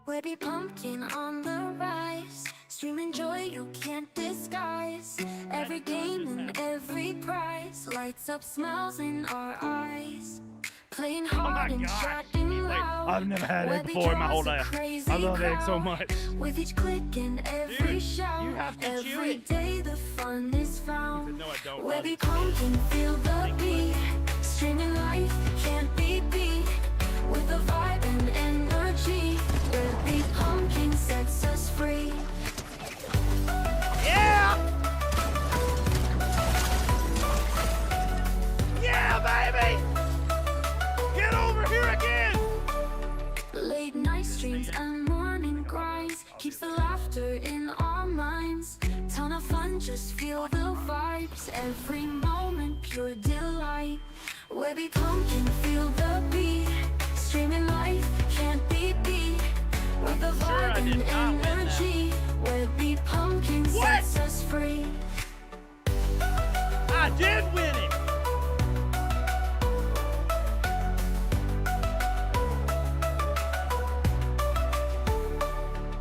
Baby pumpkin on the rise, streaming joy you can't disguise. Every game and every prize lights up smiles in our eyes. Playing hard and shouting loud. I've never had it before in my whole life. I love egg so much. With each click and every shout, you have to chew every it. day the fun is found. No, I don't. Webby pumpkin, feel the beat. Streaming life can't be beat. With the vibe and energy, Webby pumpkin sets us free. Yeah! Yeah, baby! Get over here again! Late night streams and morning grinds keeps the laughter in our minds. Ton of fun, just feel the vibes. Every moment, pure delight. Webby pumpkin, feel the beat. Streaming life can't be beat. With the vibe and energy, Webby pumpkin sets us free. I did win it!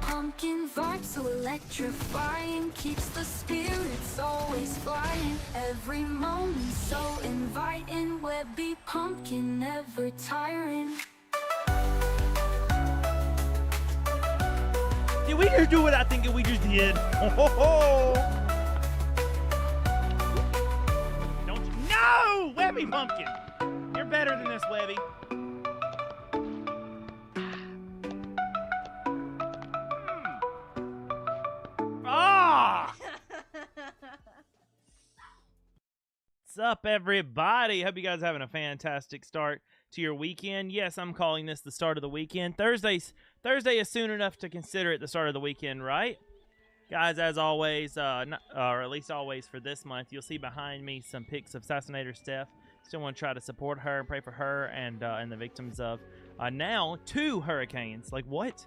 Pumpkin vibes so electrifying, keeps the spirits always flying. Every moment so inviting, Webby pumpkin never tiring. Did we just do what I think we just did? Oh, Don't you? No! Webby pumpkin! You're better than this, Webby. Ah! What's up, everybody? Hope you guys are having a fantastic start to your weekend. Yes, I'm calling this the start of the weekend. Thursday is soon enough to consider it the start of the weekend, right? Guys, as always, or at least always for this month, you'll see behind me some pics of Assassinator Steph. Still want to try to support her and pray for her and the victims of now 2 hurricanes. Like, what?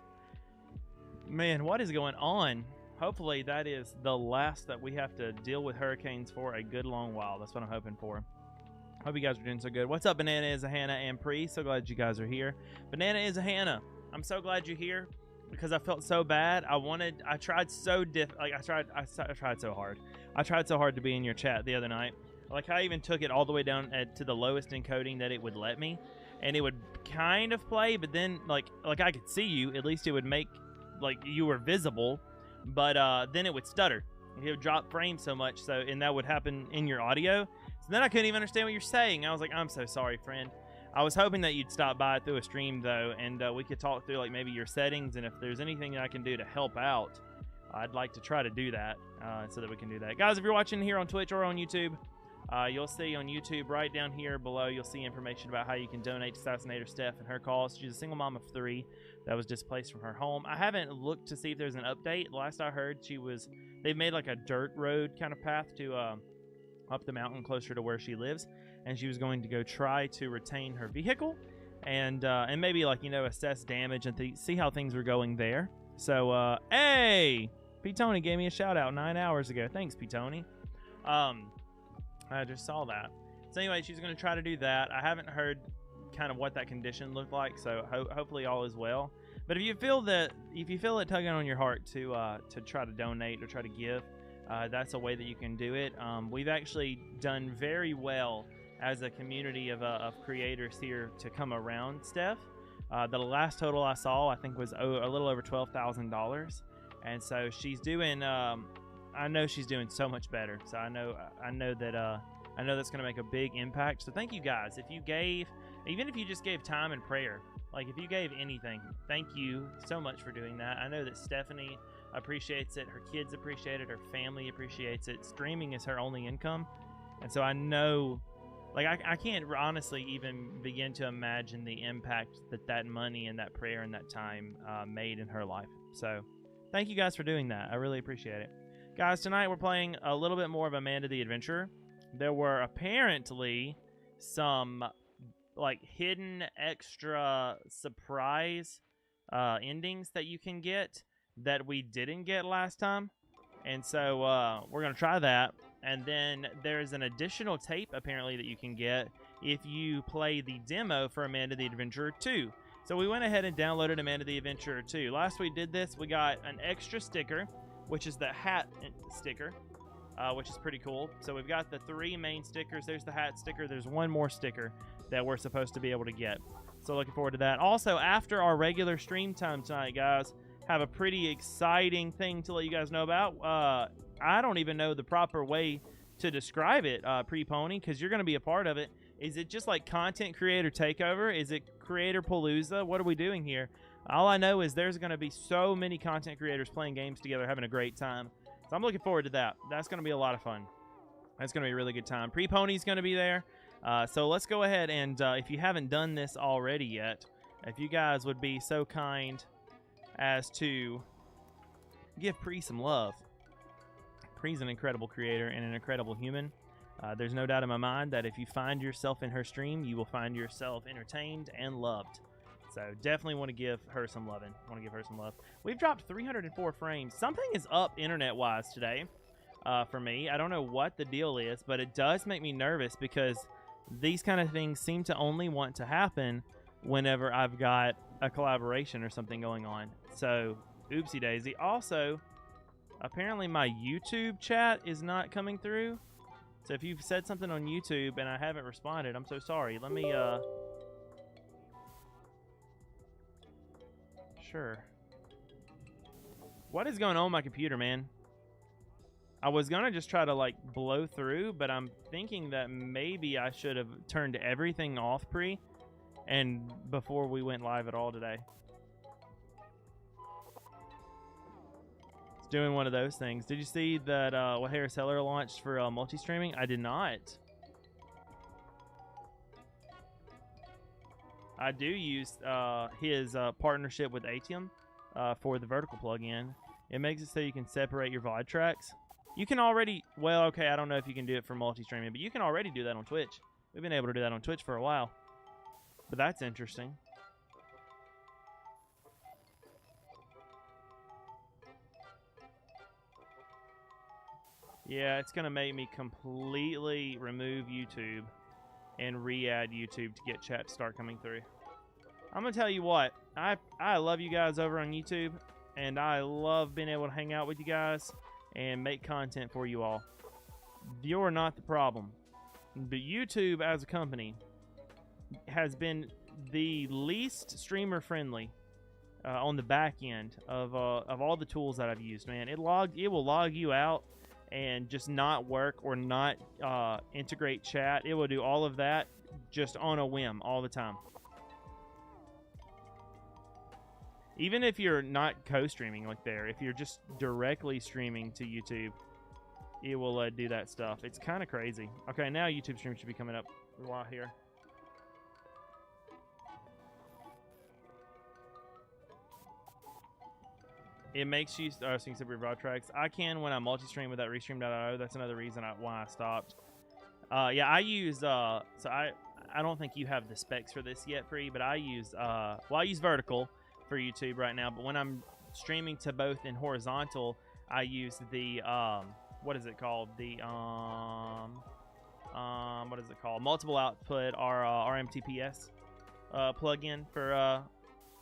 Man, what is going on? Hopefully that is the last that we have to deal with hurricanes for a good long while. That's what I'm hoping for. Hope you guys are doing so good. What's up, Banana is a Hannah and Pre? So glad you guys are here. Banana is a Hannah. I'm so glad you're here because I felt so bad. I tried so I tried so hard. I tried so hard to be in your chat the other night. Like, I even took it all the way down to the lowest encoding that it would let me, and it would kind of play, but then like I could see you. At least it would make like you were visible, but then it would stutter. It would drop frames so much, and that would happen in your audio. So then I couldn't even understand what you're saying. I was like, I'm so sorry, friend. I was hoping that you'd stop by through a stream, though, and we could talk through, like, maybe your settings, and if there's anything that I can do to help out, I'd like to try to do that so that we can do that. Guys, if you're watching here on Twitch or on YouTube, you'll see on YouTube right down here below, you'll see information about how you can donate to Assassinator Steph and her cause. She's a single mom of 3 that was displaced from her home. I haven't looked to see if there's an update. Last I heard, they made like a dirt road kind of path to up the mountain closer to where she lives, and she was going to go try to retain her vehicle and maybe, like, you know, assess damage and see how things were going there. So hey, P Tony gave me a shout out 9 hours ago. Thanks, P Tony. I just saw that. So anyway, she's going to try to do that. I haven't heard kind of what that condition looked like, so hopefully all is well. But if you feel it tugging on your heart to try to donate or try to give, that's a way that you can do it. We've actually done very well as a community of creators here to come around Steph. The last total I saw, I think, was a little over $12,000, and so she's doing. I know she's doing so much better. So I know that's gonna make a big impact. So thank you guys. If you gave, even if you just gave time and prayer, like if you gave anything, thank you so much for doing that. I know that Stephanie appreciates it, her kids appreciate it, her family appreciates it. Streaming is her only income, and so I know, like, I can't honestly even begin to imagine the impact that money and that prayer and that time made in her life. So thank you guys for doing that. I really appreciate it. Guys, tonight we're playing a little bit more of Amanda the Adventurer. There were apparently some like hidden extra surprise endings that you can get that we didn't get last time. And so we're going to try that. And then there's an additional tape apparently that you can get if you play the demo for Amanda the Adventurer 2. So we went ahead and downloaded Amanda the Adventurer 2. Last we did this, we got an extra sticker, which is the hat sticker, which is pretty cool. So we've got the 3 main stickers. There's the hat sticker. There's one more sticker that we're supposed to be able to get. So looking forward to that. Also, after our regular stream time tonight, guys, have a pretty exciting thing to let you guys know about. I don't even know the proper way to describe it, Pre-Pony, because you're going to be a part of it. Is it just like content creator takeover? Is it creator palooza? What are we doing here? All I know is there's going to be so many content creators playing games together, having a great time. So I'm looking forward to that. That's going to be a lot of fun. That's going to be a really good time. Pre-Pony's going to be there. So let's go ahead and, if you haven't done this already yet, if you guys would be so kind as to give Pre some love. Pre's an incredible creator and an incredible human. There's no doubt in my mind that if you find yourself in her stream, you will find yourself entertained and loved. So definitely want to give her some loving. We've dropped 304 frames. Something is up internet-wise today for me. I don't know what the deal is, but it does make me nervous because these kind of things seem to only want to happen whenever I've got a collaboration or something going on. So, oopsie daisy. Also, apparently my YouTube chat is not coming through. So if you've said something on YouTube and I haven't responded, I'm so sorry. Let me, Sure. What is going on with my computer, man? I was going to just try to, like, blow through, but I'm thinking that maybe I should have turned everything off and before we went live at all today. It's doing one of those things. Did you see that what Harris Heller launched for multi-streaming? I did not. I do use his partnership with Atium for the vertical plugin. It makes it so you can separate your VOD tracks. You can already, well, okay, I don't know if you can do it for multi-streaming, but you can already do that on Twitch. We've been able to do that on Twitch for a while. But that's interesting. Yeah, it's going to make me completely remove YouTube and re-add YouTube to get chat to start coming through. I'm going to tell you what, I love you guys over on YouTube, and I love being able to hang out with you guys and make content for you all. You're not the problem. But YouTube as a company has been the least streamer friendly on the back end of all the tools that I've used, man. It will log you out and just not work or not integrate chat. It will do all of that just on a whim all the time. Even if you're not co-streaming like there, if you're just directly streaming to YouTube, it will do that stuff. It's kind of crazy. Okay, now YouTube stream should be coming up a while here. It makes you so you can separate VOD tracks. I can when I multi-stream with that restream.io. That's another reason why I stopped. Yeah, I use so I don't think you have the specs for this yet, Free, but I use I use vertical for YouTube right now, but when I'm streaming to both in horizontal, I use the what is it called? The what is it called? Multiple output RMTPS plugin for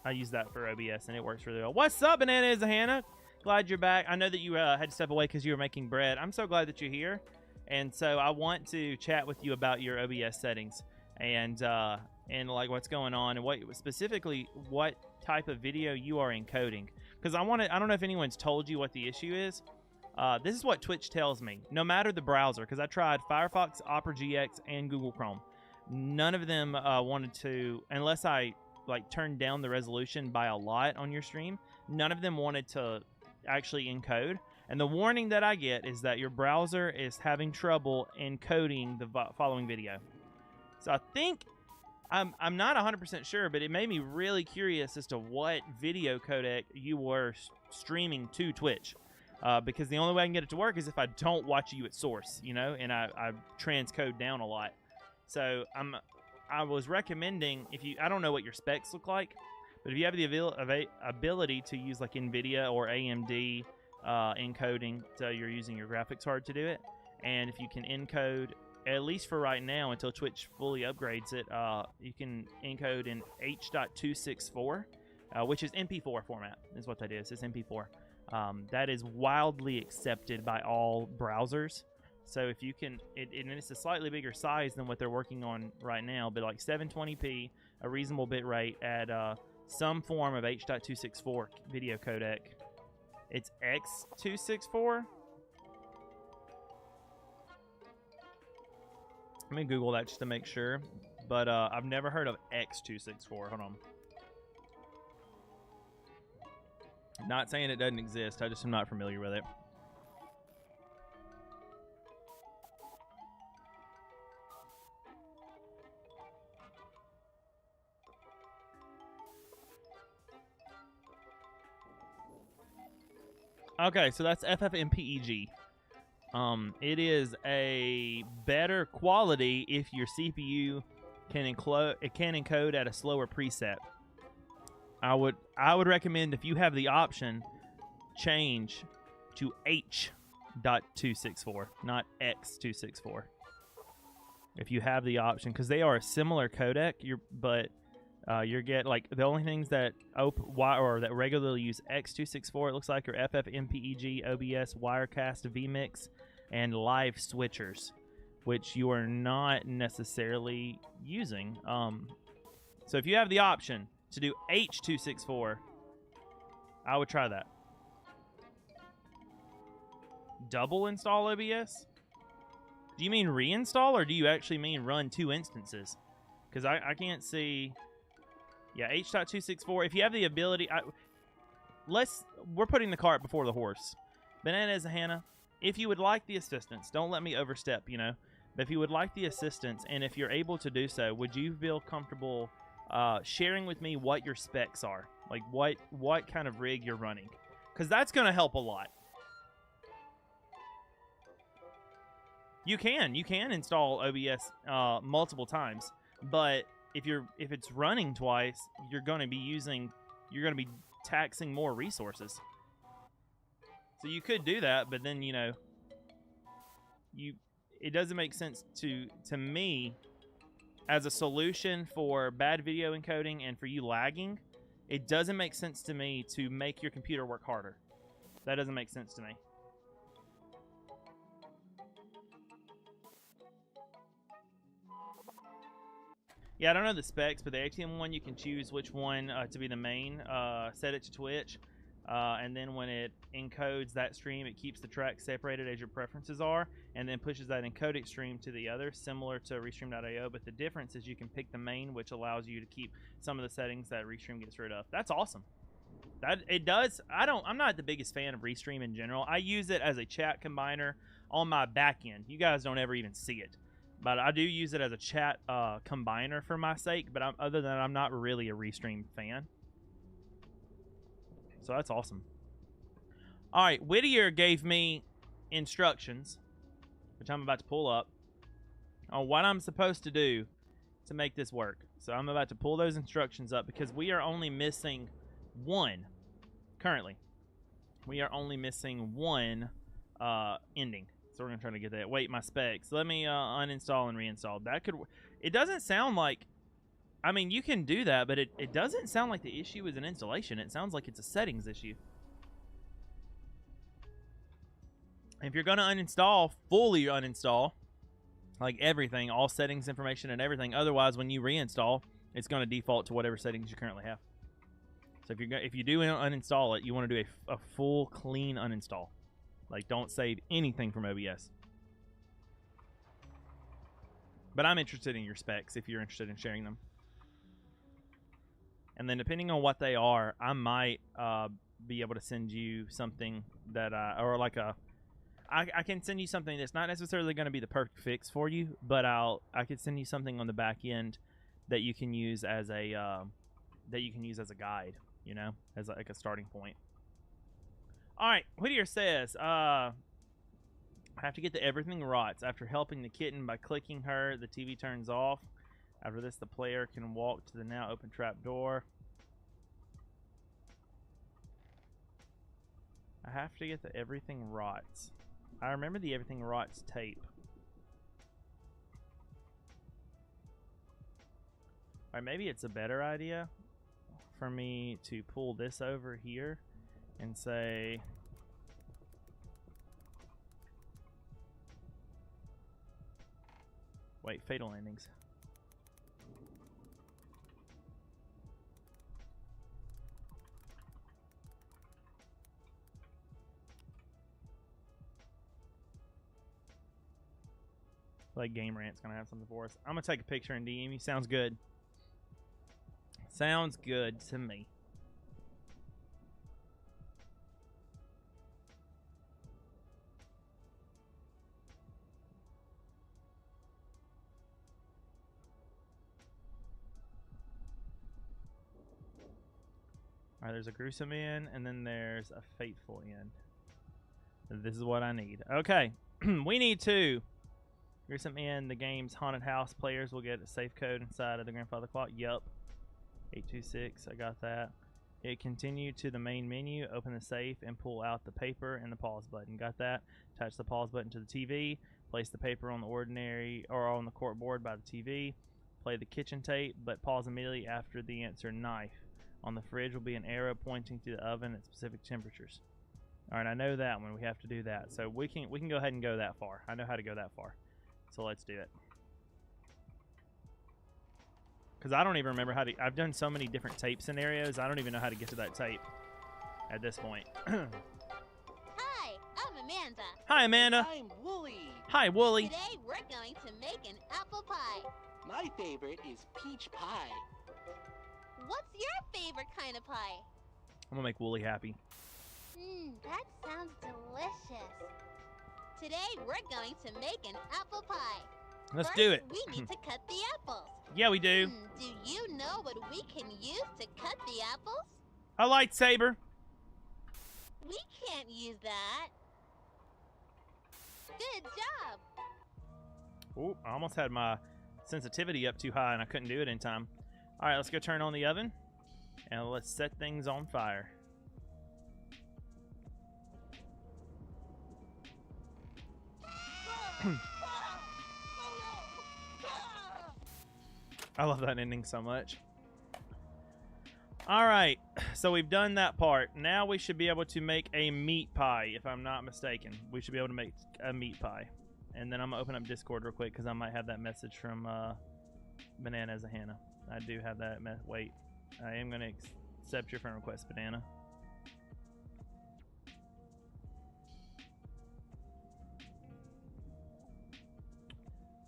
I use that for OBS and it works really well. What's up, Banana is a Hannah? Glad you're back. I know that you had to step away because you were making bread. I'm so glad that you're here, and so I want to chat with you about your OBS settings and like what's going on and what specifically what type of video you are encoding, because I don't know if anyone's told you what the issue is. This is what Twitch tells me. No matter the browser, because I tried Firefox, Opera GX, and Google Chrome, none of them wanted to, unless I like turned down the resolution by a lot on your stream, none of them wanted to actually encode. And the warning that I get is that your browser is having trouble encoding the following video. So I think I'm not 100% sure, but it made me really curious as to what video codec you were streaming to Twitch. because the only way I can get it to work is if I don't watch you at source, you know, and I transcode down a lot. So I was recommending, I don't know what your specs look like, but if you have the ability to use like NVIDIA or AMD encoding, so you're using your graphics card to do it, and if you can encode, at least for right now until Twitch fully upgrades it, you can encode in H.264, which is MP4 format, is what that is. It's MP4. That is wildly accepted by all browsers. So if you can, and it's a slightly bigger size than what they're working on right now, but like 720p, a reasonable bit rate at some form of H.264 video codec. It's X264. Let me Google that just to make sure. But I've never heard of X264. Hold on. Not saying it doesn't exist. I just am not familiar with it. Okay, so that's FFmpeg. It is a better quality if your CPU can encode at a slower preset. I would recommend, if you have the option, change to H.264, not X264. If you have the option, because they are a similar codec, you're get like the only things that that regularly use X264, it looks like, are FFmpeg, OBS, Wirecast, vMix, and live switchers, which you are not necessarily using. So if you have the option to do H.264, I would try that. Double install OBS? Do you mean reinstall, or do you actually mean run 2 instances? Because I can't see. Yeah, H.264. If you have the ability, we're putting the cart before the horse. Bananas and Hannah, if you would like the assistance, don't let me overstep, you know. But if you would like the assistance, and if you're able to do so, would you feel comfortable sharing with me what your specs are? Like what kind of rig you're running? Because that's going to help a lot. You can install OBS multiple times, but if it's running twice, you're going to be taxing more resources. So you could do that, but then, you know, it doesn't make sense to me as a solution for bad video encoding and for you lagging. It doesn't make sense to me to make your computer work harder. That doesn't make sense to me. Yeah, I don't know the specs, but the ATM one, you can choose which one to be the main. Set it to Twitch, and then when it encodes that stream, it keeps the track separated as your preferences are, and then pushes that encoded stream to the other, similar to Restream.io. But the difference is you can pick the main, which allows you to keep some of the settings that Restream gets rid of. That's awesome. That it does. I'm not the biggest fan of Restream in general. I use it as a chat combiner on my back end. You guys don't ever even see it. But I do use it as a chat combiner for my sake. But other than that, I'm not really a Restream fan. So that's awesome. All right, Whittier gave me instructions, which I'm about to pull up, on what I'm supposed to do to make this work. So I'm about to pull those instructions up because we are only missing one currently. We are only missing one ending. So we're going to try to get that. Wait, my specs. Let me uninstall and reinstall. That could... It doesn't sound like... I mean, you can do that, but it doesn't sound like the issue is an installation. It sounds like it's a settings issue. If you're going to uninstall, fully uninstall, like everything, all settings, information, and everything. Otherwise, when you reinstall, it's going to default to whatever settings you currently have. So if you do uninstall it, you want to do a full, clean uninstall. Like, don't save anything from OBS. But I'm interested in your specs if you're interested in sharing them. And then depending on what they are, I might be able to send you something that I can send you something that's not necessarily going to be the perfect fix for you, but I could send you something on the back end that you can use as a guide, you know, as like a starting point. All right, Whittier says, I have to get the everything rots. After helping the kitten by clicking her, the TV turns off. After this, the player can walk to the now open trap door. I have to get the everything rots. I remember the everything rots tape. Alright, maybe it's a better idea for me to pull this over here and say... Wait, fatal endings. Like Game Rant's gonna have something for us. I'm gonna take a picture and DM you. Sounds good. Sounds good to me. Alright, there's a gruesome end, and then there's a fateful end. This is what I need. Okay, we need to. Gruesome end, the game's haunted house players will get a safe code inside of the grandfather clock. Yup. 826, I got that. Hit continue to the main menu, open the safe, and pull out the paper and the pause button. Got that. Attach the pause button to the TV. Place the paper on the ordinary or on the cork board by the TV. Play the kitchen tape, but pause immediately after the answer knife. On the fridge will be an arrow pointing to the oven at specific temperatures. All right, I know that one. We have to do that. So we can go ahead and go that far. I know how to go that far. So let's do it. Because I don't even remember how to... I've done so many different tape scenarios, I don't even know how to get to that tape at this point. Hi, I'm Amanda. Hi, Amanda. I'm Wooly. Hi, Wooly. Today we're going to make an apple pie. My favorite is peach pie. What's your favorite kind of pie? I'm going to make Wooly happy. That sounds delicious. Today we're going to make an apple pie. Let's First, do it. We need to cut the apples. Yeah, we do. Do you know what we can use to cut the apples? A lightsaber. We can't use that. Good job. Ooh, I almost had my sensitivity up too high and I couldn't do it in time. All right, let's go turn on the oven and let's set things on fire. I love that ending so much. All right, so we've done that part. Now we should be able to make a meat pie, if I'm not mistaken. We should be able to make a meat pie. And then I'm going to open up Discord real quick because I might have that message from Banana as a Hannah. I do have that. Wait, I am going to accept your friend request, Banana.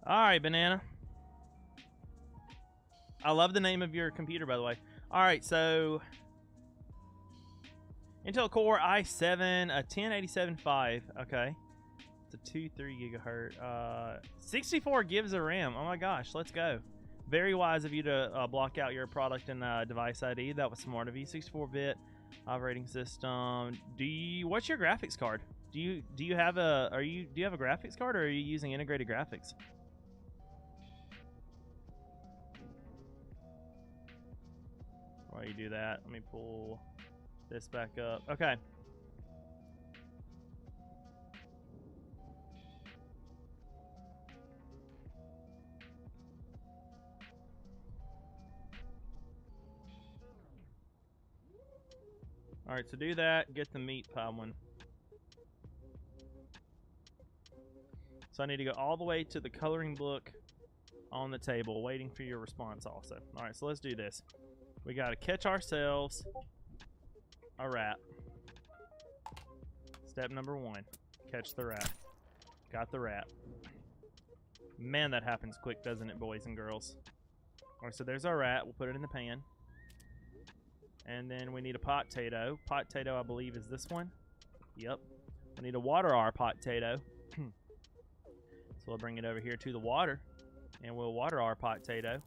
All right, Banana. I love the name of your computer, by the way. All right, so Intel Core i7, a 1087.5. Okay, it's a 2.3 gigahertz. 64 gigs of RAM. Oh my gosh, let's go. Very wise of you to block out your product and device ID. That was smart of you. 64-bit operating system. What's your graphics card? Do you have a graphics card, or are you using integrated graphics? While you do that, let me pull this back up. Okay. All right, so do that. Get the meat pie one. So I need to go all the way to the coloring book on the table, waiting for your response also. All right, so let's do this. We got to catch ourselves a rat. Step number 1, catch the rat. Got the rat. Man, that happens quick, doesn't it, boys and girls? All right, so there's our rat. We'll put it in the pan. And then we need a pot-tato. Pot-tato, I believe, is this one. Yep. We need to water our pot-tato. So we'll bring it over here to the water, and we'll water our pot-tato.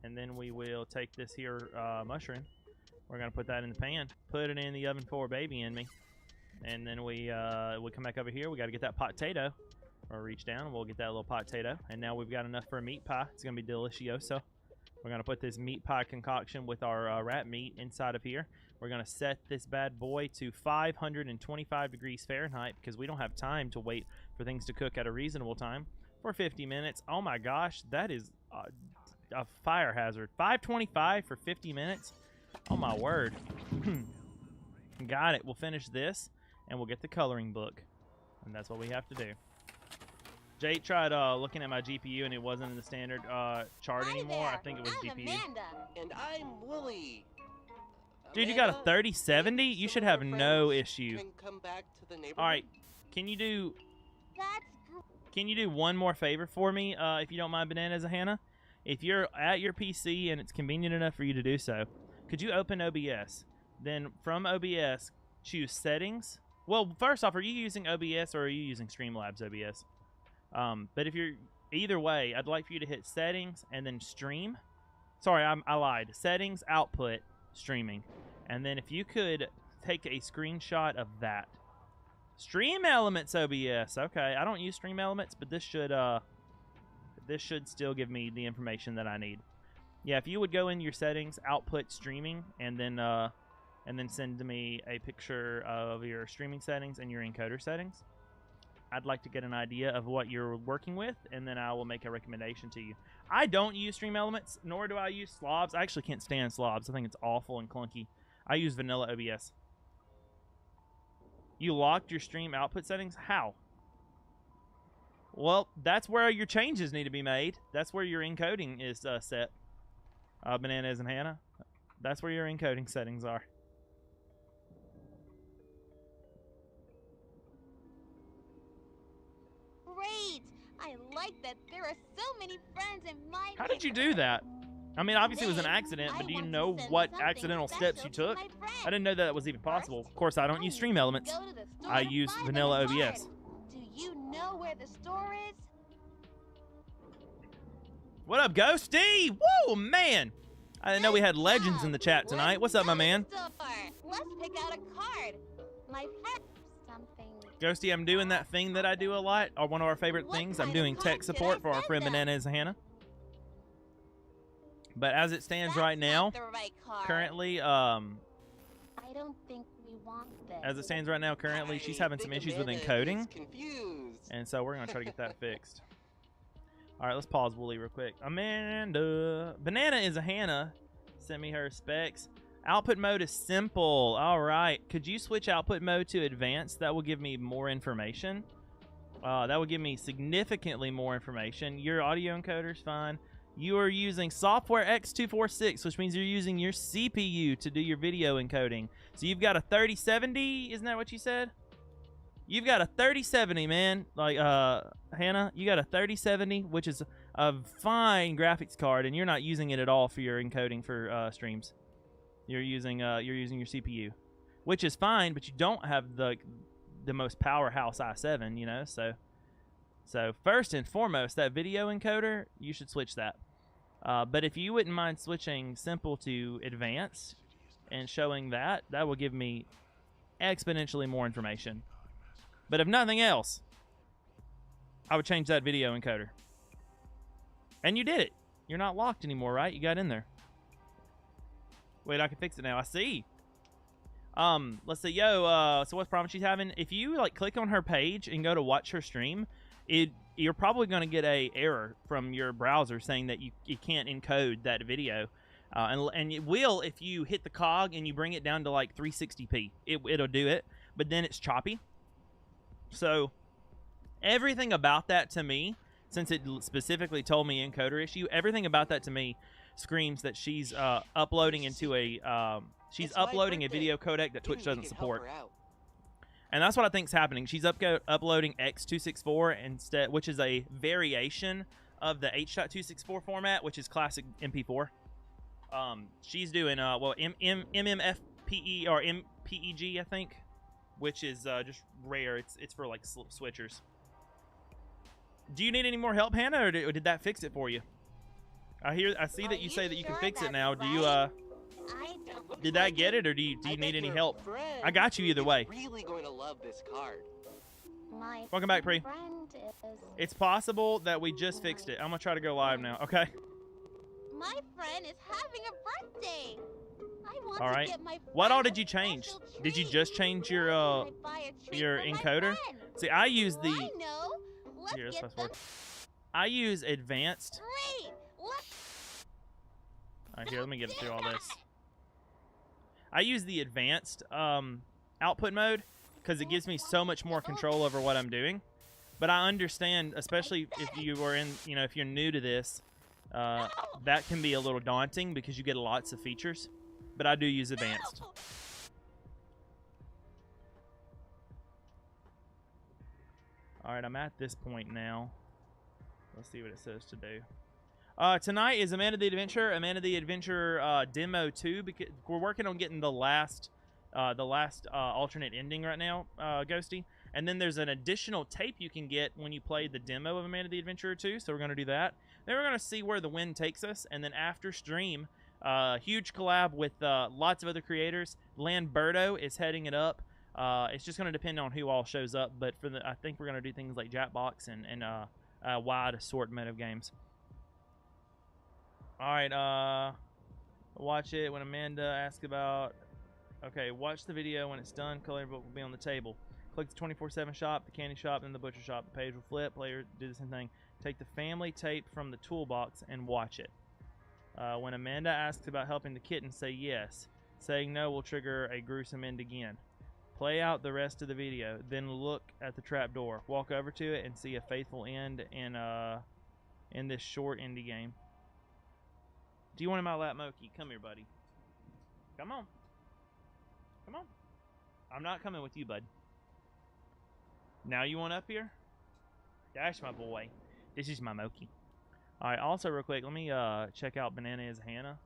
And then we will take this here mushroom. We're going to put that in the pan. Put it in the oven for baby and me. And then we come back over here. We got to get that potato. Or reach down, and we'll get that little potato. And now we've got enough for a meat pie. It's going to be delicioso. We're going to put this meat pie concoction with our rat meat inside of here. We're going to set this bad boy to 525 degrees Fahrenheit because we don't have time to wait for things to cook at a reasonable time for 50 minutes. Oh my gosh, that is a fire hazard. 525 for 50 minutes? Oh my word. Got it. We'll finish this, and we'll get the coloring book. And that's what we have to do. Jake tried looking at my GPU, and it wasn't in the standard chart anymore. I think it was I'm GPU. Amanda. And I'm Wooly. Dude, you got a Amanda, 3070? You should have some of our no friends issue. Can come back to the neighborhood. All right, can you do That's one more favor for me, if you don't mind, Bananas and Hannah? If you're at your PC and it's convenient enough for you to do so, could you open OBS? Then from OBS, choose Settings. Well, first off, are you using OBS or are you using Streamlabs OBS? But if you're either way, I'd like for you to hit Settings and then Stream. Sorry, I lied. Settings, Output, Streaming. And then if you could take a screenshot of that. Stream Elements OBS. Okay, I don't use Stream Elements, but this should still give me the information that I need. Yeah, if you would go into your settings, output streaming, and then send me a picture of your streaming settings and your encoder settings. I'd like to get an idea of what you're working with, and then I will make a recommendation to you. I don't use Stream Elements, nor do I use slobs. I actually can't stand slobs. I think it's awful and clunky. I use vanilla OBS. You locked your stream output settings? How? Well, that's where your changes need to be made. That's where your encoding is set. Bananas and Hannah. That's where your encoding settings are. great. I like that there are so many friends in my How did you do that? I mean, obviously it was an accident, but do you know what accidental steps you took? I didn't know that was even possible. Of course, I don't use Stream Elements. I use vanilla OBS. Do you know where the store is? What up, Ghosty? Whoa, man! I didn't know we had legends in the chat tonight. What's up, my man? Let's pick out a card. My pet something. Ghosty, I'm doing that thing that I do a lot, or one of our favorite things. I'm doing tech support for our friend Bananas and Hannah. But as it stands right now, currently, I don't think we want this. as it stands right now, currently, she's having some issues with encoding. And so we're going to try to get that fixed. All right, let's pause Wooly real quick. Amanda. Banana is a Hannah. Send me her specs. Output mode is simple. All right. Could you switch output mode to advanced? That will give me more information. That will give me significantly more information. Your audio encoder's fine. You are using software X246, which means you're using your CPU to do your video encoding. So you've got a 3070, isn't that what you said? You've got a 3070, man. Like, Hannah, you got a 3070, which is a fine graphics card, and you're not using it at all for your encoding for streams. You're using your CPU, which is fine, but you don't have the most powerhouse i7, you know. So first and foremost, that video encoder, you should switch that. But if you wouldn't mind switching simple to advanced and showing that, that will give me exponentially more information. But if nothing else, I would change that video encoder. And you did it. You're not locked anymore, right? You got in there. Wait, I can fix it now. I see. Let's see. Yo, so what problem she's having? If you like click on her page and go to watch her stream, you're probably going to get a error from your browser saying that you can't encode that video. And it will if you hit the cog and you bring it down to like 360p. It'll do it, but then it's choppy. So everything about that to me, since it specifically told me encoder issue, everything about that to me screams that she's uploading into a uploading a video codec that Twitch doesn't support. And that's what I think's happening. She's uploading X264 instead, which is a variation of the H.264 format, which is classic MP4. She's doing MMFPE or MPEG, I think, which is just rare. It's for like switchers. Do you need any more help, Hannah, or did that fix it for you? I see that you say that you can fix it now. Do you I don't. Did that get it, or do you I need bet any your help? friend I got you either is way. Really going to love this card. My Welcome back, Pri. friend is. It's possible that we just fixed it. I'm gonna try to go live now. Okay. My friend is having a birthday. I want All right. to get my What all friend did a you change? special Did you treat. just change your Can I buy a treat for my encoder? friend? See, I use Oh, the I know. Let's here, let's get fast them. forward. I use advanced. Great. Let's. All right, here, let me get through all this. I use the advanced output mode because it gives me so much more control over what I'm doing. But I understand, especially if you are in, if you're new to this, that can be a little daunting because you get lots of features. But I do use advanced. All right, I'm at this point now. Let's see what it says to do. Tonight is Amanda the Adventure Demo 2 because we're working on getting the last alternate ending right now, Ghosty. And then there's an additional tape you can get when you play the demo of Amanda the Adventurer 2, so we're going to do that. Then we're going to see where the wind takes us, and then after stream, huge collab with lots of other creators. Lamberto is heading it up. It's just going to depend on who all shows up, but I think we're going to do things like Jackbox and a wide assortment of games. All right, watch it when Amanda asks about. Okay, watch the video when it's done. Color book will be on the table. Click the 24/7 shop, the candy shop, then the butcher shop. The page will flip. Player do the same thing. Take the family tape from the toolbox and watch it. When Amanda asks about helping the kitten, say yes. Saying no will trigger a gruesome end again. Play out the rest of the video, then look at the trap door. Walk over to it and see a faithful end in this short indie game. Do you want him out lap, Moki? Come here, buddy. Come on. Come on. I'm not coming with you, bud. Now you want up here? That's my boy. This is my Moki. Alright, also real quick, let me check out Banana is Hannah.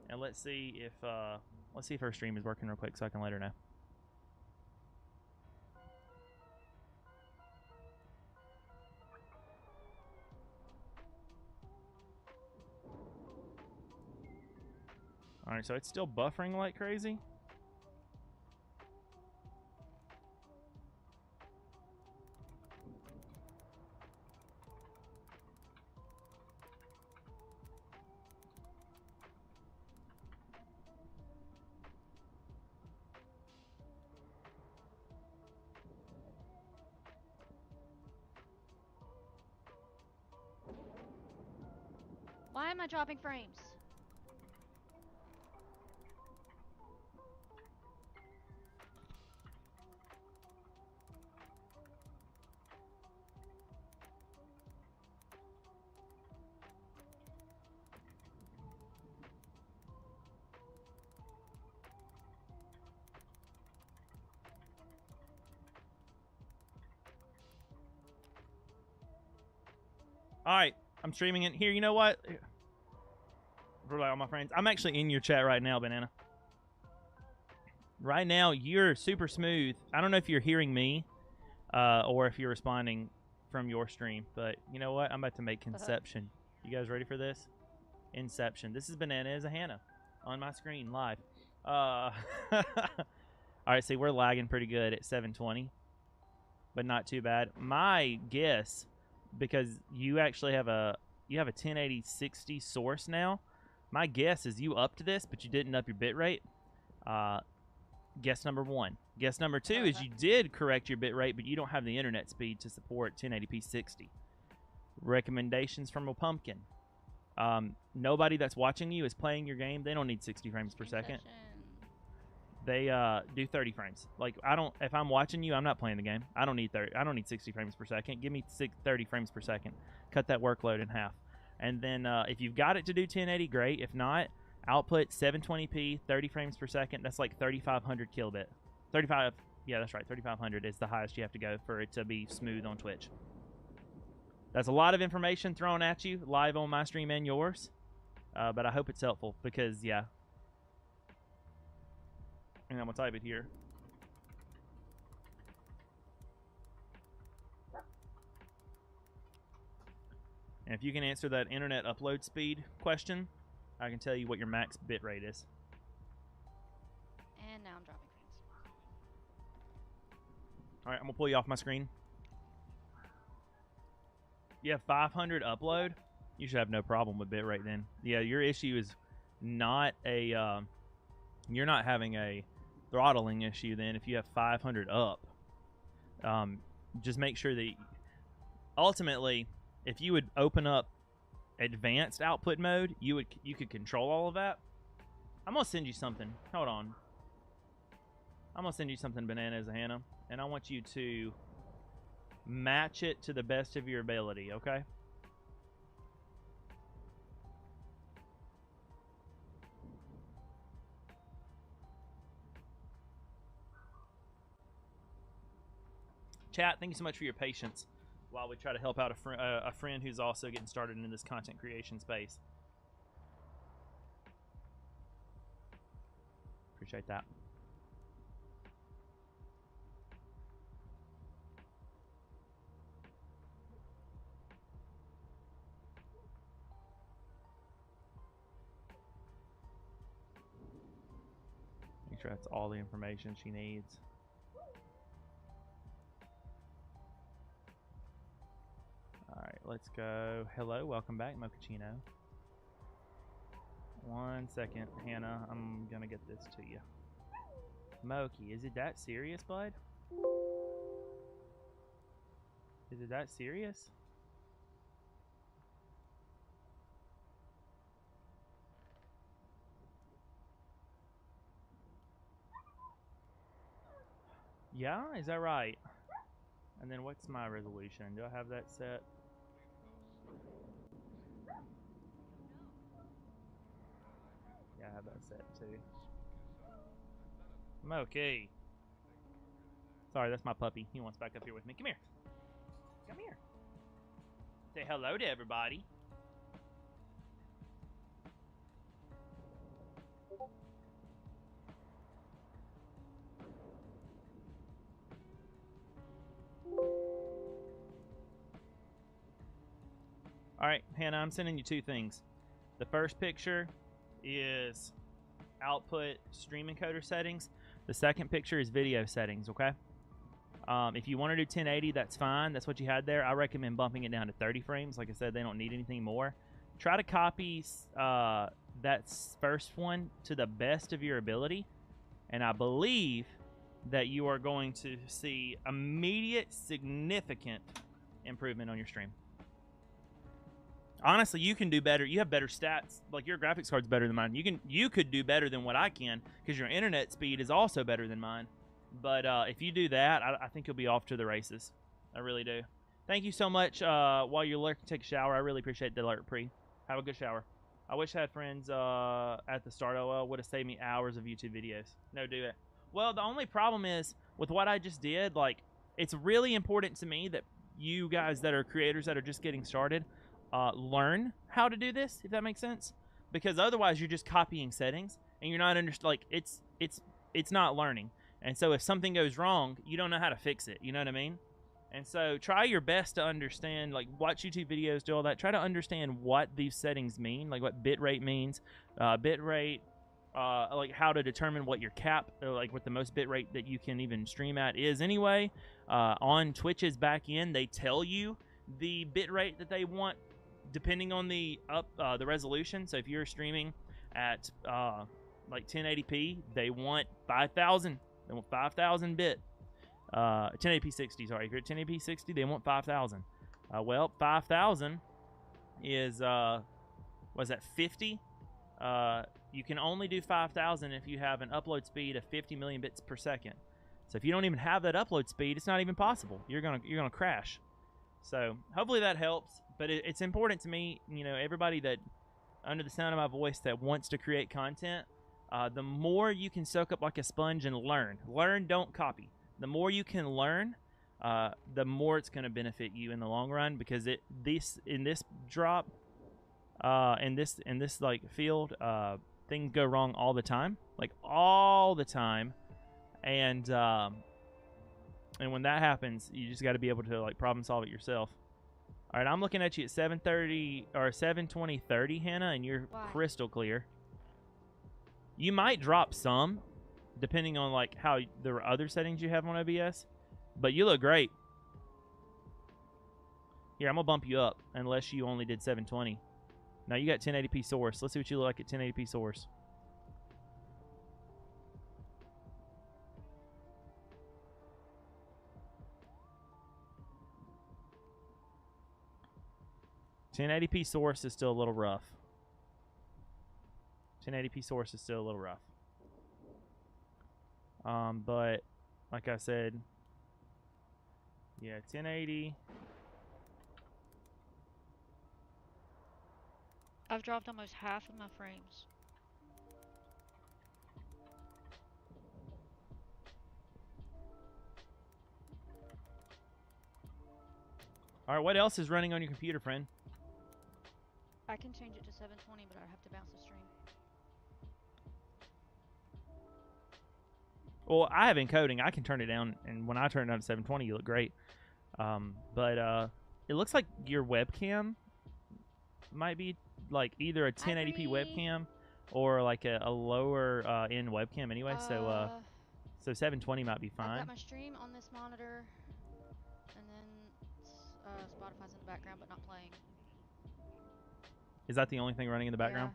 And let's see if her stream is working real quick so I can let her know. Alright, so it's still buffering like crazy. Why am I dropping frames? Alright, I'm streaming it here. You know what? For all my friends, I'm actually in your chat right now, Banana. Right now, you're super smooth. I don't know if you're hearing me or if you're responding from your stream, but you know what? I'm about to make Conception. You guys ready for this? Inception. This is Banana as a Hannah on my screen live. All right, see, we're lagging pretty good at 720, but not too bad. My guess, because you actually have a 1080-60 source now. My guess is you upped this, but you didn't up your bitrate. Guess number one. Guess number two is you did correct your bitrate, but you don't have the internet speed to support 1080p 60. Recommendations from a pumpkin. Nobody that's watching you is playing your game. They don't need 60 frames per second. They do 30 frames. Like if I'm watching you, I'm not playing the game. I don't need 60 frames per second. Give me 30 frames per second. Cut that workload in half. And then if you've got it to do 1080, great. If not, output 720p, 30 frames per second. That's like 3,500 kilobit. 35. Yeah, that's right. 3,500 is the highest you have to go for it to be smooth on Twitch. That's a lot of information thrown at you live on my stream and yours. But I hope it's helpful because, yeah. And I'm going to type it here. And if you can answer that internet upload speed question, I can tell you what your max bit rate is. And now I'm dropping frames. All right, I'm gonna pull you off my screen. You have 500 upload. You should have no problem with bitrate then. Yeah, your issue is not a. You're not having a throttling issue then if you have 500 up. Just make sure that ultimately, if you would open up advanced output mode, you could control all of that. I'm gonna send you something. Hold on. I'm gonna send you something, Bananas and Hannah, and I want you to match it to the best of your ability, okay? Chat, thank you so much for your patience while we try to help out a friend who's also getting started in this content creation space. Appreciate that. Make sure that's all the information she needs. Alright, let's go. Hello, welcome back, Mochaccino. 1 second, Hannah. I'm gonna get this to you. Moki, is it that serious, bud? Is it that serious? Yeah, is that right? And then what's my resolution? Do I have that set? Yeah, I have that set too. Moki. Sorry, that's my puppy. He wants back up here with me. Come here. Come here. Say hello to everybody. Alright, Hannah, I'm sending you 2 things. The first picture is output stream encoder settings. The second picture is video settings, okay? If you want to do 1080, that's fine. That's what you had there. I recommend bumping it down to 30 frames. Like I said, they don't need anything more. Try to copy that first one to the best of your ability. And I believe that you are going to see immediate, significant improvement on your stream. Honestly, you can do better. You have better stats. Like, your graphics card's better than mine. You could do better than what I can because your internet speed is also better than mine. But if you do that, I think you'll be off to the races. I really do. Thank you so much. While you're lurking, take a shower. I really appreciate the alert, Pre. Have a good shower. I wish I had friends at the start. OL would have saved me hours of YouTube videos. No, do it. Well, the only problem is with what I just did. Like, it's really important to me that you guys that are creators that are just getting started learn how to do this, if that makes sense. Because otherwise, you're just copying settings and you're not like it's not learning. And so if something goes wrong, you don't know how to fix it. You know what I mean? And so try your best to understand, like, watch YouTube videos, do all that. Try to understand what these settings mean, like what bitrate means, bitrate, like how to determine what your cap, or like what the most bitrate that you can even stream at is anyway. On Twitch's back end, they tell you the bitrate that they want depending on the resolution. So if you're streaming at like 1080p, they want 5,000. They want 5,000 bit. 1080p 60, sorry. If you're at 1080p 60, they want 5,000. Well, 5,000 is, was that 50? You can only do 5,000 if you have an upload speed of 50 million bits per second. So if you don't even have that upload speed, it's not even possible. You're gonna crash. So hopefully that helps. But it's important to me, you know, everybody that under the sound of my voice that wants to create content, the more you can soak up like a sponge and learn. Learn, don't copy. The more you can learn, the more it's going to benefit you in the long run, because in this drop, in this like field, things go wrong all the time, like all the time, and when that happens, you just got to be able to like problem solve it yourself. All right, I'm looking at you at 7:30 or 7:20:30, Hannah, and you're Why? crystal clear. You might drop some, depending on like how the other settings you have on OBS. But you look great. Here, I'm gonna bump you up unless you only did 720. Now you got 1080p source. Let's see what you look like at 1080p source. .1080p source is still a little rough. 1080p source is still a little rough. But like I said, yeah, 1080. I've dropped almost half of my frames. All right, what else is running on your computer, friend? I can change it to 720, but I have to bounce the stream. Well, I have encoding. I can turn it down, and when I turn it down to 720, you look great. But it looks like your webcam might be like either a 1080p webcam or like a lower end webcam anyway. So 720 might be I've fine. got my stream on this monitor, and then Spotify's in the background, but not playing. Is that the only thing running in the background?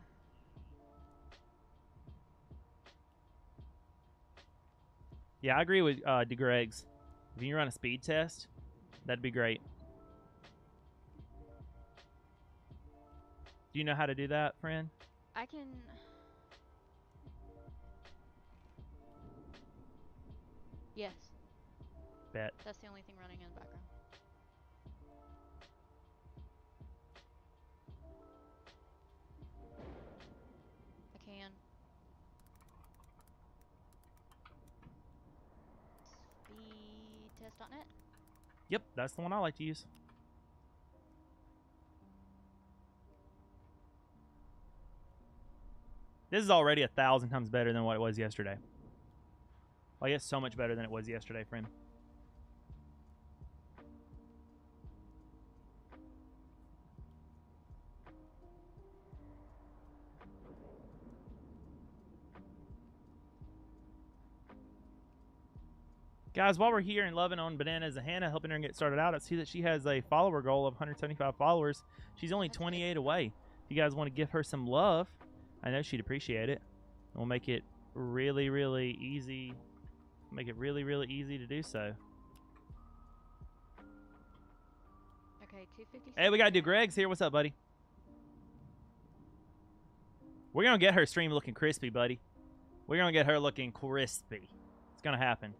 Yeah, I agree with DeGreg's. If you run a speed test, that'd be great. Do you know how to do that, friend? I can. Yes. Bet. That's the only thing running in the background. I can. Speedtest.net. Yep, that's the one I like to use. This is already 1,000 times better than what it was yesterday. Like, it's so much better than it was yesterday, friend. Guys, while we're here and loving on Bananas and Hannah, helping her get started out, I see that she has a follower goal of 175 followers. She's only 28 away. If you guys want to give her some love, I know she'd appreciate it. We'll make it really, really easy. Make it really, really easy to do so. Okay, 250. Hey, we got to do Greg's here. What's up, buddy? We're going to get her stream looking crispy, buddy. We're going to get her looking crispy. It's going to happen.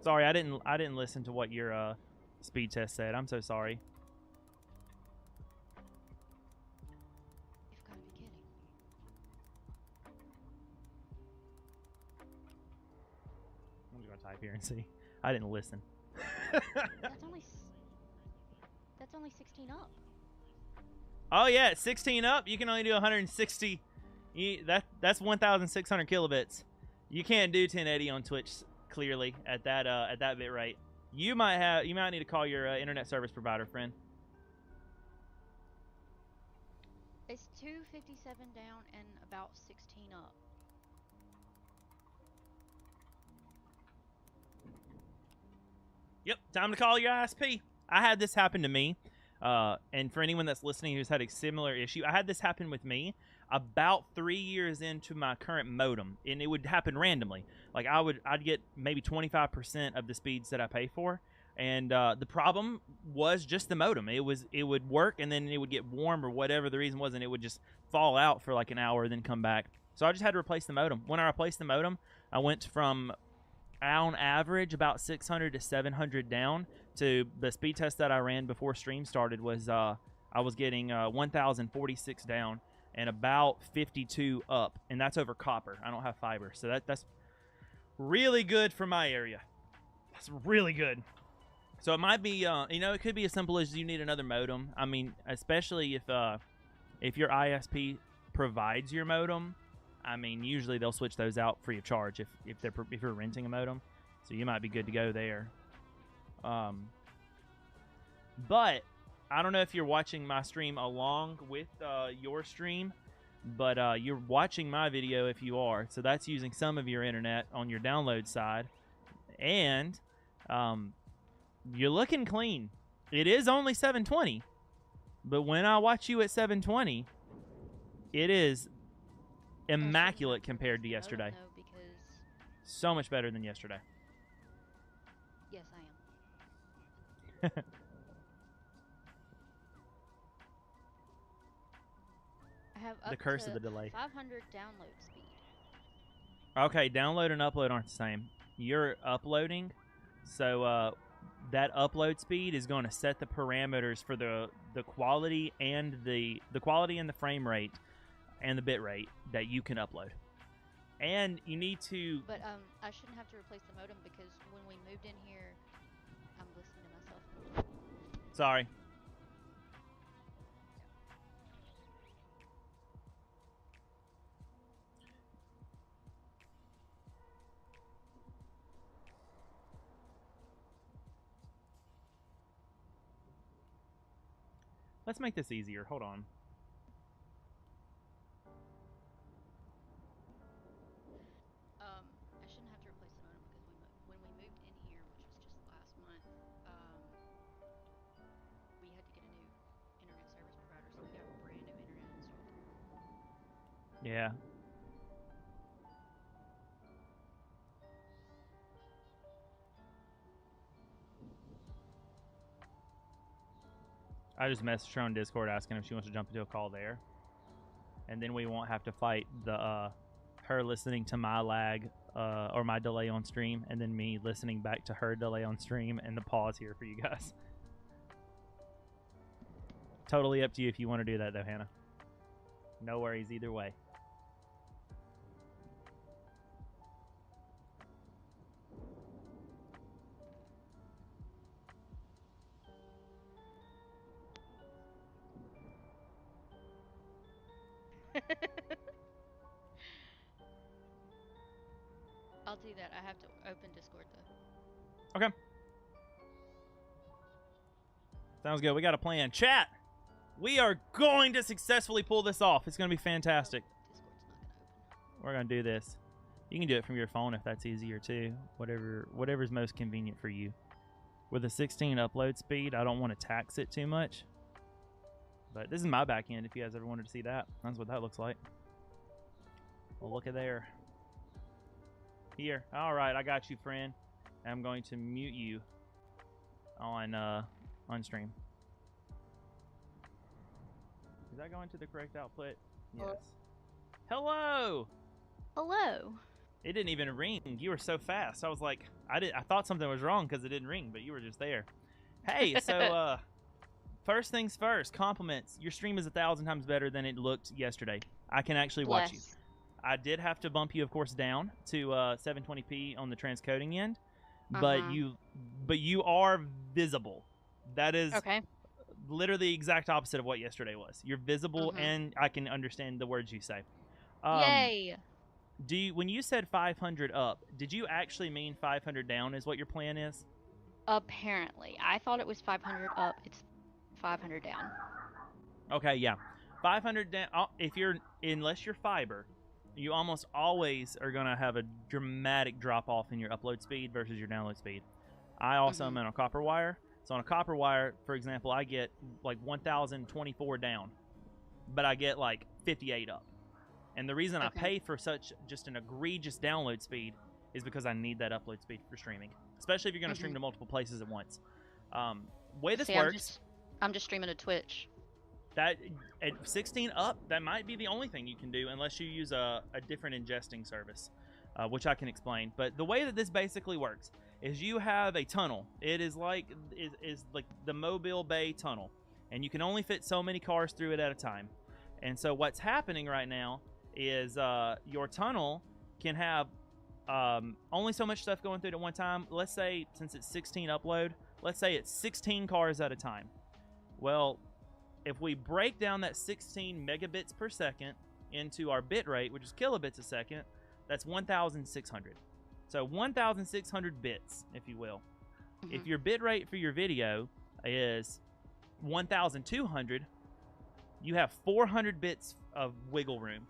Sorry, I didn't listen to what your speed test said. I'm so sorry. You've got to be kidding. I'm just gonna type here and see. I didn't listen. That's only 16 up. Oh yeah, at 16 up, you can only do 160. That's 1,600 kilobits. You can't do 1080 on Twitch clearly at that bit rate. You might need to call your internet service provider, friend. It's 257 down and about 16 up. Yep, time to call your ISP. I had this happen to me. And for anyone that's listening who's had a similar issue, I had this happen with me about 3 years into my current modem, and it would happen randomly. Like I'd get maybe 25% of the speeds that I pay for, and the problem was just the modem. It would work, and then it would get warm or whatever the reason was, and it would just fall out for like an hour and then come back. So I just had to replace the modem. When I replaced the modem, I went from on average about 600 to 700 down to the speed test that I ran before stream started was I was getting 1,046 down and about 52 up, and that's over copper. I don't have fiber, so that's really good for my area. That's really good. So it might be it could be as simple as you need another modem. I mean, especially if your ISP provides your modem. I mean, usually they'll switch those out free of charge if you're renting a modem, so you might be good to go there. But I don't know if you're watching my stream along with your stream, but you're watching my video if you are. So that's using some of your internet on your download side. And you're looking clean. It is only 720. But when I watch you at 720, it is immaculate compared to yesterday. No, because So much better than yesterday. yes, I am. I have up The curse to of the delay. 500 download speed. Okay, download and upload aren't the same. You're uploading, so that upload speed is going to set the parameters for the quality and the quality and the frame rate and the bit rate that you can upload. And you need to. But I shouldn't have to replace the modem because when we moved in here, I'm listening to myself. Sorry. Let's make this easier. Hold on. I shouldn't have to replace the modem because when we moved in here, which was just last month, we had to get a new internet service provider, so we got brand new internet installed. Yeah. I just messaged her on Discord asking if she wants to jump into a call there. And then we won't have to fight the her listening to my lag or my delay on stream, and then me listening back to her delay on stream, and the pause here for you guys. Totally up to you if you want to do that, though, Hannah. No worries either way. I'll do that. I have to open Discord though. Okay. Sounds good. We got a plan. Chat! We are going to successfully pull this off. It's going to be fantastic. Discord's not gonna open. We're going to do this. You can do it from your phone if that's easier too. Whatever's most convenient for you. With a 16 upload speed, I don't want to tax it too much. But this is my back end if you guys ever wanted to see that. That's what that looks like. Well, look at there. Here. All right, I got you, friend. I'm going to mute you on stream. Is that going to the correct output? Yes. Hello. Hello. It didn't even ring. You were so fast. I was like, I thought something was wrong because it didn't ring, but you were just there. Hey, so first things first, compliments. Your stream is 1,000 times better than it looked yesterday. I can actually watch you. I did have to bump you, of course, down to 720p on the transcoding end, but you are visible. That is Okay. literally the exact opposite of what yesterday was. You're visible, and I can understand the words you say. Yay. When you said 500 up, did you actually mean 500 down? Is what your plan is? Apparently, I thought it was 500 up. It's 500 down. Okay, yeah, 500 down. Unless you're fiber, you almost always are gonna have a dramatic drop off in your upload speed versus your download speed. I also am on a copper wire. So on a copper wire, for example, I get like 1,024 down, but I get like 58 up. And the reason I pay for such just an egregious download speed is because I need that upload speed for streaming, especially if you're going to stream to multiple places at once. Way this works, I'm just streaming to Twitch. that at 16 up, that might be the only thing you can do unless you use a different ingesting service, which I can explain. But the way that this basically works is you have a tunnel. It is like the Mobile Bay tunnel, and you can only fit so many cars through it at a time. And so what's happening right now is your tunnel can have only so much stuff going through it at one time. Let's say, since it's 16 upload, let's say it's 16 cars at a time. Well, if we break down that 16 megabits per second into our bit rate, which is kilobits a second, that's 1,600. So 1,600 bits, if you will. If your bit rate for your video is 1,200, you have 400 bits of wiggle room.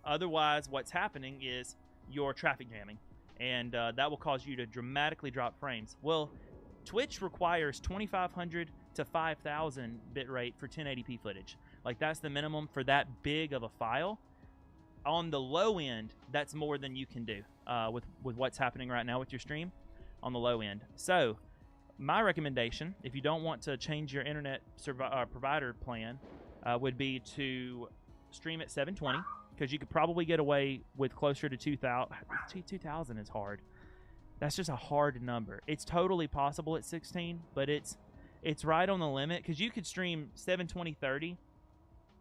Otherwise, what's happening is you're traffic jamming, and that will cause you to dramatically drop frames. Well, Twitch requires 2500 to 5000 bitrate for 1080p footage. Like, that's the minimum for that big of a file. On the low end, that's more than you can do with what's happening right now with your stream on the low end. So my recommendation, if you don't want to change your internet provider plan, would be to stream at 720, because you could probably get away with closer to 2000. 2000 is hard. That's just a hard number. It's totally possible at 16, but it's right on the limit, because you could stream 720 30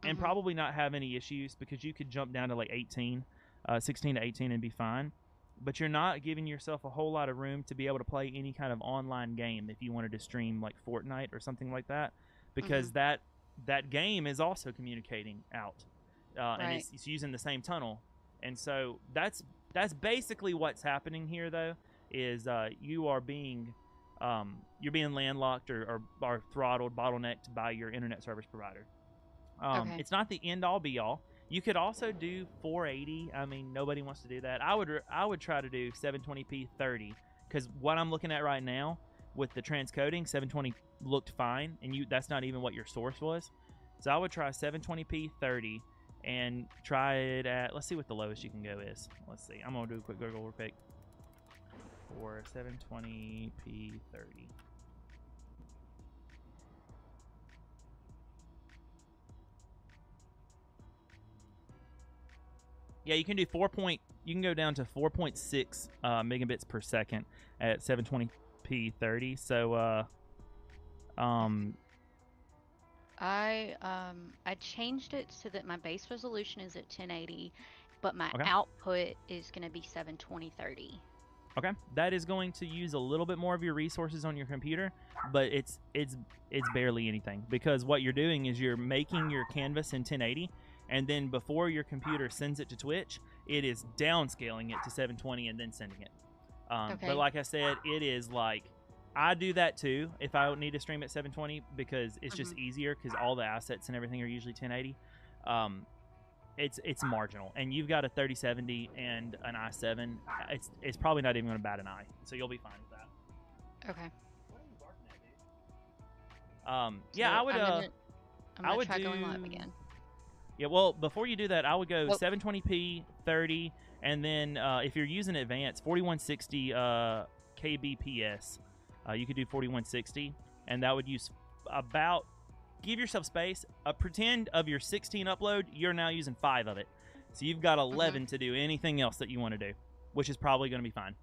and probably not have any issues, because you could jump down to like 16 to 18 and be fine. But you're not giving yourself a whole lot of room to be able to play any kind of online game if you wanted to stream like Fortnite or something like that, because that game is also communicating out, and it's using the same tunnel. And so that's basically what's happening here, though, is you're being landlocked or throttled, bottlenecked by your internet service provider. It's not the end all be all. You could also do 480. I mean, nobody wants to do that. I would try to do 720p 30, because what I'm looking at right now with the transcoding, 720 looked fine, and that's not even what your source was. So I would try 720p 30 and try it at, let's see what the lowest you can go is. Let's see. I'm gonna do a quick Google real quick for 720p 30. Yeah, you can do you can go down to 4.6 megabits per second at 720p 30. So I changed it so that my base resolution is at 1080, but my output is going to be 720 30. Okay, that is going to use a little bit more of your resources on your computer, but it's barely anything, because what you're doing is you're making your canvas in 1080, and then before your computer sends it to Twitch, it is downscaling it to 720 and then sending it. But like I said, it is like, I do that too if I need to stream at 720, because it's just easier, because all the assets and everything are usually 1080. It's marginal, and you've got a 3070 and an i7. It's probably not even going to bat an eye, so you'll be fine with that. Okay. Yeah, I would. I'm gonna try do, going live again. Yeah, well, before you do that, I would go 720p 30, and then if you're using advanced, 4160 kbps. You could do 4160, and that would use about. Give yourself space. Pretend of your 16 upload, you're now using 5 of it. So you've got 11 to do anything else that you want to do, which is probably going to be fine.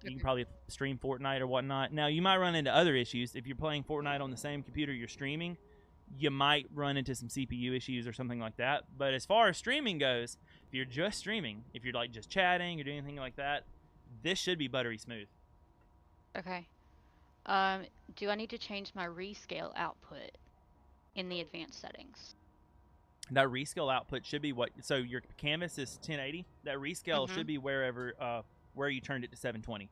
You can probably stream Fortnite or whatnot. Now, you might run into other issues. If you're playing Fortnite on the same computer you're streaming, you might run into some CPU issues or something like that. But as far as streaming goes, if you're just streaming, if you're like just chatting or doing anything like that, this should be buttery smooth. Okay. Do I need to change my rescale output in the advanced settings? That rescale output should be so your canvas is 1080. That rescale should be where you turned it to 720.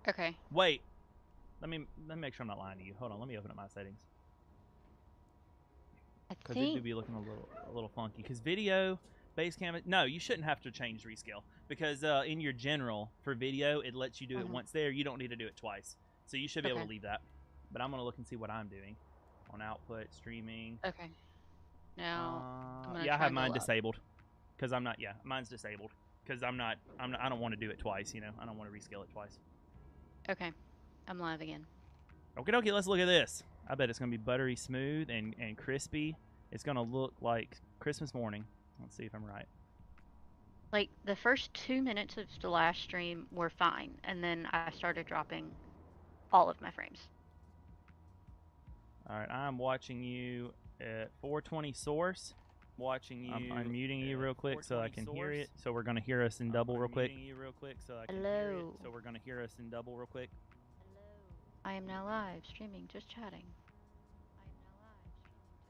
Okay. Wait, let me make sure I'm not lying to you. Hold on, let me open up my settings, because it could be looking a little funky. Because video base canvas, no, you shouldn't have to change rescale, because in your general for video it lets you do it once there. You don't need to do it twice, so you should be able to leave that. But I'm gonna look and see what I'm doing on output streaming. Okay. Now, yeah, I have mine disabled, because I'm not. Yeah, mine's disabled, because I don't want to do it twice. You know, I don't want to rescale it twice. Okay, I'm live again. Okay, let's look at this. I bet it's gonna be buttery smooth and crispy. It's gonna look like Christmas morning. Let's see if I'm right. Like, the first 2 minutes of the last stream were fine, and then I started dropping all of my frames. All right, I'm watching you at 420 source. Watching you. I'm unmuting you real quick so I can hear it. So we're gonna hear us in double real quick. Hello. So we're gonna hear us in double real quick. I am now live streaming, just chatting.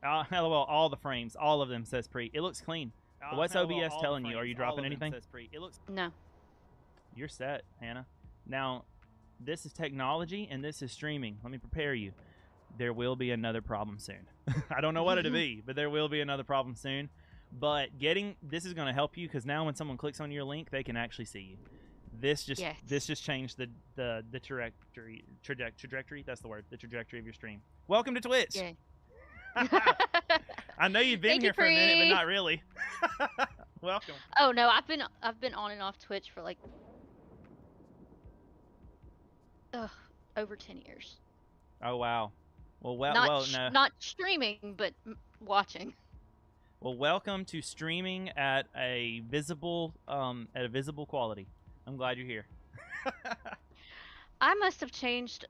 LOL, all the frames, all of them says pre. It looks clean. What's OBS telling you? Are you dropping anything? No. You're set, Hannah. Now, this is technology and this is streaming. Let me prepare you. there will be another problem soon. I don't know what it'll be, but there will be another problem soon. But this is going to help you because now when someone clicks on your link, they can actually see you. This just changed the trajectory. That's the word. The trajectory of your stream. Welcome to Twitch. Yeah. I know you've been Thank here you, for a minute, but Pri. not really. Welcome. Oh no, I've been on and off Twitch for like over 10 years. Oh wow. Well, no. Not streaming, but watching. Well, welcome to streaming at a visible quality. I'm glad you're here. I must have changed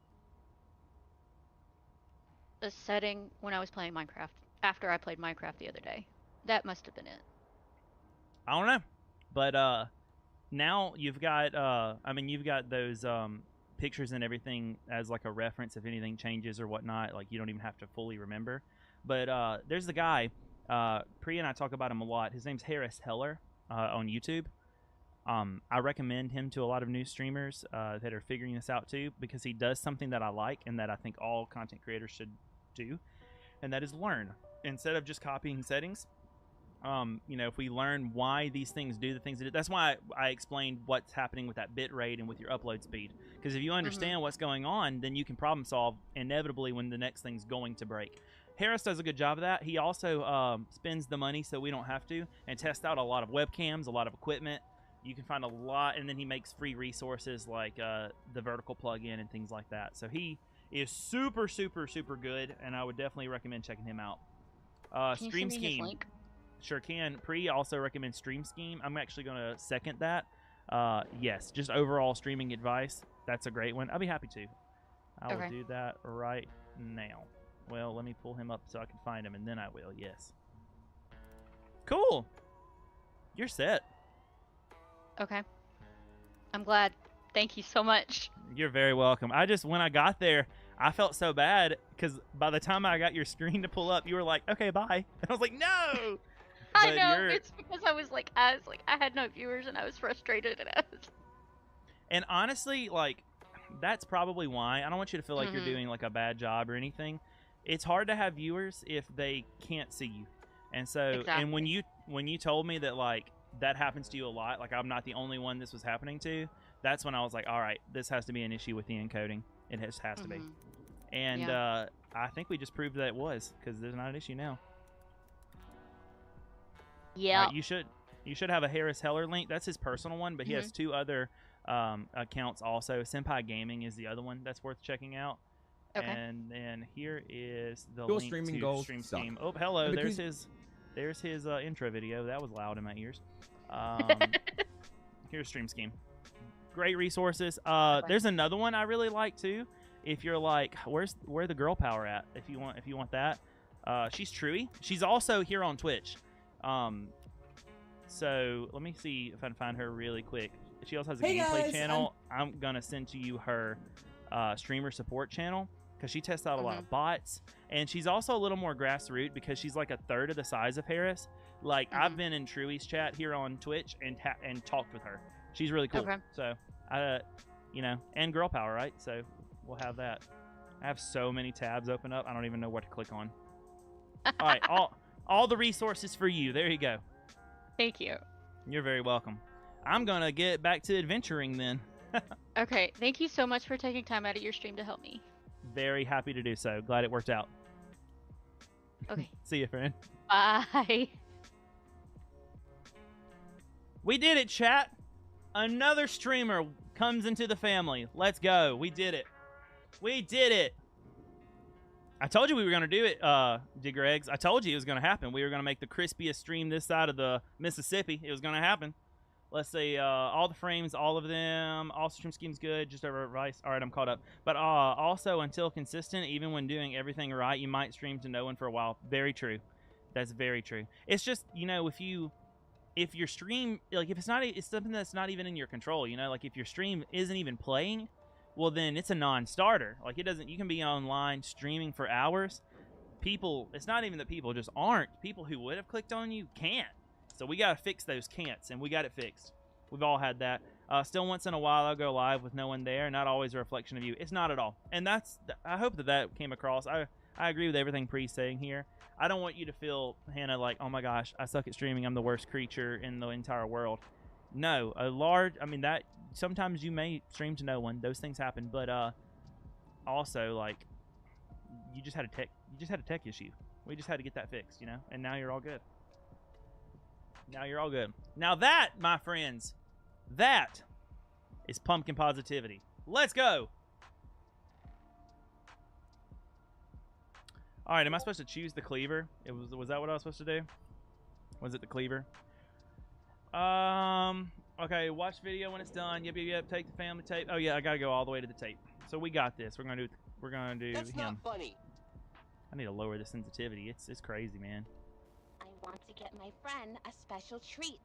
a setting when I was playing Minecraft after I played Minecraft the other day. That must have been it. I don't know, but now you've got you've got those pictures and everything as like a reference if anything changes or whatnot. Like you don't even have to fully remember. But there's the guy. Pri and I talk about him a lot. His name's Harris Heller on YouTube. I recommend him to a lot of new streamers that are figuring this out too because he does something that I like and that I think all content creators should do, and that is learn instead of just copying settings. If we learn why these things do the things they do, that's why I explained what's happening with that bit rate and with your upload speed. Because if you understand what's going on, then you can problem solve inevitably when the next thing's going to break. Harris does a good job of that. He also spends the money so we don't have to and tests out a lot of webcams, a lot of equipment. You can find a lot, and then he makes free resources like the vertical plugin and things like that. So he is super, super, super good, and I would definitely recommend checking him out. Can Stream you send me his Scheme. link? Sure can. Pri also recommends Stream Scheme. I'm actually going to second that. Yes, just overall streaming advice. That's a great one. I'll be happy to. I will do that right now. Well, let me pull him up so I can find him, and then I will. Yes. Cool. You're set. Okay. I'm glad. Thank you so much. You're very welcome. When I got there, I felt so bad because by the time I got your screen to pull up, you were like, okay, bye. And I was like, no. I know. It's because I was like, I had no viewers and I was frustrated And honestly, like, that's probably why. I don't want you to feel like you're doing like a bad job or anything. It's hard to have viewers if they can't see you. And so, and when you told me that like that happens to you a lot, like I'm not the only one this was happening to, that's when I was like, all right, this has to be an issue with the encoding. It has to be. And I think we just proved that it was because there's not an issue now. Yeah. Right, you should have a Harris Heller link. That's his personal one, but he has two other accounts also. Senpai Gaming is the other one that's worth checking out. Okay. And then here is the link to Stream Scheme. Oh, hello. There's his intro video. That was loud in my ears. Here's Stream Scheme. Great resources. There's another one I really like too. If you're like, where the girl power at? If you want that, she's Truey. She's also here on Twitch. So let me see if I can find her really quick. She also has a gameplay channel. I'm gonna send to you her streamer support channel because she tests out a lot of bots, and she's also a little more grassroots because she's like a third of the size of Harris. Like I've been in Truey's chat here on Twitch and talked with her. She's really cool. Okay. So and girl power, right? So we'll have that. I have so many tabs open up. I don't even know what to click on. All right, all the resources for you. There you go. Thank you. You're very welcome. I'm going to get back to adventuring then. Okay, thank you so much for taking time out of your stream to help me. Very happy to do so. Glad it worked out. Okay. See you, friend. Bye. We did it, chat. Another streamer comes into the family. Let's go. We did it. We did it. I told you we were going to do it, Digger Eggs. I told you it was going to happen. We were going to make the crispiest stream this side of the Mississippi. It was going to happen. Let's see, all the frames, all of them. All stream schemes good, just over advice. All right, I'm caught up. But also, until consistent, even when doing everything right, you might stream to no one for a while. Very true. That's very true. It's just, if your stream, like, if it's something that's not even in your control, like if your stream isn't even playing, well, then it's a non-starter. Like, you can be online streaming for hours. It's not even that people just aren't. People who would have clicked on you can't. So we got to fix those can'ts, and we got it fixed. We've all had that. Still, once in a while, I'll go live with no one there, not always a reflection of you. It's not at all. And I hope that came across. I agree with everything Pre's saying here. I don't want you to feel, Hannah, like, oh my gosh, I suck at streaming. I'm the worst creature in the entire world. No, that sometimes you may stream to no one. Those things happen. But also, like, you just had a tech issue. We just had to get that fixed, you know? And now you're all good. Now you're all good. Now that, my friends, that is pumpkin positivity. Let's go. All right, am I supposed to choose the cleaver? Was that what I was supposed to do? Was it the cleaver? Okay, watch video when it's done. Yep, take the family tape. Oh yeah, I gotta go all the way to the tape. So we got this. We're gonna do That's him. not funny. I need to lower the sensitivity. It's crazy, man. I want to get my friend a special treat.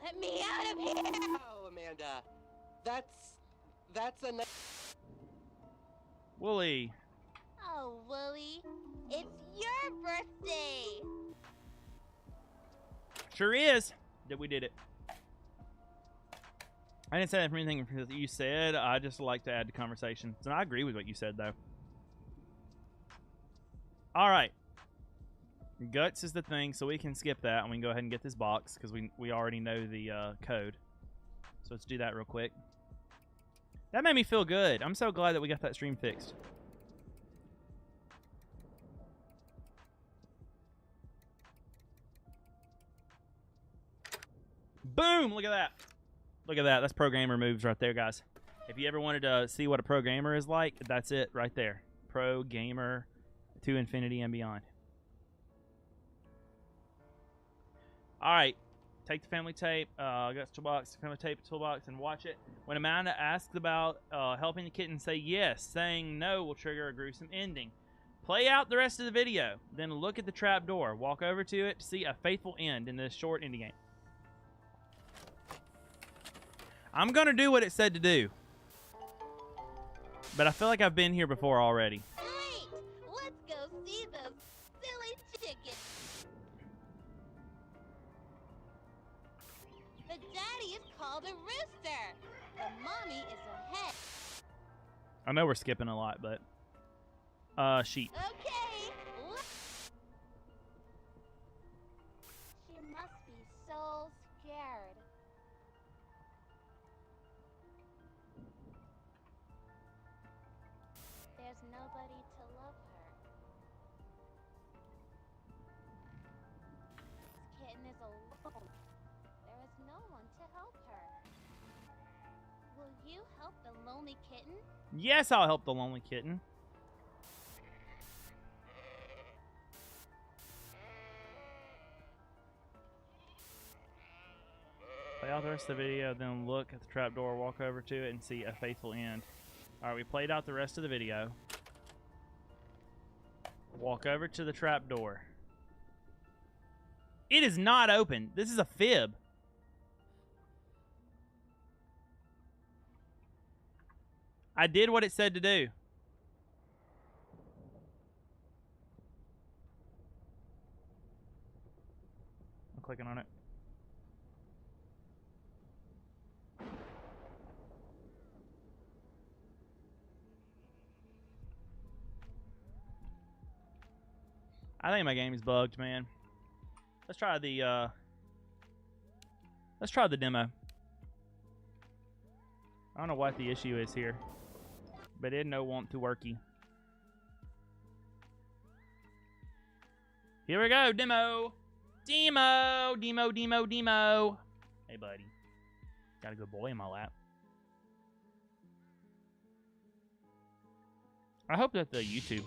Let me out of here! Oh, Amanda. That's a nice... Wooly. Oh, Wooly, it's your birthday! Sure is. We did it. I didn't say that from anything that you said. I just like to add to conversation. And I agree with what you said, though. All right. Guts is the thing, so we can skip that, and we can go ahead and get this box, because we already know the code. So let's do that real quick. That made me feel good. I'm so glad that we got that stream fixed. Boom! Look at that. Look at that. That's pro gamer moves right there, guys. If you ever wanted to see what a pro gamer is like, that's it right there. Pro gamer to infinity and beyond. All right. Take the family tape, Guts toolbox, family tape toolbox, and watch it. When Amanda asks about helping the kitten, say yes. Saying no will trigger a gruesome ending. Play out the rest of the video. Then look at the trap door. Walk over to it to see a faithful end in this short indie game. I'm going to do what it said to do. But I feel like I've been here before already. Great! Let's go see the silly chicken. The daddy is called a rooster. The mommy is a hen. I know we're skipping a lot, but... sheep. Okay. She must be so scared. There's nobody to love her. This kitten is alone. There is no one to help her. Will you help the lonely kitten? Yes, I'll help the lonely kitten. Play out the rest of the video, then look at the trapdoor, walk over to it, and see a faithful end. Alright, we played out the rest of the video. Walk over to the trapdoor. It is not open. This is a fib. I did what it said to do. I'm clicking on it. I think my game is bugged, man. Let's try the demo. I don't know what the issue is here, but it no want to worky. Here we go, demo. Demo. Hey, buddy. Got a good boy in my lap. I hope that the YouTube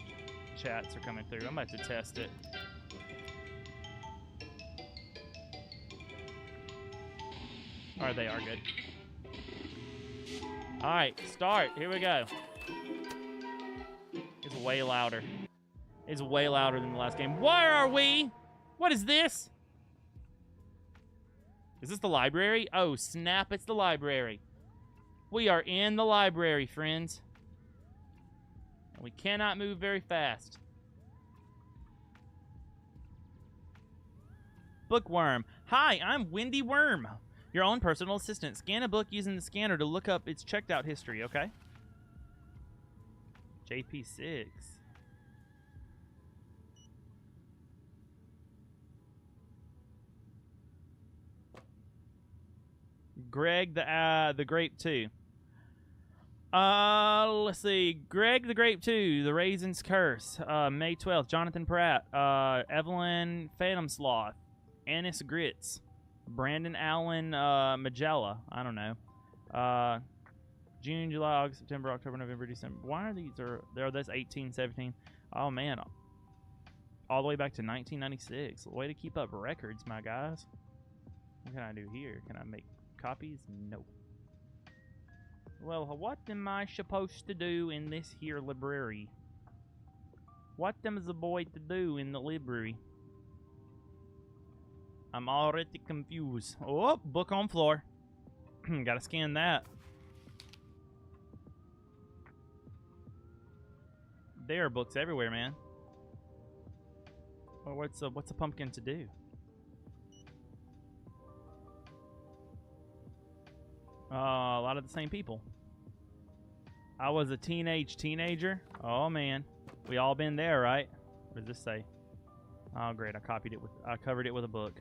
chats are coming through. I'm about to test it. Or they are good. Alright, start. Here we go. It's way louder. It's way louder than the last game. Where are we? What is this? Is this the library? Oh, snap, it's the library. We are in the library, friends. And we cannot move very fast. Bookworm. Hi, I'm Wendy Worm, Your own personal assistant. Scan a book using the scanner to look up its checked out history, okay? JP6. Greg the Grape 2. Let's see. Greg the Grape 2, The Raisin's Curse. May 12th, Jonathan Pratt. Evelyn Phantom Sloth. Annis Grits. Brandon Allen Magella. I don't know. June, July, August, September, October, November, December. Why are these? That's 18, 17. Oh, man. All the way back to 1996. Way to keep up records, my guys. What can I do here? Can I make copies? No. Well, what am I supposed to do in this here library? What am the boy to do in the library? I'm already confused. Oh, book on floor. Gotta scan that. There are books everywhere, man. Well, what's a pumpkin to do? A lot of the same people. I was a teenager. Oh man, we all been there, right? What does this say? Oh great, I covered it with a book.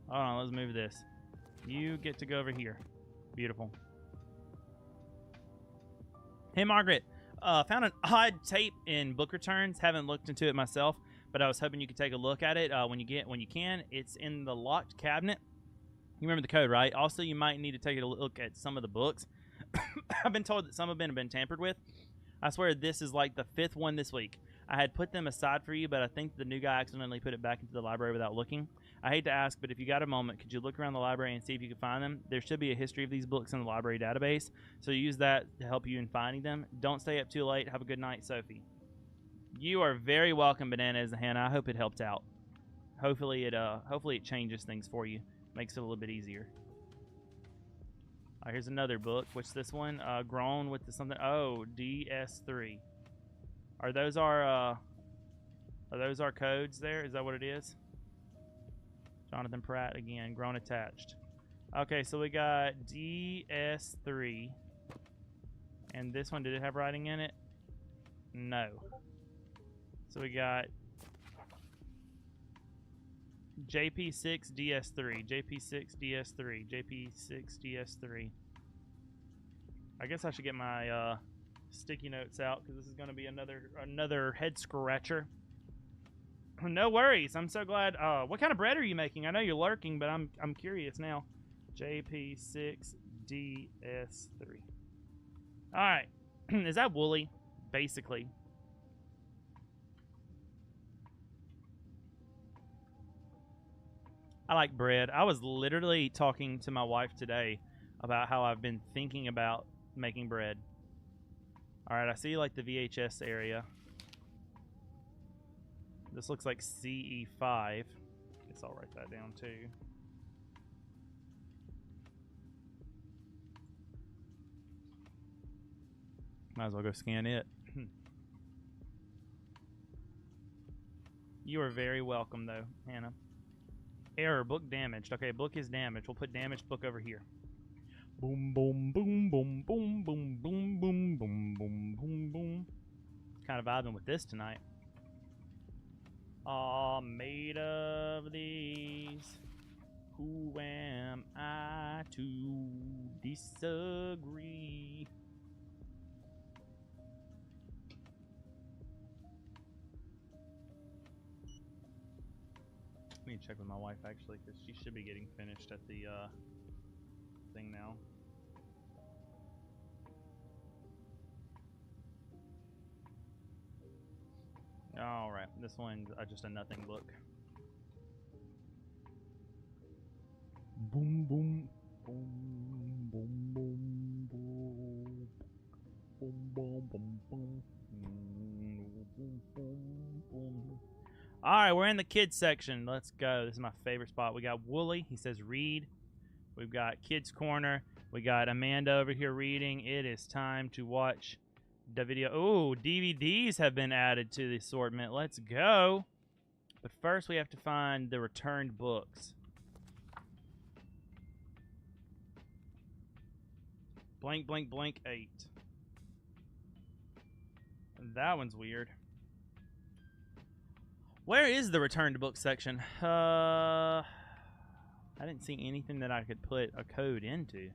Hold on, let's move this. You get to go over here. Beautiful. Hey Margaret, found an odd tape in book returns. Haven't looked into it myself, but I was hoping you could take a look at it when you can. It's in the locked cabinet. You remember the code, right? Also, you might need to take a look at some of the books. I've been told that some of them have been tampered with. I swear this is like the 5th one this week. I had put them aside for you, but I think the new guy accidentally put it back into the library without looking. I hate to ask, but if you got a moment, could you look around the library and see if you can find them? There should be a history of these books in the library database, so use that to help you in finding them. Don't stay up too late. Have a good night, Sophie. You are very welcome, Bananas and Hannah. I hope it helped out. Hopefully it changes things for you. Makes it a little bit easier. Here's another book. What's this one? Grown with something. Oh, DS3. Are those our codes there? Is that what it is? Jonathan Pratt again. Grown attached. Okay, so we got DS3. And this one, did it have writing in it? No. So we got JP6 DS3, JP6 DS3, JP6 DS3. I guess I should get my sticky notes out because this is going to be another head scratcher. No worries. I'm so glad. What kind of bread are you making? I know you're lurking, but I'm curious now. JP6 DS3. All right. Is that woolly? Basically. I like bread. I was literally talking to my wife today about how I've been thinking about making bread. All right, I see like the VHS area. This looks like CE5. Guess I'll write that down too. Might as well go scan it. You are very welcome though, Hannah. Error, book damaged. Okay, book is damaged. We'll put damaged book over here. Boom, boom, boom, boom, boom, boom, boom, boom, boom, boom, boom, boom. Kind of vibing with this tonight. All made of these. Who am I to disagree? I need to check with my wife actually, because she should be getting finished at the thing now. All right, this one's just a nothing book. Boom, boom, boom, boom, boom, boom, boom, boom, boom, boom, boom, boom, boom. All right, we're in the kids section. Let's go. This is my favorite spot. We got Wooly. He says read. We've got Kids Corner. We got Amanda over here reading. It is time to watch the video. Oh, DVDs have been added to the assortment. Let's go. But first, we have to find the returned books. Blank, blank, blank, 8. And that one's weird. Where is the return to book section? I didn't see anything that I could put a code into.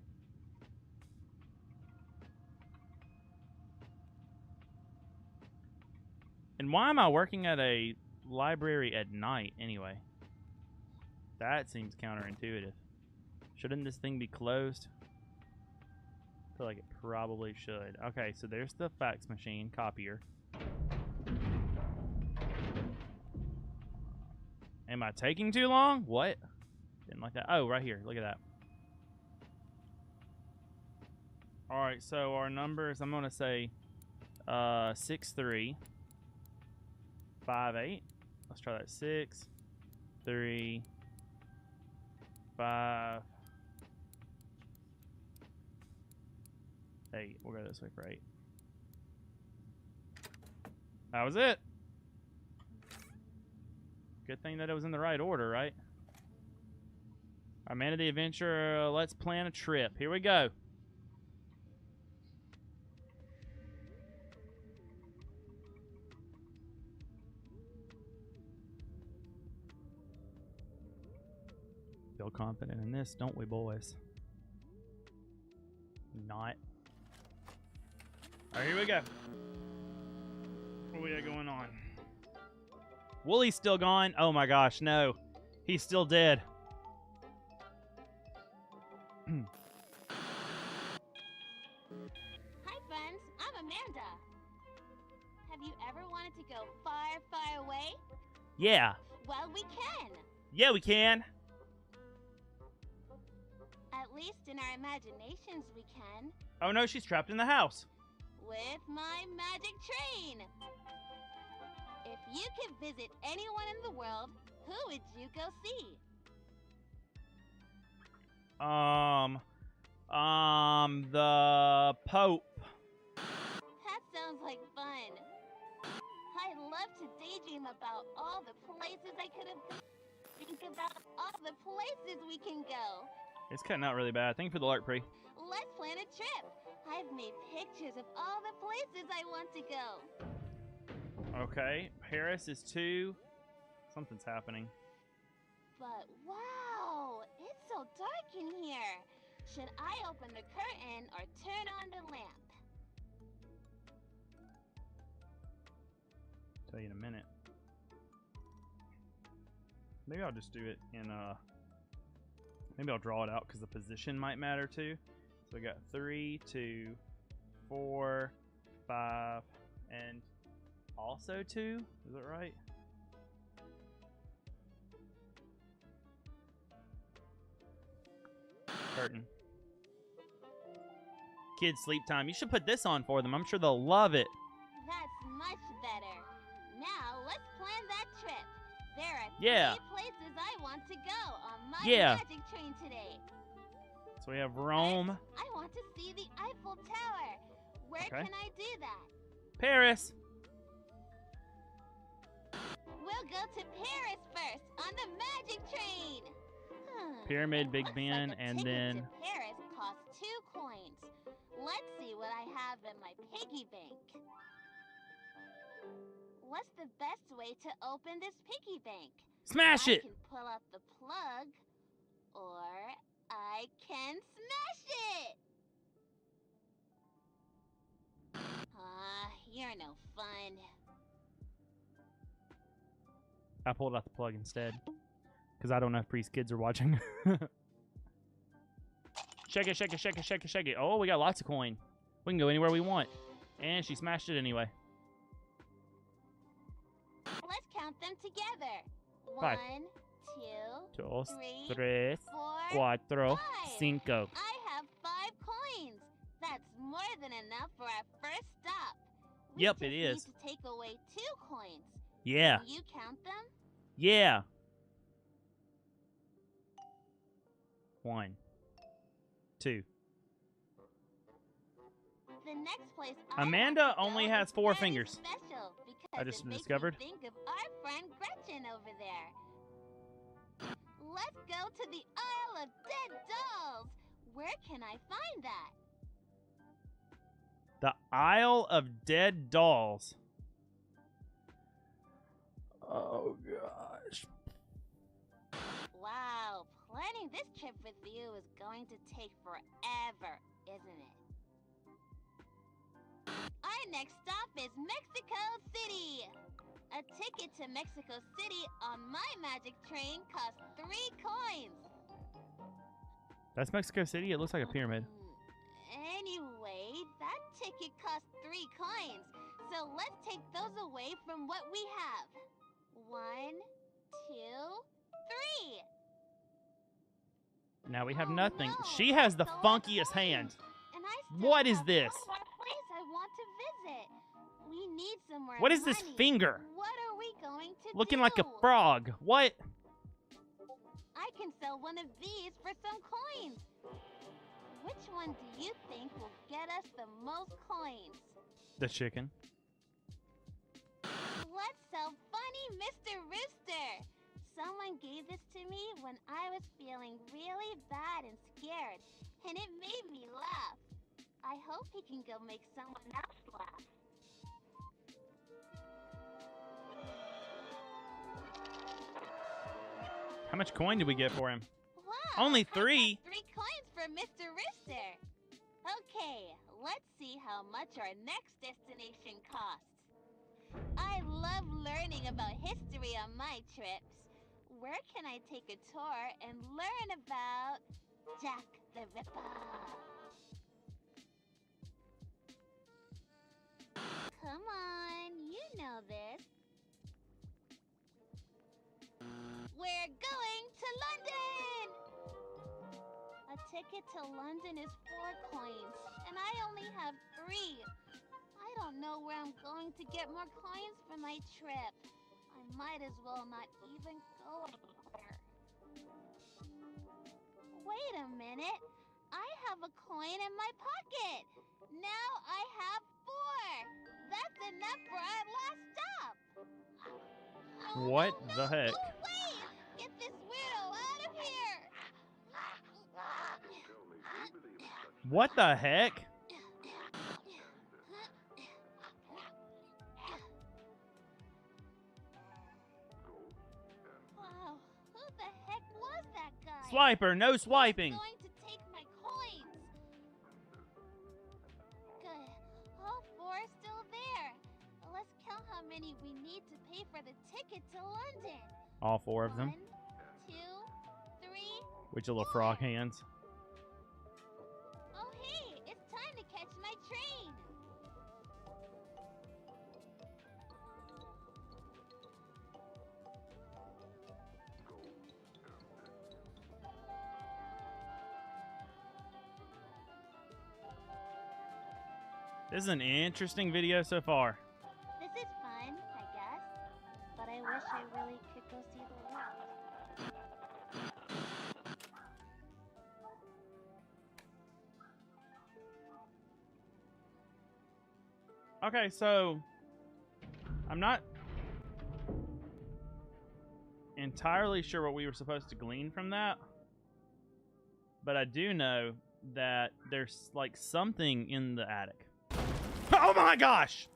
And why am I working at a library at night anyway? That seems counterintuitive. Shouldn't this thing be closed? I feel like it probably should. Okay, so there's the fax machine, copier. Am I taking too long? What? Didn't like that. Oh, right here. Look at that. Alright, so our numbers, I'm going to say 6358. Let's try that. 6, 3, 5, 8. We'll go this way for 8. That was it. Good thing that it was in the right order, right? Our man of the adventure, let's plan a trip. Here we go. Feel confident in this, don't we, boys? Not. Alright, here we go. What we got going on? Woolie's still gone. Oh my gosh, no. He's still dead. Hi, friends. I'm Amanda. Have you ever wanted to go far, far away? Yeah. Well, we can. Yeah, we can. At least in our imaginations, we can. Oh no, she's trapped in the house. With my magic train. If you could visit anyone in the world, who would you go see? The Pope. That sounds like fun. I love to daydream about all the places I could have been. Think about all the places we can go. It's cutting out really bad. Thank you for the alert, Pre. Let's plan a trip. I've made pictures of all the places I want to go. Okay, Paris is 2. Something's happening. But wow, it's so dark in here. Should I open the curtain or turn on the lamp? Tell you in a minute. Maybe I'll just do it in maybe I'll draw it out because the position might matter too. So we got 3, 2, 4, 5, and also 2. Is that right? Curtain. Kids sleep time. You should put this on for them. I'm sure they'll love it. That's much better. Now let's plan that trip. There are 3 places I want to go on my magic train today. So we have Rome. First, I want to see the Eiffel Tower. Where can I do that? Paris. We'll go to Paris first on the magic train. Pyramid, Big Looks Ben, like a and ticket then to Paris costs 2 coins. Let's see what I have in my piggy bank. What's the best way to open this piggy bank? smash I it. can pull out the plug, or I can smash it. You're no fun. I pulled out the plug instead because I don't know if Priest kids are watching. Shake it, shake it, shake it, shake it, shake it. Oh, we got lots of coin. We can go anywhere we want. And she smashed it anyway. Let's count them together. 5, 1, 2, 2, 3, 3, 4, 4, 5. 5. I have 5 coins. That's more than enough for our first stop. We Yep, just it is. need to take away 2 coins. Yeah. Can you count them? Yeah. 1, 2. The next place Amanda I want to only go has is 4 very fingers. Special because I just it makes discovered. Me think of our friend Gretchen over there. Let's go to the Isle of Dead Dolls. Where can I find that? The Isle of Dead Dolls. Oh, gosh. Wow, planning this trip with you is going to take forever, isn't it? Our next stop is Mexico City. A ticket to Mexico City on my magic train costs 3 coins. That's Mexico City? It looks like a pyramid. Anyway, that ticket costs 3 coins. So let's take those away from what we have. 1, 2, 3. Now we have nothing. No, She has the that's all funkiest coins. hand. And I still What is have this? one more place I want to visit. We need some more What is this money. finger? What are we going to Looking do? like a frog. What? I can sell one of these for some coins. Which one do you think will get us the most coins? The chicken. Let's sell Funny Mr. Rooster. Someone gave this to me when I was feeling really bad and scared, and it made me laugh. I hope he can go make someone else laugh. How much coin did we get for him? Wow, Only I got 3? 3 coins for Mr. Rooster. Okay, let's see how much our next destination costs. I love learning about history on my trips. Where can I take a tour and learn about Jack the Ripper? Come on, you know this. We're going to London! A ticket to London is 4 coins, and I only have 3. I don't know where I'm going to get more coins for my trip. I might as well not even go anywhere. Wait a minute. I have a coin in my pocket. Now I have 4. That's enough for our last stop. Oh, What no, the heck? No, wait! Get this weirdo out of here! What the heck? Wow, who the heck was that guy? Swiper, no swiping. He's going to take my coins. Good. All 4 are still there. Let's count how many we need to pay for the ticket to London. All 4 of them. 1, 2, 3. With your little frog hands. Oh hey, it's time to catch my train. This is an interesting video so far. This is fun, I guess. But I wish I really could go see the world. Okay, so I'm not entirely sure what we were supposed to glean from that, but I do know that there's like something in the attic. Oh my gosh!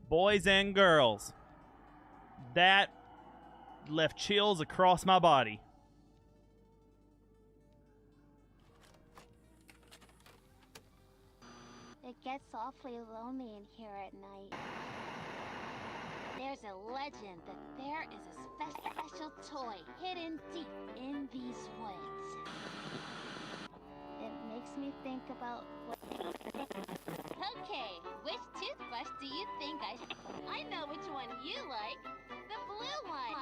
Boys and girls, that left chills across my body. It gets awfully lonely in here at night. There's a legend that there is a special toy hidden deep in these woods. It makes me think about what... Okay, which toothbrush do you think I know which one you like. The blue one.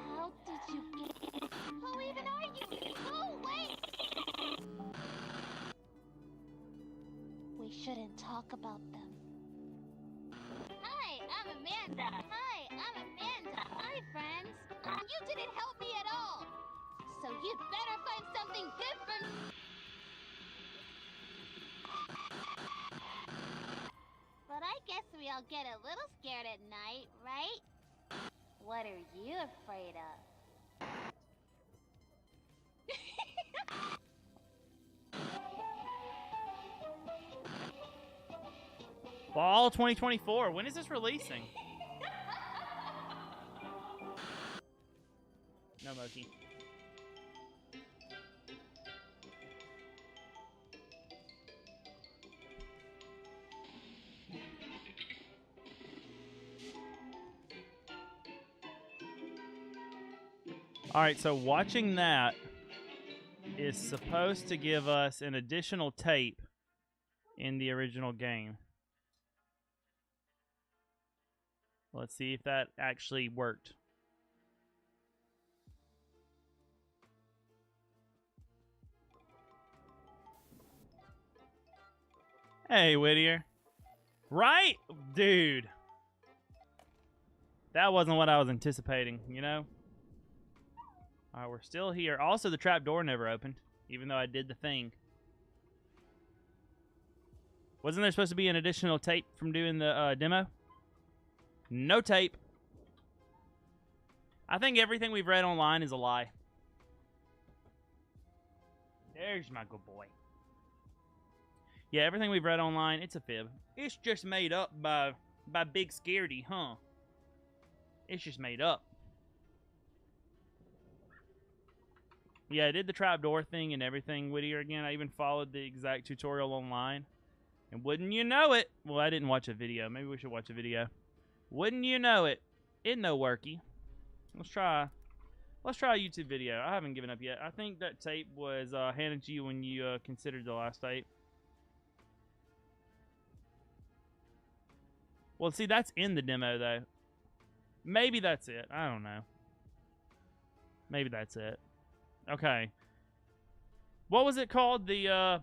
How did you get... Who even are you? Oh, wait! We shouldn't talk about them. Hi, I'm Amanda. Hi, I'm Amanda. Hi, friends. You didn't help me at all. So so you'd better find something good for me. But I guess we all get a little scared at night, right? What are you afraid of? Fall 2024. When is this releasing? No, Moki. Alright, so watching that is supposed to give us an additional tape in the original game. Let's see if that actually worked. Hey, Whittier. Right? Dude. That wasn't what I was anticipating, you know? Alright, we're still here. Also, the trap door never opened, even though I did the thing. Wasn't there supposed to be an additional tape from doing the demo? No tape. I think everything we've read online is a lie. There's my good boy. Yeah, everything we've read online, it's a fib. It's just made up by Big Scaredy, huh? It's just made up. Yeah, I did the trapdoor thing and everything, Whittier, again. I even followed the exact tutorial online. And wouldn't you know it? Well, I didn't watch a video. Maybe we should watch a video. Wouldn't you know it? It no worky. Let's try a YouTube video. I haven't given up yet. I think that tape was handed to you when you considered the last tape. Well, see, that's in the demo, though. Maybe that's it. I don't know. Maybe that's it. Okay. What was it called? The,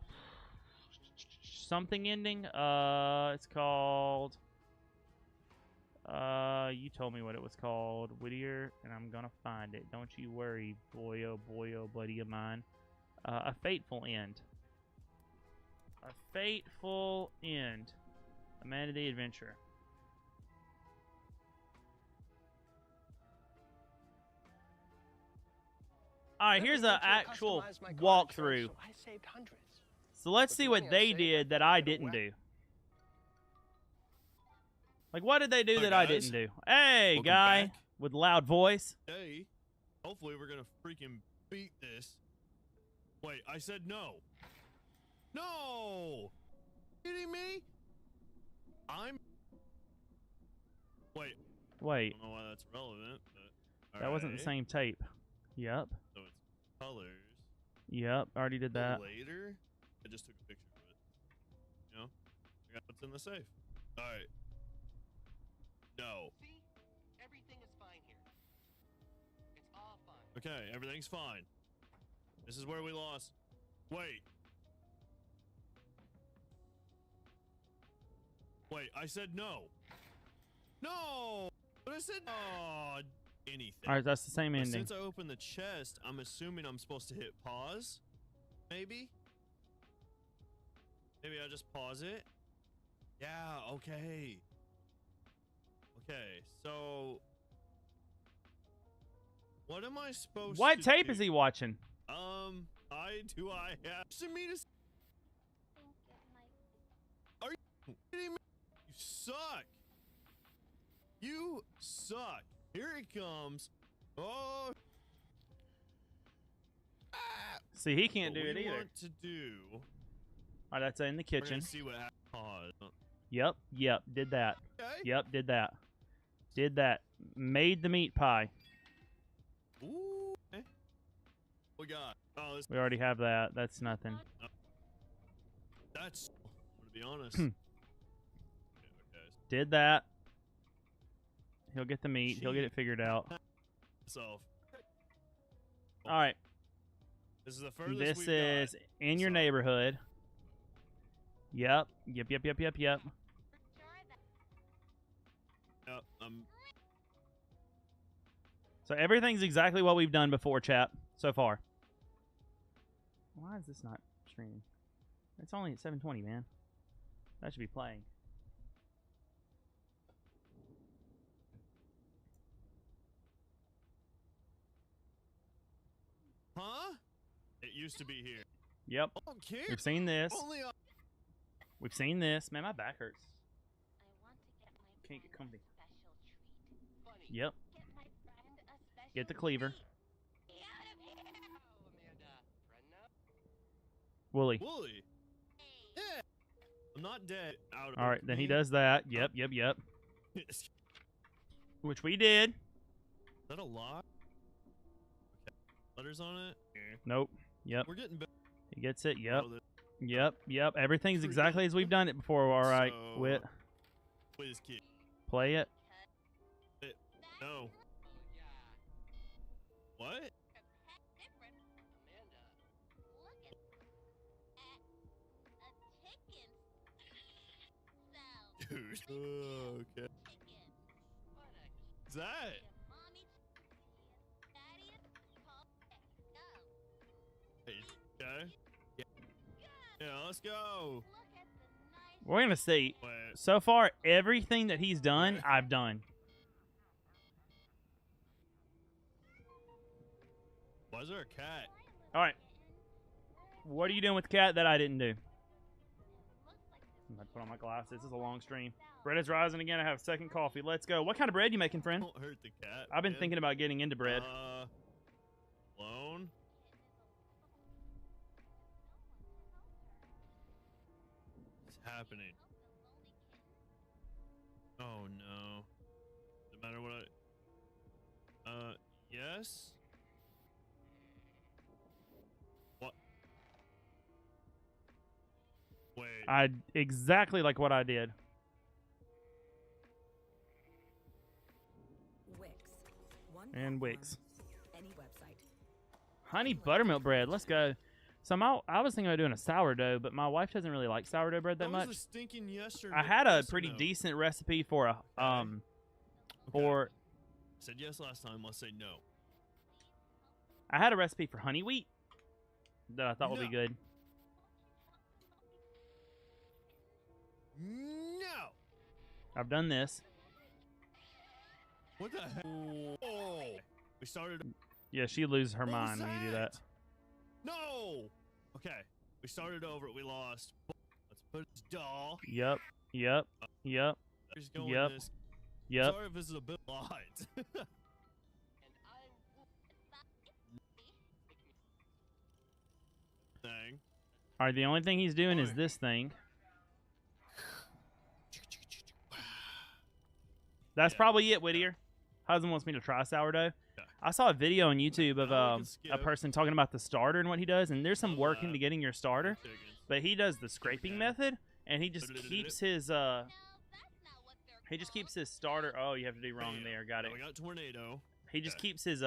something ending? It's called... you told me what it was called, Whittier, and I'm gonna find it. Don't you worry, boy, oh, buddy of mine. A Fateful End. A Fateful End. A Man of the Adventure. Alright, here's an actual walkthrough. So let's see what they did that I didn't do. Like, what did they do that I didn't do? Hey, Welcome guy back. with loud voice. Hey, hopefully we're gonna freaking beat this. Wait, I said no. No! Kidding me? Wait. I don't know why that's relevant, but... That wasn't the same tape. Yep. So it's colors. Yep, already did that. Later? I just took a picture of it. You know? I got what's in the safe. Alright. No. See? Everything is fine here. It's all fine. Okay, everything's fine. This is where we lost. Wait. Wait, I said no. No! But I said no. Anything. Alright, that's the same But ending. since I opened the chest, I'm assuming I'm supposed to hit pause. Maybe? Maybe I just pause it? Yeah, okay. Okay, so... What am I supposed What to tape do? is he watching? I have to me to... Are you kidding me? You suck. You suck. Here it comes. Oh. Ah. See, he can't What do it we either. want to do... Alright, that's in the We're kitchen. gonna see what happens. Pause. Yep, did that. Okay. Yep, did that. Did that. Made the meat pie. Ooh. Okay. What we got? Oh, this... We already have that. That's nothing. That's... I'm gonna be honest. Hmm. Okay. Did that. He'll get the meat. He'll get it figured out. So... Alright. This is the furthest This we've is got. in your So- neighborhood. Yep. Yep. Yep, So everything's exactly what we've done before, chat, so far. Why is this not streaming? It's only at 7:20, man. That should be playing. Huh? It used to be here. Yep. I don't care. We've seen this. Only on We've seen this. Man, my back hurts. I want to get my Can't get friend comfy. a special treat. Funny. Yep. Get my friend a special Get the cleaver. treat. Get out of here! Oh, Amanda. Friend now? Wooly. Wooly. Yeah. I'm not dead. Out of All right, then he does that. Yep. Is Which we did. that a lock? Okay. Letters on it? Nope. Yep. We're getting better. He gets it. Yep. Oh, the Yep. Everything's exactly as we've done it before. All right. So- Quit. Quiz kid. Play it. No. Oh, yeah. What? Different. Amanda. Look at a chicken cell. Dude. Oh, okay. Chicken. What a What's that? Your mommy daddy called go. Okay. Yeah, let's go. Look at the nice We're gonna see. Wait. So far, everything that he's done, I've done. Why is there a cat? All right. What are you doing with the cat that I didn't do? I'm about to put on my glasses. This is a long stream. Bread is rising again. I have a second coffee. Let's go. What kind of bread you making, friend? Don't hurt the cat. I've been man. thinking about getting into bread. Alone? What's happening? Oh no. No matter what yes? What? Wait. Exactly like what I did. Wix. One And platform, Wix. Any website. Honey buttermilk bread. Let's go. So I was thinking about doing a sourdough, but my wife doesn't really like sourdough bread that was much. a stinking yesterday. I had a Yes or pretty no? decent recipe for a Okay. for Said yes last time. Let's say no. I had a recipe for honey wheat that I thought would be No. good. No. I've done this. What the heck? Oh. We started. Yeah, she loses her What was mind when you do that. No. Okay. We started over. We lost. Let's put this doll. Yep. There's going Yep. this. Yep. Sorry if this is a bit light. And I'm. Thing. All right, the only thing he's doing is Oi. this thing. That's Yeah. probably it, Whittier. Husband wants me to try sourdough. Yeah. I saw a video on YouTube of Now we can a skip. person talking about the starter and what he does, and there's some work into getting your starter, Chickens. but he does the scraping Okay. method, and he just keeps his No, that's not what they're he just called. keeps his starter. Oh, you have to do wrong Bam. there. Got Now it. we got tornado. He just Okay. keeps his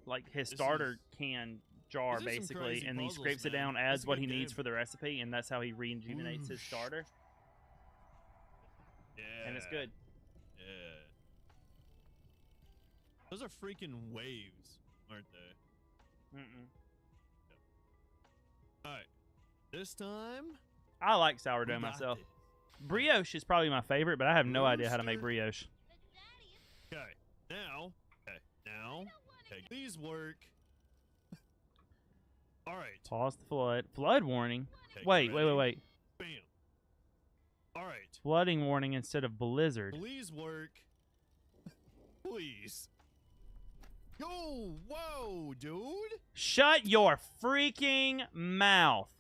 like his This starter is- can jar These are some basically, crazy and he puzzles, scrapes it man. down, That's adds a what good he needs game. for the recipe, and that's how he rejuvenates his Whoosh. starter, Yeah. and it's good. Yeah. Those are freaking waves, aren't they? Mm-mm. All right. This time. I like we sourdough got myself. this. Brioche is probably my favorite, but I have no idea how to make Rooster. brioche. The daddy is Okay. Now. Okay. Now. Okay. Please work. All right. Pause the flood. Flood warning. Okay, Wait. ready? Bam. All right. Flooding warning instead of blizzard. Please work. Please. Yo, whoa, dude. Shut your freaking mouth.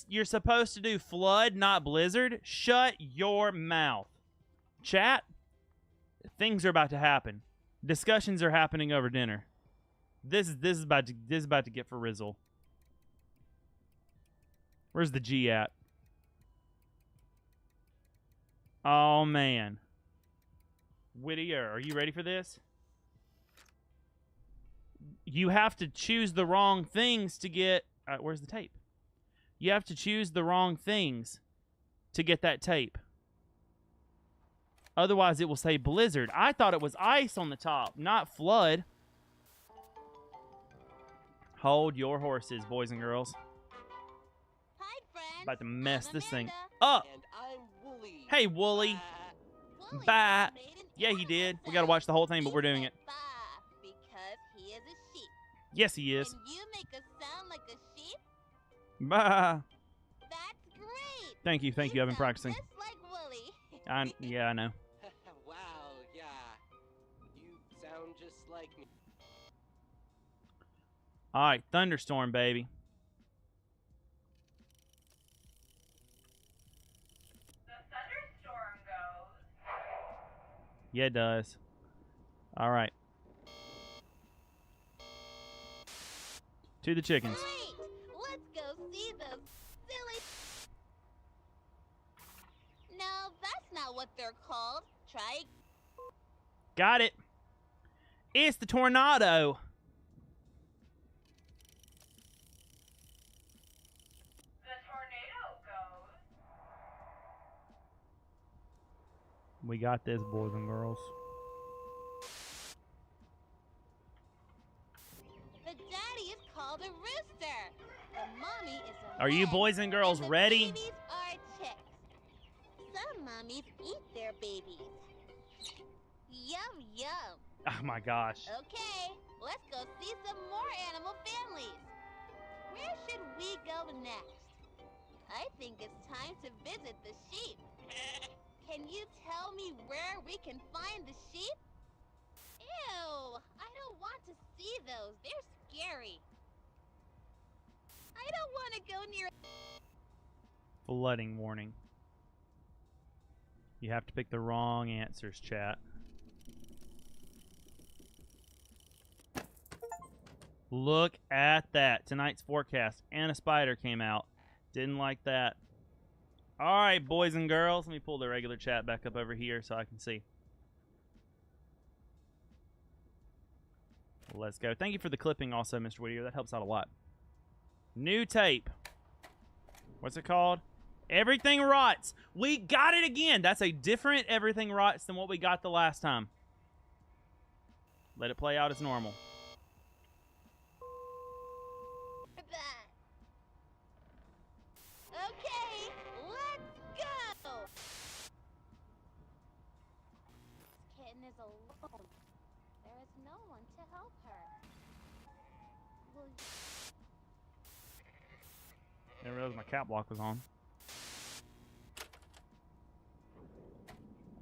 You're supposed to do flood, not blizzard. Shut your mouth. Chat, things are about to happen. Discussions are happening over dinner. This is about to get for Rizzle. Where's the G at? Oh man. Whittier, are you ready for this? You have to choose the wrong things to get. Where's the tape? You have to choose the wrong things to get that tape. Otherwise, it will say blizzard. I thought it was ice on the top, not flood. Hold your horses, boys and girls. About to mess I'm this thing Amanda. up. And I'm Wooly. Hey, Wooly. Wooly Bye. just made an Yeah, he did. We got to episode. watch the whole thing, but He we're doing said it. Bye because he is a sheep. Yes, he is. Can you make a sound like a sheep? Bye. That's great. Thank you. Thank you. I've been sound practicing. Just like Wooly. Yeah, I know. Wow, yeah. You sound just like me. All right, thunderstorm, baby. Yeah, it does. All right. To the chickens. Great. Let's go see those silly. No, that's not what they're called. Try. Got it. It's the tornado. We got this, boys and girls. The daddy is called a rooster. The mommy is a Are you hen, boys and girls the ready? Babies are chicks. Some mommies eat their babies. Yum yum. Oh my gosh. Okay, let's go see some more animal families. Where should we go next? I think it's time to visit the sheep. Can you tell me where we can find the sheep? Ew, I don't want to see those. They're scary. I don't want to go near. Flooding warning. You have to pick the wrong answers, chat. Look at that. Tonight's forecast. And a spider came out. Didn't like that. All right, boys and girls. Let me pull the regular chat back up over here so I can see. Let's go. Thank you for the clipping also, Mr. Whittier. That helps out a lot. New tape. What's it called? Everything Rots. We got it again. That's a different Everything Rots than what we got the last time. Let it play out as normal. That. Okay, let's go. This kitten is alone. There is no one to help her. Will you... Didn't realize my cap block was on.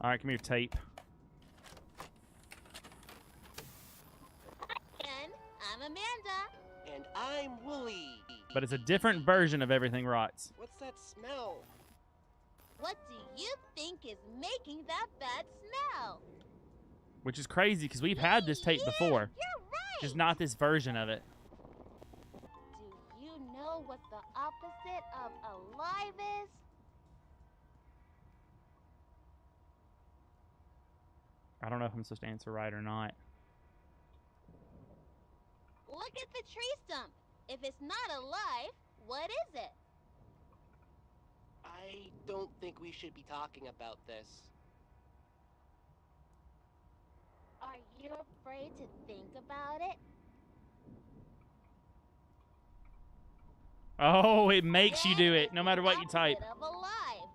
All right, come here, tape. And I'm Amanda. And I'm Wooly. But it's a different version of Everything Rots. What's that smell? What do you think is making that bad smell? Which is crazy because we've had this tape Yeah, before. You're right. Just not this version of it. Do you know what the opposite of alive is? I don't know if I'm supposed to answer right or not. Look at the tree stump. If it's not alive, what is it? I don't think we should be talking about this. Are you afraid to think about it? Oh, it makes you Then do it's it, no the matter what you type. opposite of alive.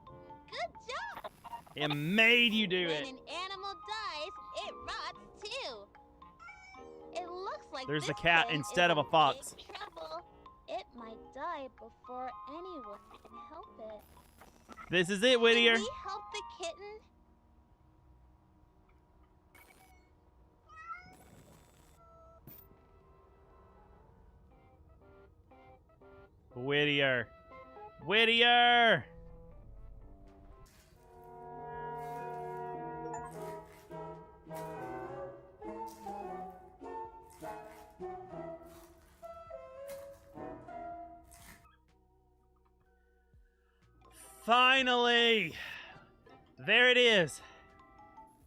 Good job. It made you do When it. an animal dies, it rots too. It looks like There's the this cat kitten instead is of a in fox. big trouble. It might die before anyone can help it. This is it, Whittier. Can we help the kitten? Whittier. Whittier! Finally! There it is.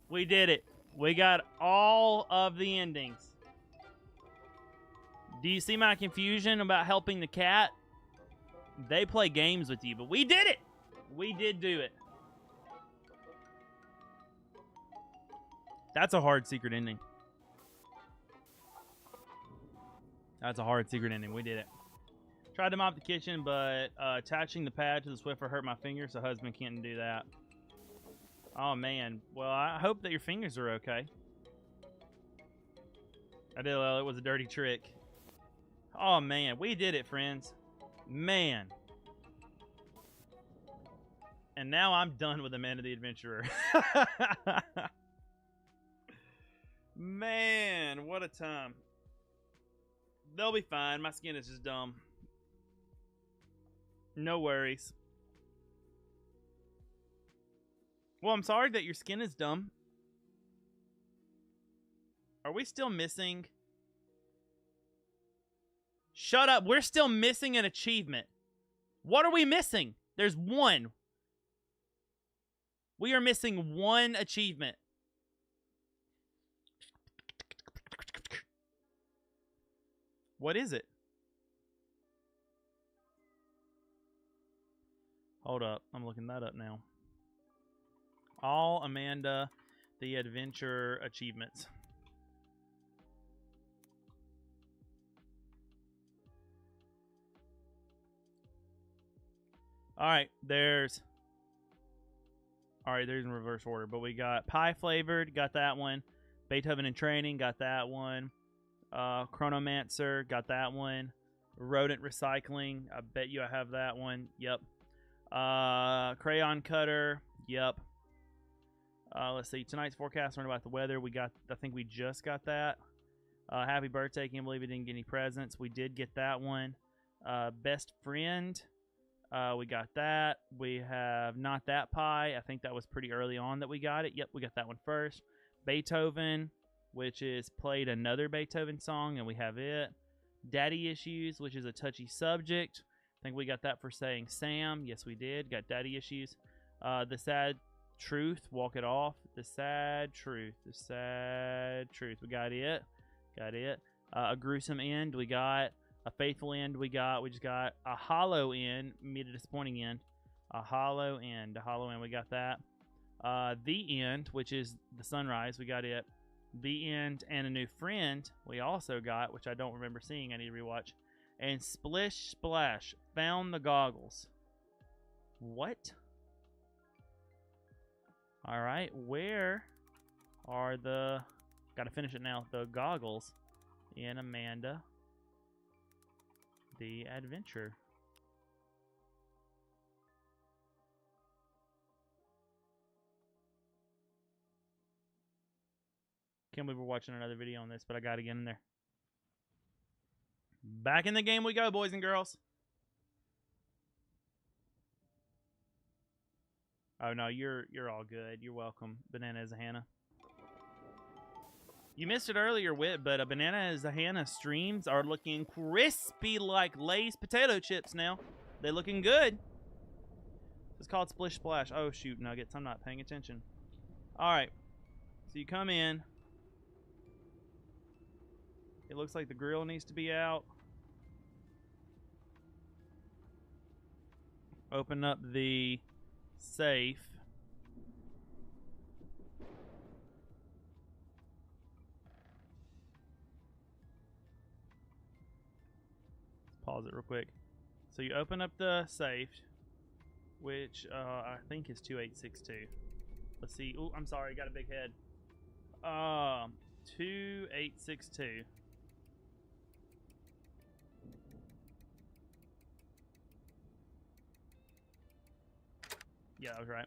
We did it. We got all of the endings. Do you see my confusion about helping the cat? They play games with you, but we did it! We did do it. That's a hard secret ending. That's a hard secret ending. We did it. Tried to mop the kitchen, but attaching the pad to the Swiffer hurt my fingers, so husband can't do that. Oh, man. Well, I hope that your fingers are okay. I did, well, it was a dirty trick. Oh, man. We did it, friends. Man. And now I'm done with Amanda the Adventurer. Man, what a time. They'll be fine. My skin is just dumb. No worries. Well, I'm sorry that your skin is dumb. Are we still missing? Shut up. We're still missing an achievement. What are we missing? There's one. We are missing one achievement. What is it? Hold up. I'm looking that up now. All Amanda the Adventure achievements. Alright, there's in reverse order, but we got pie flavored, got that one. Beethoven in training, got that one. Chronomancer, got that one. Rodent recycling, I bet you I have that one. Yep. Crayon cutter, yep. Let's see, tonight's forecast, learn about the weather. I think we just got that. Happy birthday, can't believe we didn't get any presents. We did get that one. Best friend, we got that. We have Not That Pie. I think that was pretty early on that we got it. Yep, we got that one first. Beethoven, which is played another Beethoven song, and we have it. Daddy Issues, which is a touchy subject. I think we got that for saying Sam. Yes, we did. Got Daddy Issues. The Sad Truth, Walk It Off. The Sad Truth. The Sad Truth. We got it. Got it. A Gruesome End, we got. A Faithful End, we got. We just got a Hollow End, meet a disappointing end. A Hollow End. A Hollow End, we got that. The End, which is the sunrise, we got it. The End and A New Friend, we also got, which I don't remember seeing. I need to rewatch. And Splish Splash, Found the Goggles. What? All right, where are the... Gotta finish it now. The goggles in Amanda the Adventure. Can't believe we're watching another video on this, but I gotta get in there. Back in the game we go, boys and girls. Oh no, you're all good. You're welcome, Banana is a Hannah. You missed it earlier, Wit, but Banana is a Hannah streams are looking crispy like Lay's potato chips now. They're looking good. It's called Splish Splash. Oh shoot, Nuggets, I'm not paying attention. Alright. So you come in. It looks like the grill needs to be out. Open up the safe. Pause it real quick. So you open up the safe, which I think is 2862. Let's see. Oh, I'm sorry, I got a big head. 2862. Yeah, that was right.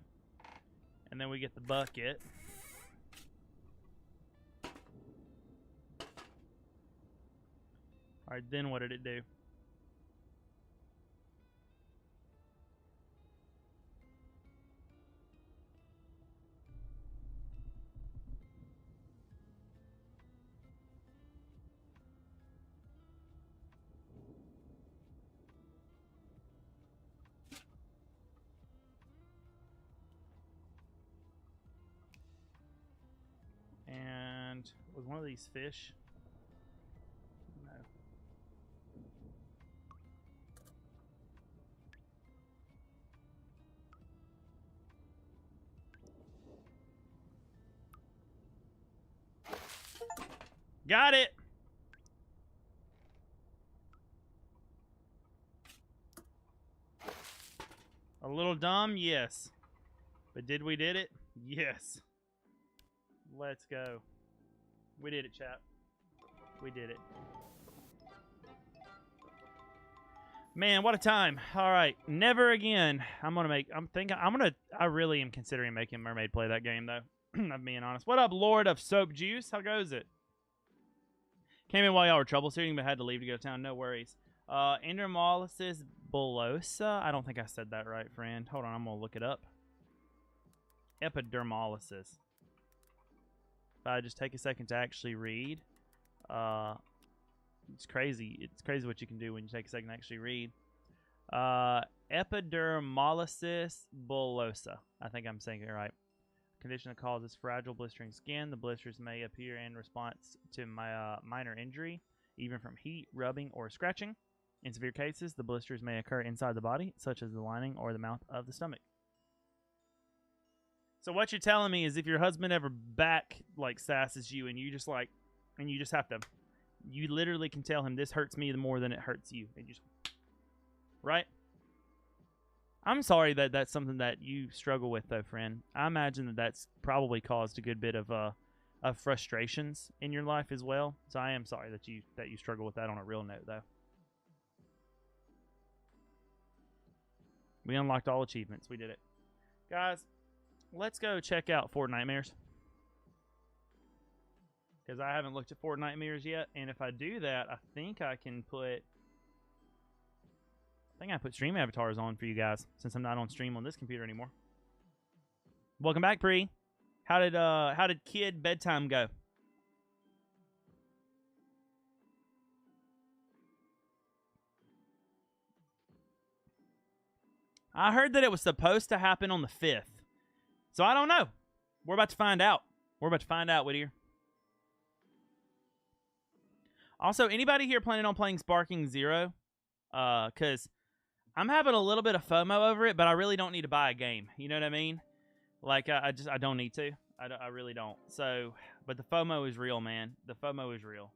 And then we get the bucket. Alright, then what did it do? And was one of these fish? No. Got it! A little dumb, yes. But did we did it? Yes. Let's go. We did it, chat. We did it. Man, what a time. All right. Never again. I really am considering making Mermaid play that game, though. I'm being honest. What up, Lord of Soap Juice? How goes it? Came in while y'all were troubleshooting, but had to leave to go to town. No worries. Endermolysis bullosa. I don't think I said that right, friend. Hold on, I'm going to look it up. Epidermolysis. If I just take a second to actually read. It's crazy. It's crazy what you can do when you take a second to actually read. Epidermolysis bullosa. I think I'm saying it right. Condition that causes fragile blistering skin. The blisters may appear in response to minor injury, even from heat, rubbing, or scratching. In severe cases, the blisters may occur inside the body, such as the lining or the mouth of the stomach. So what you're telling me is if your husband ever back like sasses you and you just have to, you literally can tell him this hurts me more than it hurts you. And just, right? I'm sorry that that's something that you struggle with, though, friend. I imagine that that's probably caused a good bit of frustrations in your life as well. So I am sorry that you struggle with that on a real note, though. We unlocked all achievements. We did it. Guys, let's go check out Fort Nightmares. Because I haven't looked at Fort Nightmares yet. And if I do that, I think I can put... I put stream avatars on for you guys since I'm not on stream on this computer anymore. Welcome back, Pre. How did kid bedtime go? I heard that it was supposed to happen on the 5th. So I don't know. We're about to find out. We're about to find out, Whittier. Also, anybody here planning on playing Sparking Zero? Because I'm having a little bit of FOMO over it, but I really don't need to buy a game. You know what I mean? Like, I don't need to. I really don't. So, but the FOMO is real, man. The FOMO is real.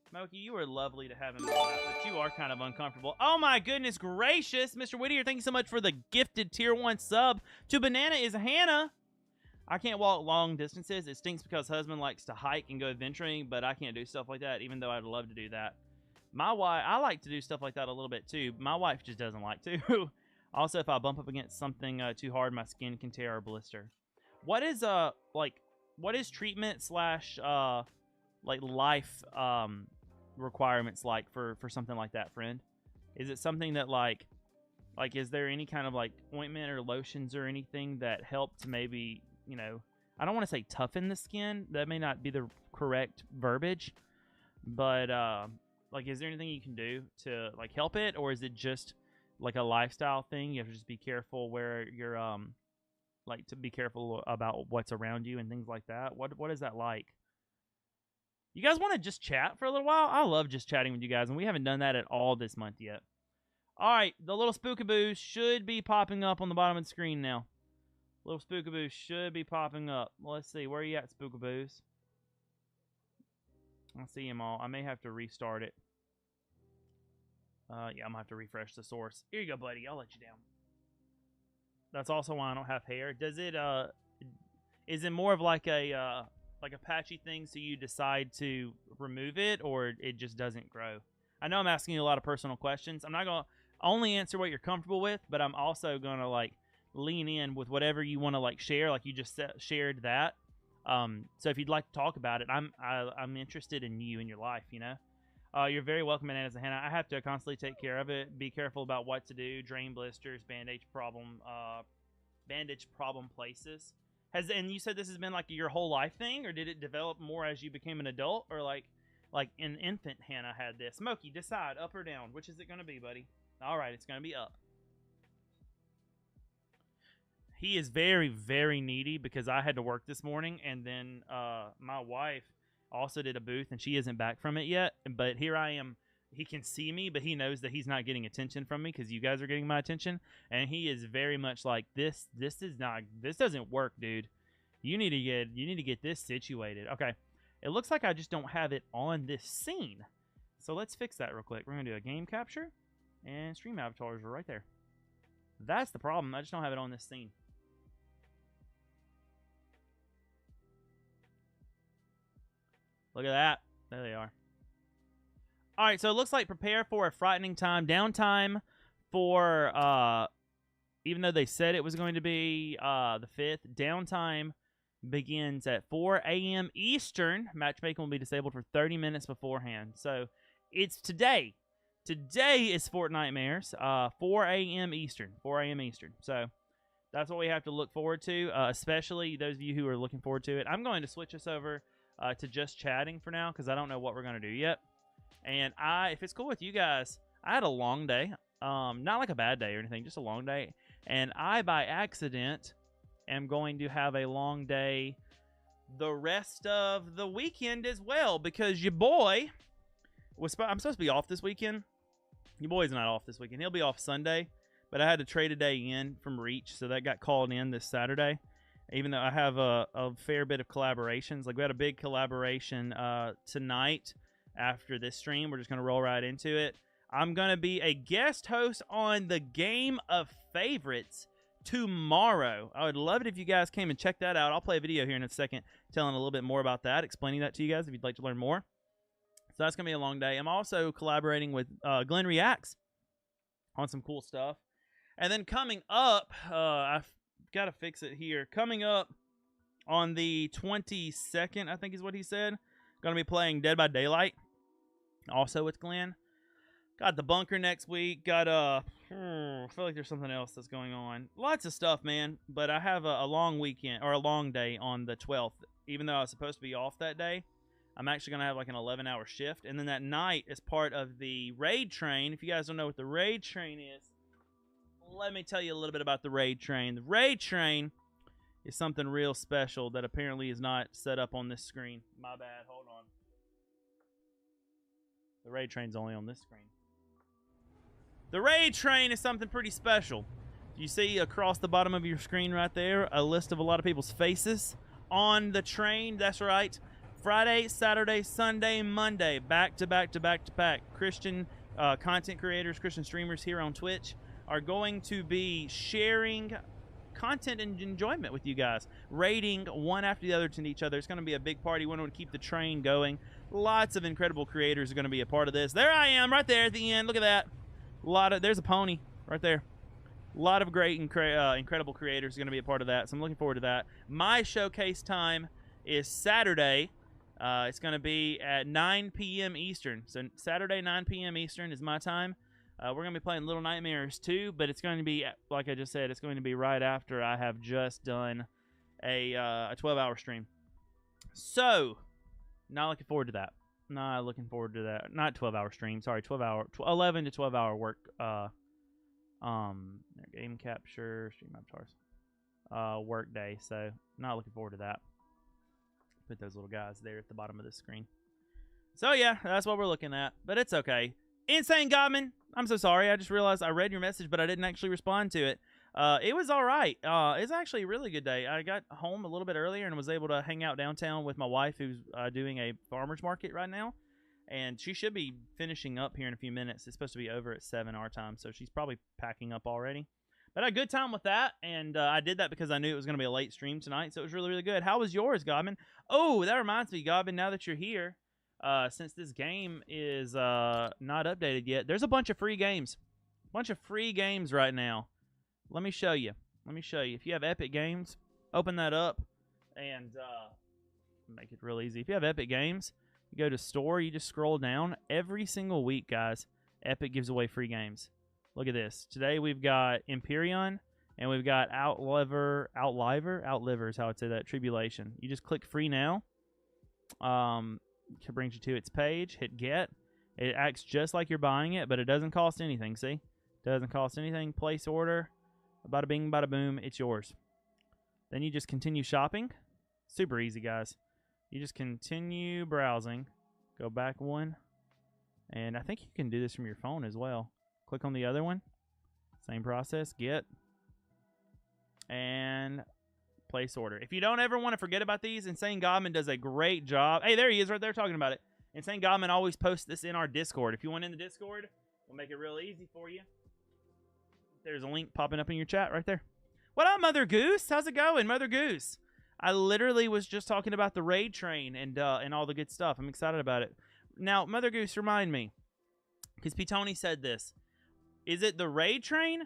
Smokey, you are lovely to have in my life, but you are kind of uncomfortable. Oh my goodness gracious. Mr. Whittier, thank you so much for the gifted tier 1 sub. To Banana is Hannah. I can't walk long distances. It stinks because husband likes to hike and go adventuring, but I can't do stuff like that, even though I'd love to do that. My wife, I like to do stuff like that a little bit too. My wife just doesn't like to. Also, if I bump up against something too hard, my skin can tear or blister. What is what is treatment slash like life requirements like for something like that, friend? Is it something that like is there any kind of like ointment or lotions or anything that help to maybe, you know, I don't want to say toughen the skin. That may not be the correct verbiage, but like, is there anything you can do to like help it, or is it just like a lifestyle thing? You have to just be careful where you're like to be careful about what's around you and things like that. What is that like? You guys want to just chat for a little while? I love just chatting with you guys, and we haven't done that at all this month yet. All right, the little spookaboos should be popping up on the bottom of the screen now. Little spookaboos should be popping up. Well, let's see. Where are you at, spookaboos? I see them all. I may have to restart it. Yeah, I'm going to have to refresh the source. Here you go, buddy. I'll let you down. That's also why I don't have hair. Does it, is it more of like a patchy thing so you decide to remove it, or it just doesn't grow? I know I'm asking you a lot of personal questions. I'm not going to only answer what you're comfortable with, but I'm also going to, like, lean in with whatever you want to, like, share. Like you just shared that. So if you'd like to talk about it, I'm interested in you and your life, you know? You're very welcome, Bananas and Hannah. I have to constantly take care of it. Be careful about what to do. Drain blisters, bandage problem places. And you said this has been like your whole life thing, or did it develop more as you became an adult, or like an infant Hannah had this? Smokey, decide, up or down. Which is it going to be, buddy? All right, it's going to be up. He is very, very needy because I had to work this morning, and then my wife also did a booth, and she isn't back from it yet. But here I am. He can see me, but he knows that he's not getting attention from me because you guys are getting my attention. And he is very much like, this doesn't work, dude. You need to get this situated. Okay. It looks like I just don't have it on this scene. So let's fix that real quick. We're going to do a game capture, and stream avatars are right there. That's the problem. I just don't have it on this scene. Look at that. There they are. All right, so it looks like prepare for a frightening time. Downtime for, even though they said it was going to be the 5th, downtime begins at 4 a.m. Eastern. Matchmaking will be disabled for 30 minutes beforehand. So it's today. Today is Fort Nightmares, 4 a.m. Eastern. 4 a.m. Eastern. So that's what we have to look forward to, especially those of you who are looking forward to it. I'm going to switch us over to just chatting for now because I don't know what we're going to do yet. And if it's cool with you guys, I had a long day. Not like a bad day or anything, just a long day. And I, by accident, am going to have a long day the rest of the weekend as well because your boy I'm supposed to be off this weekend. Your boy's not off this weekend. He'll be off Sunday, but I had to trade a day in from Reach, so that got called in this Saturday. Even though I have a fair bit of collaborations. Like, we had a big collaboration tonight after this stream. We're just going to roll right into it. I'm going to be a guest host on the Game of Favorites tomorrow. I would love it if you guys came and checked that out. I'll play a video here in a second telling a little bit more about that, explaining that to you guys if you'd like to learn more. So that's going to be a long day. I'm also collaborating with Glenn Reacts on some cool stuff. And then coming up, I've got to fix it here. Coming up on the 22nd, I think is what he said, going to be playing Dead by Daylight, also with Glenn. Got the bunker next week. Got I feel like there's something else that's going on. Lots of stuff, man. But I have a long weekend, or a long day on the 12th. Even though I was supposed to be off that day, I'm actually going to have like an 11-hour shift. And then that night is part of the raid train. If you guys don't know what the raid train is, let me tell you a little bit about the raid train. The raid train is something real special that apparently is not set up on this screen. My bad. Hold on. The raid train's only on this screen. The raid train is something pretty special. You see across the bottom of your screen right there a list of a lot of people's faces on the train. That's right. Friday, Saturday, Sunday, Monday, back to back to back to back. Christian content creators, Christian streamers here on Twitch are going to be sharing content and enjoyment with you guys, raiding one after the other to each other. It's going to be a big party. We want to keep the train going. Lots of incredible creators are going to be a part of this. There I am right there at the end. Look at that. There's a pony right there. A lot of great incredible creators are going to be a part of that, so I'm looking forward to that. My showcase time is Saturday. It's going to be at 9 p.m. Eastern. So Saturday, 9 p.m. Eastern is my time. We're going to be playing Little Nightmares 2, but it's going to be, like I just said, it's going to be right after I have just done a 12-hour stream. So, not looking forward to that. Not looking forward to that. Not 12-hour stream. Sorry, 11 to 12-hour work. Game capture, stream avatars, work day. So, not looking forward to that. Put those little guys there at the bottom of the screen. So, yeah, that's what we're looking at. But it's okay. Insane Godman, I'm so sorry. I just realized I read your message, but I didn't actually respond to it. It was all right. It's actually a really good day. I got home a little bit earlier and was able to hang out downtown with my wife, who's doing a farmer's market right now. And she should be finishing up here in a few minutes. It's supposed to be over at 7 our time, so she's probably packing up already. But I had a good time with that, and I did that because I knew it was going to be a late stream tonight, so it was really, really good. How was yours, Godman? Oh, that reminds me, Godman, now that you're here, since this game is not updated yet, there's a bunch of free games. Right now. Let me show you. If you have Epic Games, open that up and make it real easy. If you have Epic Games, you go to store, you just scroll down. Every single week, guys, Epic gives away free games. Look at this. Today we've got Empyrean and we've got Outliver is how I'd say that, Tribulation. You just click free now. It brings you to its page. Hit get. It acts just like you're buying it, but it doesn't cost anything. See? Doesn't cost anything. Place order. Bada bing, bada boom. It's yours. Then you just continue shopping. Super easy, guys. You just continue browsing. Go back one. And I think you can do this from your phone as well. Click on the other one. Same process. Get. And place order. If you don't ever want to forget about these, Insane Godman does a great job. Hey, there he is right there talking about it. Insane Godman always posts this in our Discord. If you want in the Discord, we'll make it real easy for you. There's a link popping up in your chat right there. What up, Mother Goose? How's it going, Mother Goose? I literally was just talking about the raid train and all the good stuff. I'm excited about it. Now, Mother Goose, remind me, because P. Tony said this. Is it the raid train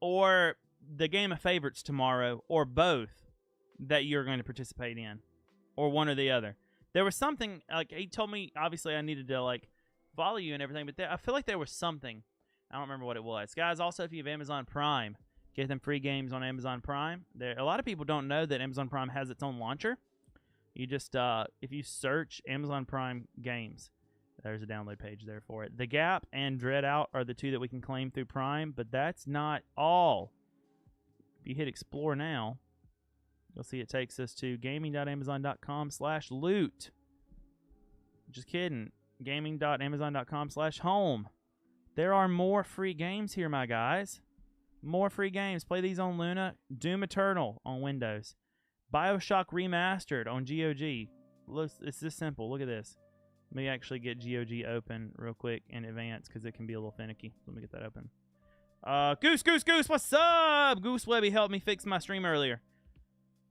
or the game of favorites tomorrow, or both, that you're going to participate in, or one or the other? There was something, like, he told me, obviously I needed to, like, follow you and everything, but I feel like there was something. I don't remember what it was. Guys, also, if you have Amazon Prime, get them free games on Amazon Prime. A lot of people don't know that Amazon Prime has its own launcher. You just, if you search Amazon Prime games, there's a download page there for it. The Gap and Dread Out are the two that we can claim through Prime, but that's not all. If you hit Explore now, you'll see it takes us to gaming.amazon.com/loot. Just kidding. Gaming.amazon.com/home. There are more free games here, my guys. More free games. Play these on Luna. Doom Eternal on Windows. BioShock Remastered on GOG. Look, it's this simple. Look at this. Let me actually get GOG open real quick in advance because it can be a little finicky. Let me get that open. Goose, what's up? Goose Webby helped me fix my stream earlier.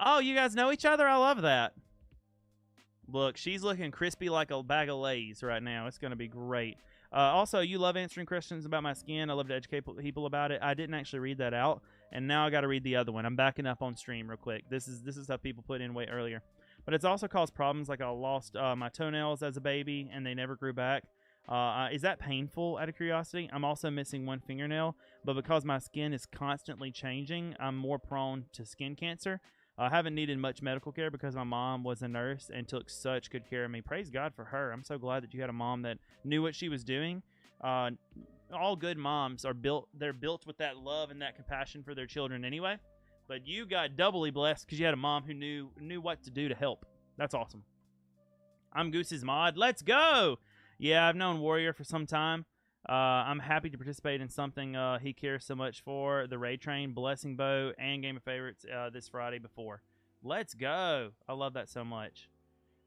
Oh, you guys know each other? I love that. Look, she's looking crispy like a bag of Lay's right now. It's going to be great. Also, you love answering questions about my skin. I love to educate people about it. I didn't actually read that out, and now I got to read the other one. I'm backing up on stream real quick. This is how people put in way earlier. But it's also caused problems, like I lost my toenails as a baby, and they never grew back. Is that painful, out of curiosity? I'm also missing one fingernail, but because my skin is constantly changing, I'm more prone to skin cancer. I haven't needed much medical care because my mom was a nurse and took such good care of me. Praise God for her. I'm so glad that you had a mom that knew what she was doing. All good moms are built. They're built with that love and that compassion for their children anyway. But you got doubly blessed because you had a mom who knew what to do to help. That's awesome. I'm Goose's mod. Let's go! Yeah, I've known Warrior for some time. I'm happy to participate in something he cares so much for, the Raid Train, Blessing Bow, and Game of Favorites this Friday before. Let's go. I love that so much.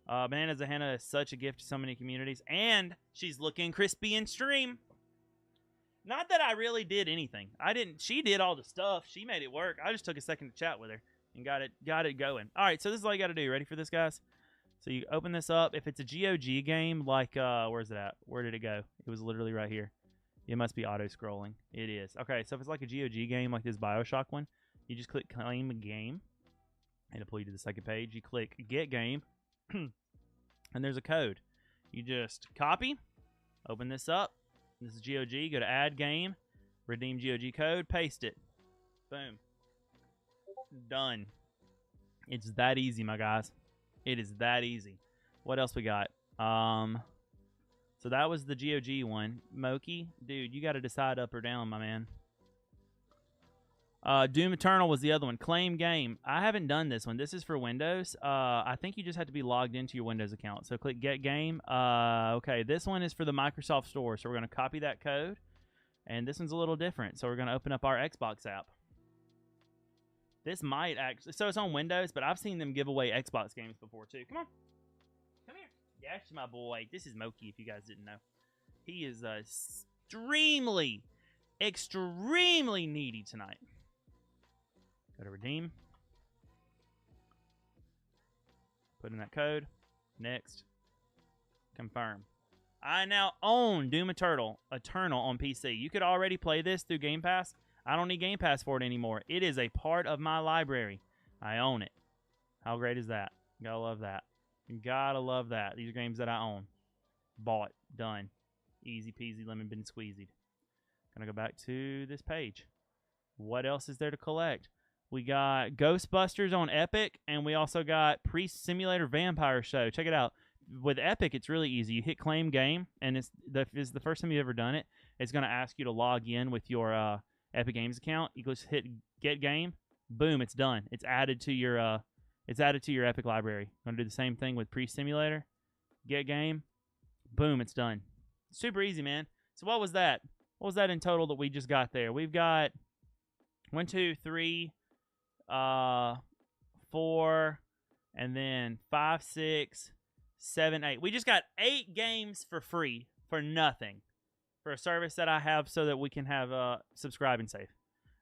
Banana Zahanna is such a gift to so many communities, and she's looking crispy in stream. Not that I really did anything. I didn't. She did all the stuff. She made it work. I just took a second to chat with her and got it going. All right, so this is all you got to do. Ready for this, guys? So you open this up. If it's a GOG game, like, where's it at? Where did it go? It was literally right here. It must be auto-scrolling. It is. Okay, so if it's like a GOG game, like this BioShock one, you just click Claim a Game, and it'll pull you to the second page. You click Get Game, and there's a code. You just copy, open this up. This is GOG. Go to Add Game, redeem GOG code, paste it. Boom. Done. It's that easy, my guys. It is that easy. What else we got? So that was the GOG one. Moki, dude, you got to decide up or down, my man. Doom Eternal was the other one. Claim Game. I haven't done this one. This is for Windows. I think you just have to be logged into your Windows account. So click Get Game. Okay, this one is for the Microsoft Store. So we're going to copy that code. And this one's a little different. So we're going to open up our Xbox app. This might actually... So it's on Windows, but I've seen them give away Xbox games before, too. Come on. Come here. That's my boy. This is Moki, if you guys didn't know. He is extremely needy tonight. Go to redeem. Put in that code. Next. Confirm. I now own Doom Eternal on PC. You could already play this through Game Pass. I don't need Game Pass for it anymore. It is a part of my library. I own it. How great is that? Gotta love that. Gotta love that. These are games that I own. Bought. Done. Easy peasy lemon been squeezied. Gonna go back to this page. What else is there to collect? We got Ghostbusters on Epic, and we also got Priest Simulator Vampire Show. Check it out. With Epic, it's really easy. You hit Claim Game, and it's the first time you've ever done it. It's going to ask you to log in with your Epic Games account. You just hit Get Game. Boom, it's done. It's added to your Epic library. I'm going to do the same thing with Priest Simulator. Get Game. Boom, it's done. Super easy, man. So what was that? What was that in total that we just got there? We've got 1, 2, 3... 4, and then 5, 6, 7, 8. We just got 8 games for free, for nothing, for a service that I have so that we can have subscribe and save.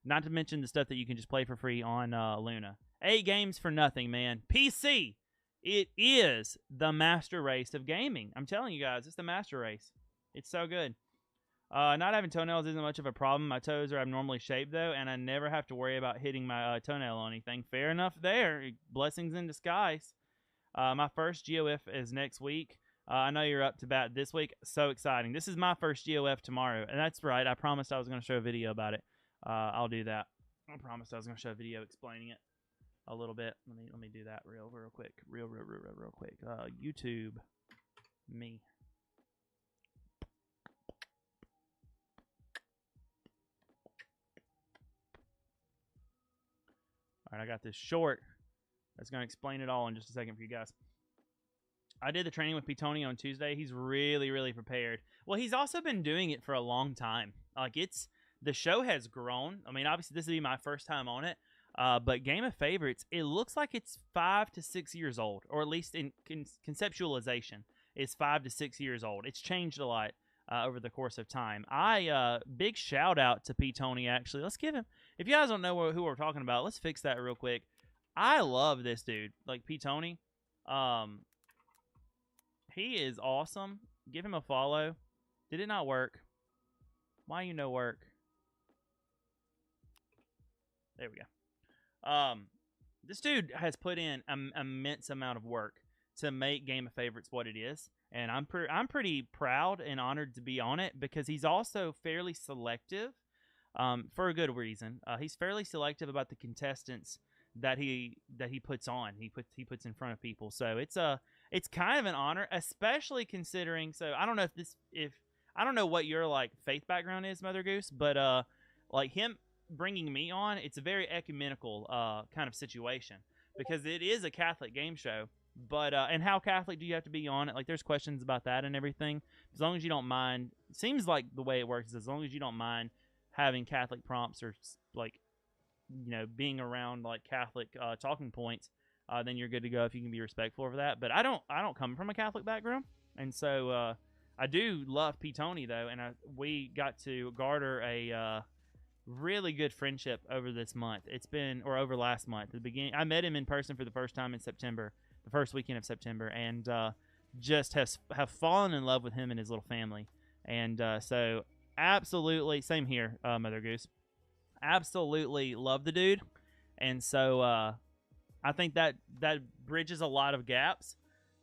Not to mention the stuff that you can just play for free on Luna. 8 games for nothing, man. PC, it is the master race of gaming. I'm telling you guys, it's the master race. It's so good. Not having toenails isn't much of a problem. My toes are abnormally shaped, though, and I never have to worry about hitting my toenail on anything. Fair enough there. Blessings in disguise. My first GOF is next week. I know you're up to bat this week. So exciting. This is my first GOF tomorrow, and that's right. I promised I was going to show a video about it. I'll do that. I promised I was going to show a video explaining it a little bit. Let me do that real quick. Real quick. YouTube me. All right, I got this short that's going to explain it all in just a second for you guys. I did the training with P. Tony on Tuesday. He's really prepared. Well, he's also been doing it for a long time. Like, the show has grown. I mean, obviously, this will be my first time on it. But Game of Favorites, it looks like it's 5 to 6 years old, or at least in conceptualization, it's 5 to 6 years old. It's changed a lot over the course of time. Big shout out to P. Tony, actually. Let's give him, if you guys don't know who we're talking about, let's fix that real quick. I love this dude, like P. Tony. He is awesome. Give him a follow. Did it not work? Why you no work? There we go. This dude has put in an immense amount of work to make Game of Favorites what it is, and I'm pretty proud and honored to be on it, because he's also fairly selective, for a good reason. He's fairly selective about the contestants that he puts on. He puts in front of people. So it's kind of an honor, especially considering. So I don't know if I don't know what your like faith background is, Mother Goose, but like him bringing me on, it's a very ecumenical kind of situation, because it is a Catholic game show. But and how Catholic do you have to be on it? Like, there's questions about that and everything. As long as you don't mind, it seems like the way it works is as long as you don't mind having Catholic prompts, or like, you know, being around like Catholic talking points, then you're good to go if you can be respectful of that. But I don't come from a Catholic background, and so I do love P. Tony though, and we got to garner a really good friendship over this month. Over last month. At the beginning, I met him in person for the first time in September, the first weekend of September, and just have fallen in love with him and his little family. And so absolutely, same here, Mother Goose. Absolutely love the dude, and so I think that bridges a lot of gaps.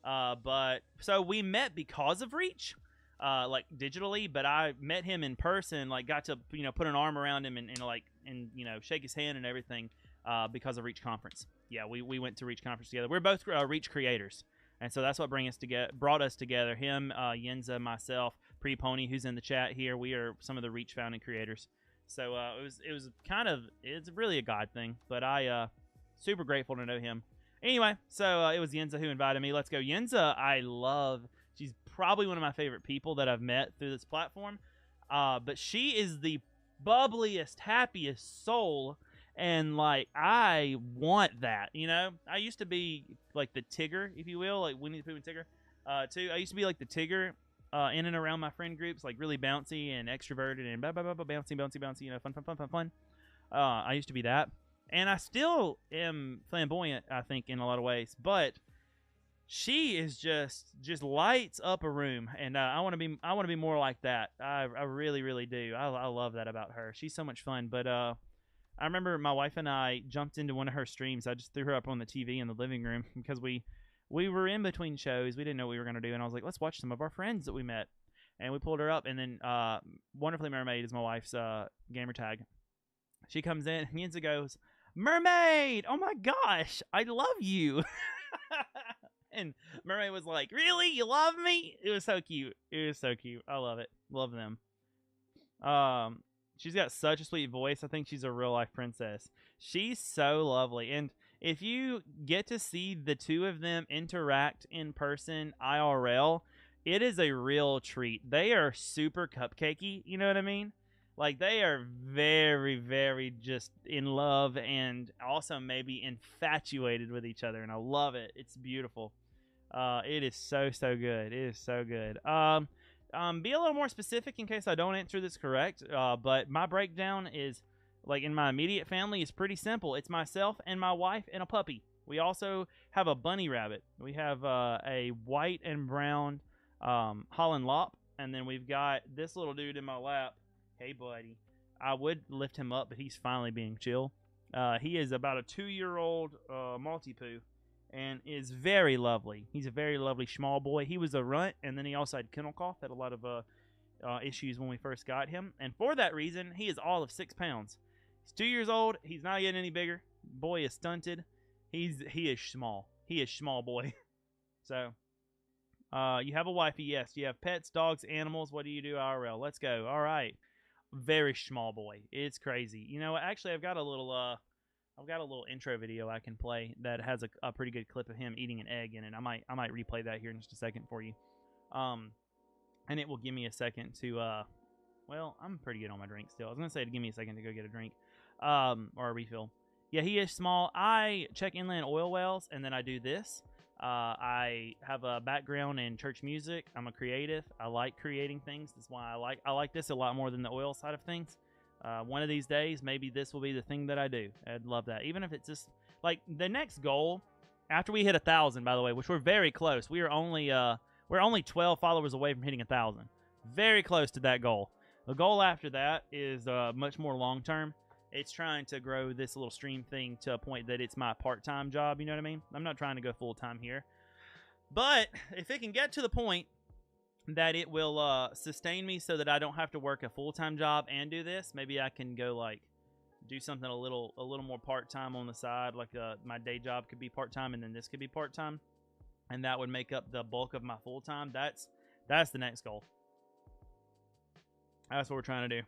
But so we met because of Reach, like digitally, but I met him in person, like got to put an arm around him and shake his hand and everything because of Reach Conference. Yeah, we went to Reach Conference together. We're both Reach creators, and so that's what brought us together. Him, Yenza, myself, Pre-Pony, who's in the chat here. We are some of the Reach founding creators. So it's really a God thing, but I super grateful to know him. Anyway, so it was Yenza who invited me. Let's go. Yenza, I love. She's probably one of my favorite people that I've met through this platform. But she is the bubbliest, happiest soul, and like I want that. I used to be like the Tigger, if you will, like Winnie the Pooh and Tigger. Too. I used to be like the Tigger. In and around my friend groups, like really bouncy and extroverted and bouncy, fun. I used to be that, and I still am flamboyant, I think, in a lot of ways. But she is just lights up a room, and I want to be more like that. I really do. I love that about her. She's so much fun. But I remember my wife and I jumped into one of her streams. I just threw her up on the TV in the living room because we were in between shows. We didn't know what we were going to do. And I was like, let's watch some of our friends that we met. And we pulled her up. And then Wonderfully Mermaid is my wife's gamer tag. She comes in and Yenza goes, "Mermaid! Oh my gosh, I love you." And Mermaid was like, "Really? You love me?" It was so cute. I love it. Love them. She's got such a sweet voice. I think she's a real life princess. She's so lovely. And if you get to see the two of them interact in person, IRL, it is a real treat. They are super cupcakey, you know what I mean? Like, they are very, very just in love and also maybe infatuated with each other, and I love it. It's beautiful. It is so good. It is so good. Be a little more specific in case I don't answer this correct, but my breakdown is like in my immediate family, is pretty simple. It's myself and my wife and a puppy. We also have a bunny rabbit. We have a white and brown Holland Lop, and then we've got this little dude in my lap. Hey, buddy. I would lift him up, but he's finally being chill. He is about a 2-year-old Maltipoo and is very lovely. He's a very lovely small boy. He was a runt, and then he also had kennel cough. Had a lot of issues when we first got him. And for that reason, he is all of 6 pounds. He's 2 years old. He's not getting any bigger. Boy is stunted. He is small. He is small boy. So, you have a wifey, yes. You have pets, dogs, animals. What do you do, IRL? Let's go. All right. Very small boy. It's crazy. You know, actually, I've got a little intro video I can play that has a pretty good clip of him eating an egg in it. I might replay that here in just a second for you. And it will give me a second to well, I'm pretty good on my drink still. I was gonna say to give me a second to go get a drink, or a refill. Yeah, he is small. I check inland oil wells, and then I do this. I have a background in church music. I'm a creative. I like creating things. That's why I like this a lot more than the oil side of things. One of these days, maybe this will be the thing that I do. I'd love that. Even if it's just like the next goal after we hit 1,000, by the way, which we're very close. We're only 12 followers away from hitting 1,000. Very close to that goal. The goal after that is much more long term. It's trying to grow this little stream thing to a point that it's my part-time job. You know what I mean? I'm not trying to go full-time here. But if it can get to the point that it will sustain me so that I don't have to work a full-time job and do this, maybe I can go like do something a little more part-time on the side. Like my day job could be part-time, and then this could be part-time, and that would make up the bulk of my full-time. That's the next goal. That's what we're trying to do.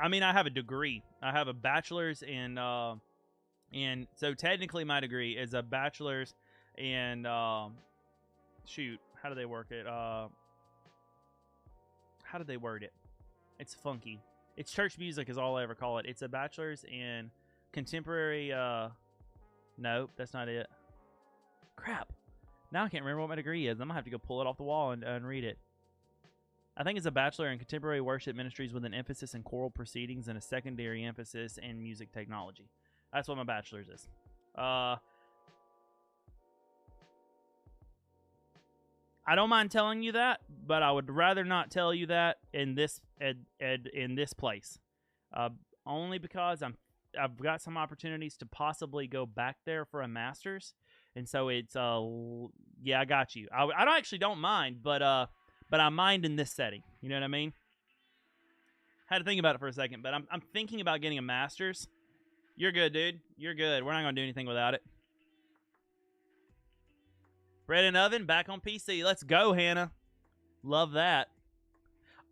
I mean, I have a degree. I have a bachelor's in so technically my degree is a bachelor's in shoot, how do they work it? How do they word it? It's funky. It's church music is all I ever call it. It's a bachelor's in contemporary nope, that's not it. Crap. Now I can't remember what my degree is. I'm gonna have to go pull it off the wall and read it. I think it's a bachelor in contemporary worship ministries with an emphasis in choral proceedings and a secondary emphasis in music technology. That's what my bachelor's is. I don't mind telling you that, but I would rather not tell you that in this in this place. Only because I've got some opportunities to possibly go back there for a master's, and so it's yeah, I got you. I don't mind, but I mind in this setting. You know what I mean? Had to think about it for a second, but I'm thinking about getting a master's. You're good, dude. You're good. We're not going to do anything without it. Bread and oven, back on PC. Let's go, Hannah. Love that.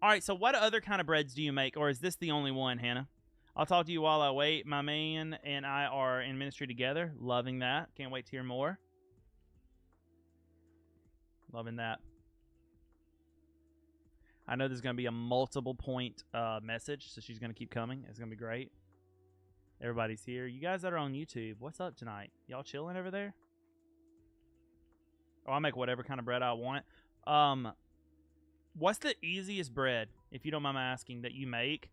All right, so what other kind of breads do you make, or is this the only one, Hannah? I'll talk to you while I wait. My man and I are in ministry together. Loving that. Can't wait to hear more. Loving that. I know there's going to be a multiple point message, so she's going to keep coming. It's going to be great. Everybody's here. You guys that are on YouTube, what's up tonight? Y'all chilling over there? Oh, I'll make whatever kind of bread I want. What's the easiest bread, if you don't mind my asking, that you make?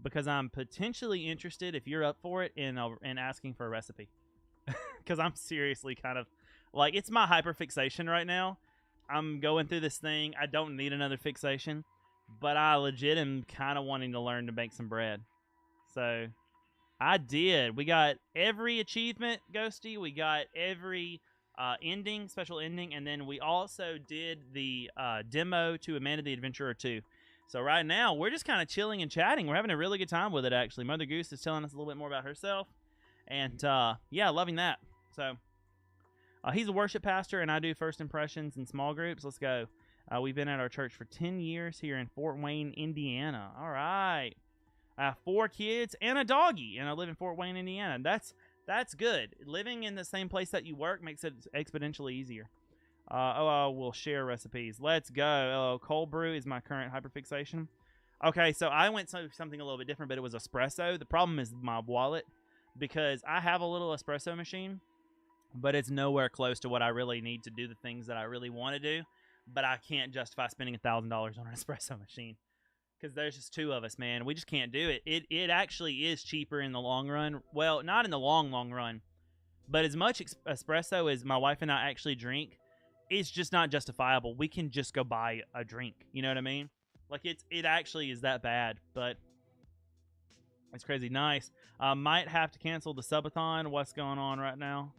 Because I'm potentially interested, if you're up for it, in asking for a recipe. Because I'm seriously kind of, like, it's my hyperfixation right now. I'm going through this thing. I don't need another fixation, but I legit am kind of wanting to learn to make some bread. So I did. We got every achievement, Ghosty. We got every ending, special ending, and then we also did the demo to Amanda the Adventurer 2. So right now, we're just kind of chilling and chatting. We're having a really good time with it, actually. Mother Goose is telling us a little bit more about herself, and yeah, loving that. So he's a worship pastor, and I do first impressions in small groups. Let's go. We've been at our church for 10 years here in Fort Wayne, Indiana. All right. I have 4 kids and a doggy, and I live in Fort Wayne, Indiana. That's good. Living in the same place that you work makes it exponentially easier. We'll share recipes. Let's go. Oh, cold brew is my current hyperfixation. Okay, so I went something a little bit different, but it was espresso. The problem is my wallet, because I have a little espresso machine, but it's nowhere close to what I really need to do the things that I really want to do. But I can't justify spending $1,000 on an espresso machine. because there's just two of us, man. We just can't do it. It actually is cheaper in the long run. Well, not in the long run, but as much espresso as my wife and I actually drink, it's just not justifiable. We can just go buy a drink. You know what I mean? Like it actually is that bad, but it's crazy. Nice. Might have to cancel the subathon. What's going on right now?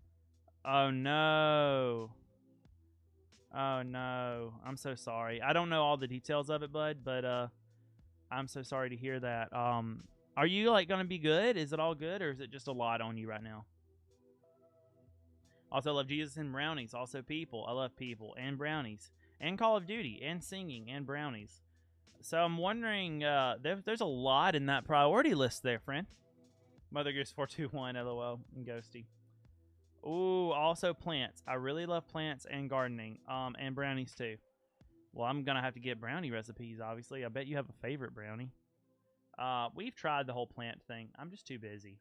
Oh no. Oh no. I'm so sorry. I don't know all the details of it, bud, but I'm so sorry to hear that. Are you like gonna be good? Is it all good, or is it just a lot on you right now? Also, I love Jesus and brownies. Also, people. I love people and brownies and Call of Duty and singing and brownies. So I'm wondering, there's a lot in that priority list there, friend. Mother Goose 421, LOL, and Ghosty. Ooh, also plants. I really love plants and gardening, and brownies too. Well, I'm gonna have to get brownie recipes, obviously. I bet you have a favorite brownie. We've tried the whole plant thing. I'm just too busy.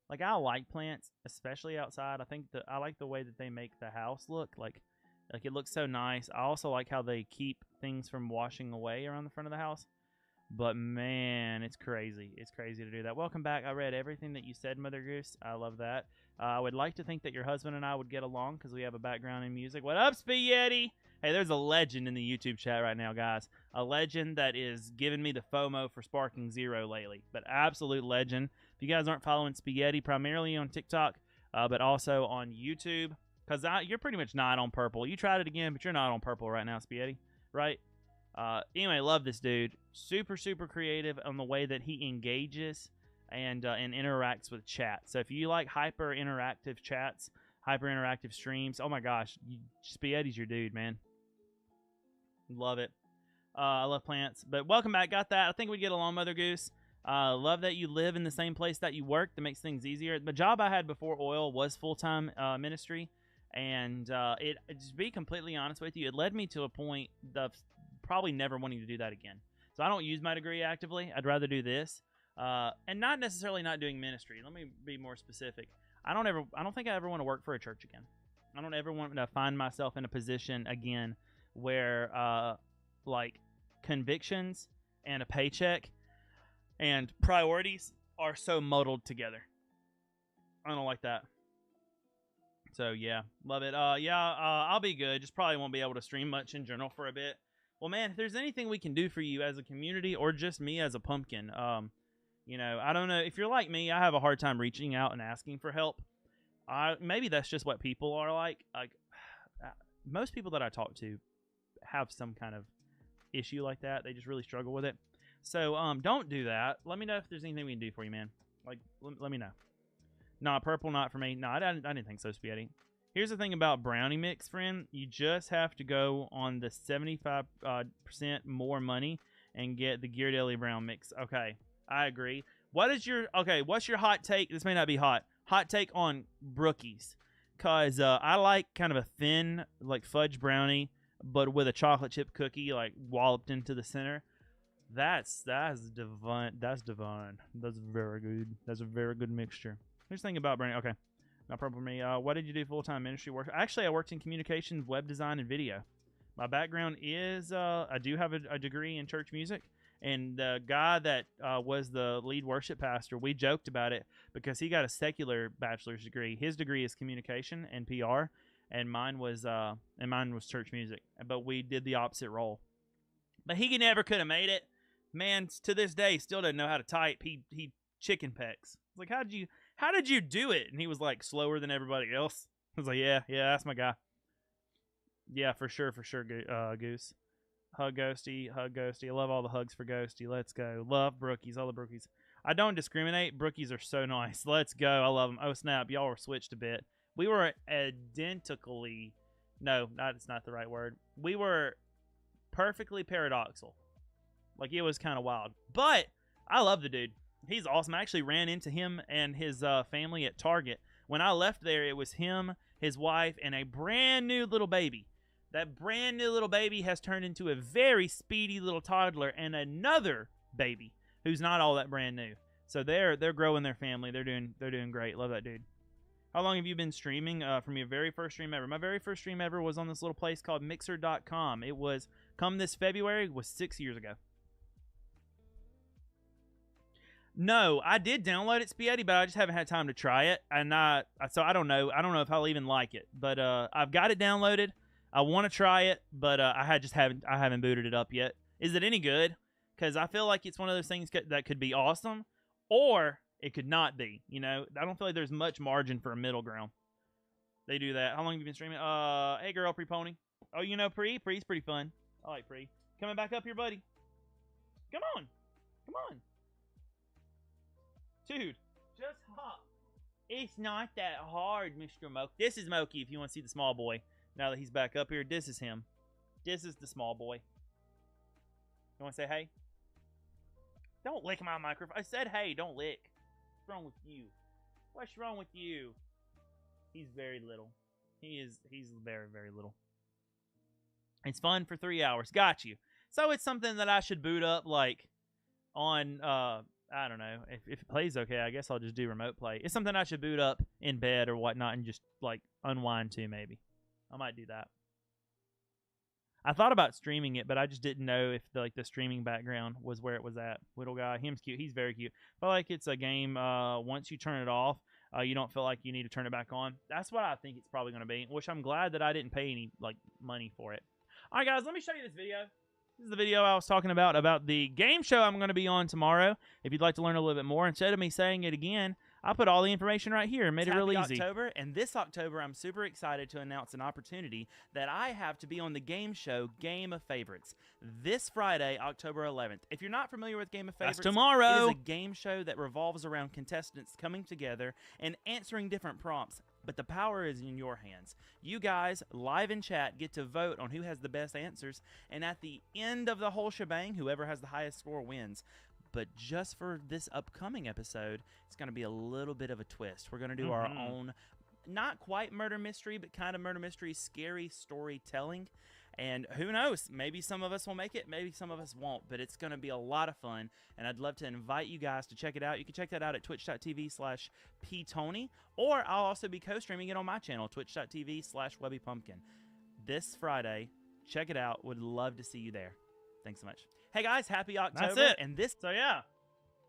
Like, I like plants, especially outside. I think I like the way that they make the house look. Like it looks so nice. I also like how they keep things from washing away around the front of the house. But man, it's crazy. It's crazy to do that. Welcome back. I read everything that you said, Mother Goose. I love that. I would like to think that your husband and I would get along because we have a background in music. What up, Spaghetti? Hey, there's a legend in the YouTube chat right now, guys. A legend that is giving me the FOMO for Sparking Zero lately. But absolute legend. If you guys aren't following Spaghetti, primarily on TikTok, but also on YouTube, because you're pretty much not on purple. You tried it again, but you're not on purple right now, Spaghetti, right? Anyway, love this dude. Super, super creative on the way that he engages and interacts with chat. So if you like hyper interactive chats, hyper interactive streams, oh my gosh, Spaghetti's your dude, man. Love it. I love plants. But welcome back. Got that. I think we get along, Mother Goose. Love that you live in the same place that you work. That makes things easier. The job I had before oil was full-time ministry. And to be completely honest with you, it led me to a point of probably never wanting to do that again. So I don't use my degree actively. I'd rather do this. And not necessarily not doing ministry. Let me be more specific. I don't think I ever want to work for a church again. I don't ever want to find myself in a position again where like convictions and a paycheck and priorities are so muddled together. I don't like that. So yeah, love it. I'll be good. Just probably won't be able to stream much in general for a bit. Well, man, if there's anything we can do for you as a community or just me as a pumpkin, you know, I don't know. If you're like me, I have a hard time reaching out and asking for help. Maybe that's just what people are like. Like most people that I talk to have some kind of issue like that. They just really struggle with it. So don't do that. Let me know if there's anything we can do for you, man. Like, let me know. Nah, purple not for me. No, I didn't think so, Spaghetti. Here's the thing about brownie mix, friend. You just have to go on the 75% more money and get the Ghirardelli brown mix. Okay, I agree. What's your hot take? This may not be hot. Hot take on Brookies. Because I like kind of a thin, like fudge brownie, but with a chocolate chip cookie, like walloped into the center. That's divine. That's divine. That's very good. That's a very good mixture. Here's the thing about branding. Okay, not problem for me. What did you do full-time ministry work? Actually, I worked in communications, web design, and video. My background is I do have a degree in church music, and the guy that was the lead worship pastor, we joked about it because he got a secular bachelor's degree. His degree is communication and PR, and mine was church music. But we did the opposite role. But he never could have made it. Man, to this day, still doesn't know how to type. He chicken pecks. It's like, how did you do it? And he was like slower than everybody else. I was like, yeah, that's my guy. Yeah, for sure, Goose. Hug Ghosty. I love all the hugs for Ghosty. Let's go. Love Brookies. All the Brookies. I don't discriminate. Brookies are so nice. Let's go. I love them. Oh, snap. Y'all were switched a bit. We were identically... No, it's not the right word. We were perfectly paradoxical. Like, it was kind of wild. But I love the dude. He's awesome. I actually ran into him and his family at Target. When I left there, it was him, his wife, and a brand new little baby. That brand new little baby has turned into a very speedy little toddler and another baby who's not all that brand new. So they're growing their family. They're doing great. Love that dude. How long have you been streaming? From your very first stream ever. My very first stream ever was on this little place called Mixer.com. It was, come this February, was 6 years ago. No, I did download it, Spaghetti, but I just haven't had time to try it, and so I don't know. I don't know if I'll even like it, but I've got it downloaded. I want to try it, but I haven't booted it up yet. Is it any good? Because I feel like it's one of those things that could be awesome, or it could not be. You know, I don't feel like there's much margin for a middle ground. They do that. How long have you been streaming? Hey girl, Pre-Pony. Oh, you know Pre's pretty fun. I like Pre. Coming back up here, buddy. Come on. Come on. Dude, just hop. It's not that hard, Mr. Moke. This is Mokey if you want to see the small boy. Now that he's back up here, this is him. This is the small boy. You want to say hey? Don't lick my microphone. I said hey, don't lick. What's wrong with you? What's wrong with you? He's very little. He's very, very little. It's fun for 3 hours. Got you. So it's something that I should boot up, like, on, I don't know. If it plays okay, I guess I'll just do remote play. It's something I should boot up in bed or whatnot and just, like, unwind to, maybe. I might do that. I thought about streaming it, but I just didn't know if, the streaming background was where it was at. Whittle guy, him's cute. He's very cute. I feel like it's a game, once you turn it off, you don't feel like you need to turn it back on. That's what I think it's probably going to be, which I'm glad that I didn't pay any, money for it. All right, guys, let me show you this video. This is the video I was talking about the game show I'm going to be on tomorrow. If you'd like to learn a little bit more, instead of me saying it again, I put all the information right here and made it real easy. October, and this October, I'm super excited to announce an opportunity that I have to be on the game show Game of Favorites this Friday, October 11th. If you're not familiar with Game of Favorites, that's tomorrow. It is a game show that revolves around contestants coming together and answering different prompts. But the power is in your hands. You guys, live in chat, get to vote on who has the best answers, and at the end of the whole shebang, whoever has the highest score wins. But just for this upcoming episode, it's going to be a little bit of a twist. We're going to do our own, not quite murder mystery, but kind of murder mystery, scary storytelling. And who knows, maybe some of us will make it, maybe some of us won't, but it's going to be a lot of fun, and I'd love to invite you guys to check it out. You can check that out at twitch.tv/ptony, or I'll also be co-streaming it on my channel, twitch.tv/webbypumpkin. This Friday, check it out. Would love to see you there. Thanks so much. Hey guys, happy October. That's it. And so yeah,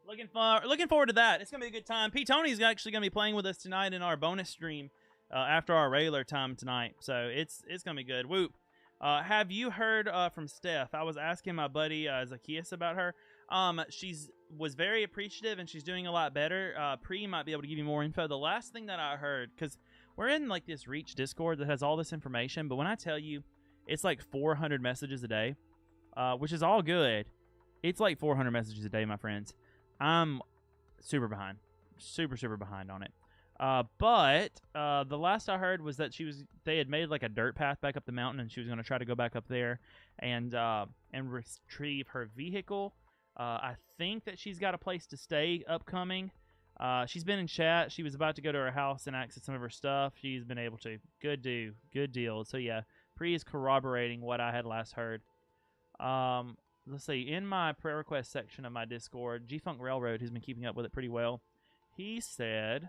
looking forward to that. It's going to be a good time. P-Tony's actually going to be playing with us tonight in our bonus stream after our regular time tonight, so it's going to be good. Whoop. Have you heard from Steph? I was asking my buddy Zacchaeus about her. Was very appreciative, and she's doing a lot better. Pre might be able to give you more info. The last thing that I heard, because we're in this Reach Discord that has all this information, but when I tell you it's like 400 messages a day, which is all good, it's like 400 messages a day, my friends. I'm super behind, super behind on it. But the last I heard was that they had made like a dirt path back up the mountain, and she was going to try to go back up there and retrieve her vehicle. I think that she's got a place to stay upcoming. She's been in chat. She was about to go to her house and access some of her stuff. She's been able to. Good deal. So yeah, Pre is corroborating what I had last heard. Let's see. In my prayer request section of my Discord, G-Funk Railroad, who's been keeping up with it pretty well, he said...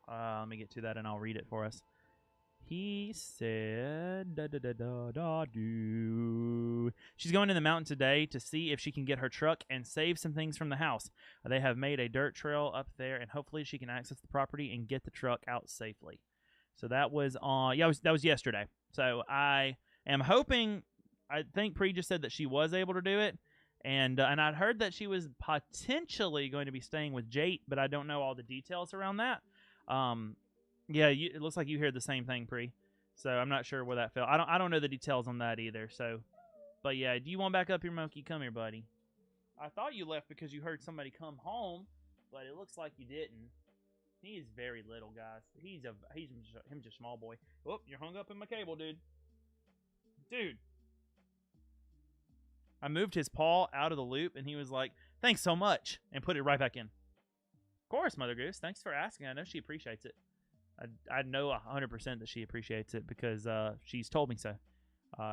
let me get to that and I'll read it for us. He said, she's going to the mountain today to see if she can get her truck and save some things from the house. They have made a dirt trail up there, and hopefully she can access the property and get the truck out safely. So that was on, that was yesterday. So I am hoping, I think Pre just said that she was able to do it. And I'd heard that she was potentially going to be staying with Jate, but I don't know all the details around that. Yeah, it looks like you heard the same thing, Pre. So I'm not sure where that fell. I don't know the details on that either. So, but yeah, do you want back up here, Monkey? Come here, buddy. I thought you left because you heard somebody come home, but it looks like you didn't. He is very little, guys. He's just small boy. Oh, you're hung up in my cable, dude. Dude. I moved his paw out of the loop, and he was like, "Thanks so much," and put it right back in. Of course, Mother Goose. Thanks for asking. I know she appreciates it. I know 100% that she appreciates it because she's told me so.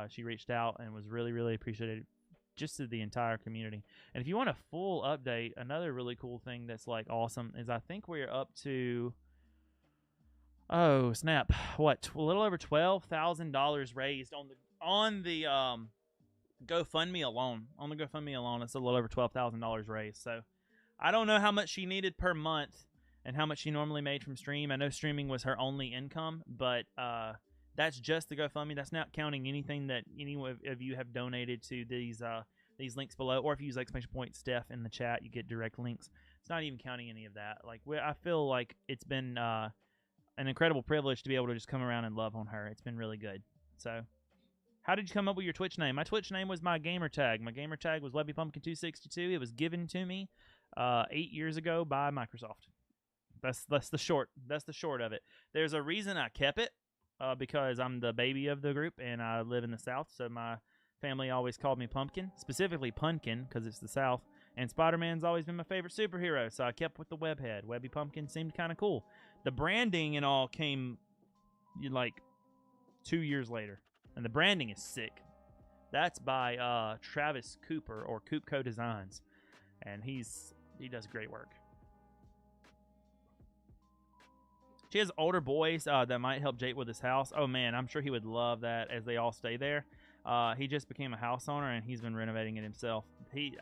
She reached out and was really appreciated just to the entire community. And if you want a full update, another really cool thing that's like awesome is I think we're up to, oh snap, what, a little over $12,000 raised on the GoFundMe alone. On the GoFundMe alone, it's a little over $12,000 raised. So I don't know how much she needed per month and how much she normally made from stream. I know streaming was her only income, but that's just the GoFundMe. That's not counting anything that any of you have donated to these links below, or if you use exclamation point Steph in the chat, you get direct links. It's not even counting any of that. Like, I feel like it's been an incredible privilege to be able to just come around and love on her. It's been really good. So, how did you come up with your Twitch name? My Twitch name was my gamer tag. My gamer tag was WebbyPumpkin262. It was given to me 8 years ago by Microsoft. That's the short. That's the short of it. There's a reason I kept it because I'm the baby of the group and I live in the South. So my family always called me Pumpkin, specifically Punkin because it's the South. And Spider-Man's always been my favorite superhero, so I kept with the webhead. Webby Pumpkin seemed kind of cool. The branding and all came like 2 years later, and the branding is sick. That's by Travis Cooper or Coopco Designs, and he does great work. She has older boys that might help Jake with his house. Oh man, I'm sure he would love that as they all stay there. He just became a house owner and he's been renovating it himself.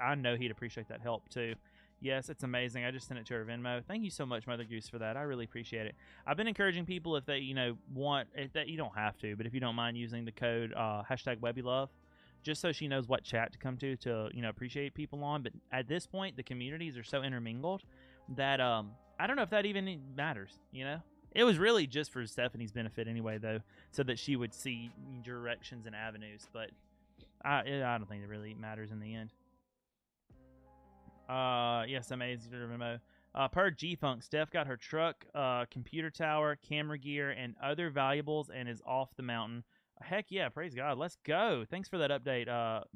I know he'd appreciate that help too. Yes, it's amazing. I just sent it to her Venmo. Thank you so much, Mother Goose, for that. I really appreciate it. I've been encouraging people if they, want, if that you don't have to, but if you don't mind using the code #WebbyLove, just so she knows what chat to come to appreciate people on. But at this point, the communities are so intermingled that I don't know if that even matters. It was really just for Stephanie's benefit anyway, though, so that she would see directions and avenues. But I don't think it really matters in the end. Yes, amazing memo. Per G-Funk, Steph got her truck, computer tower, camera gear, and other valuables and is off the mountain. Heck yeah, praise God. Let's go. Thanks for that update,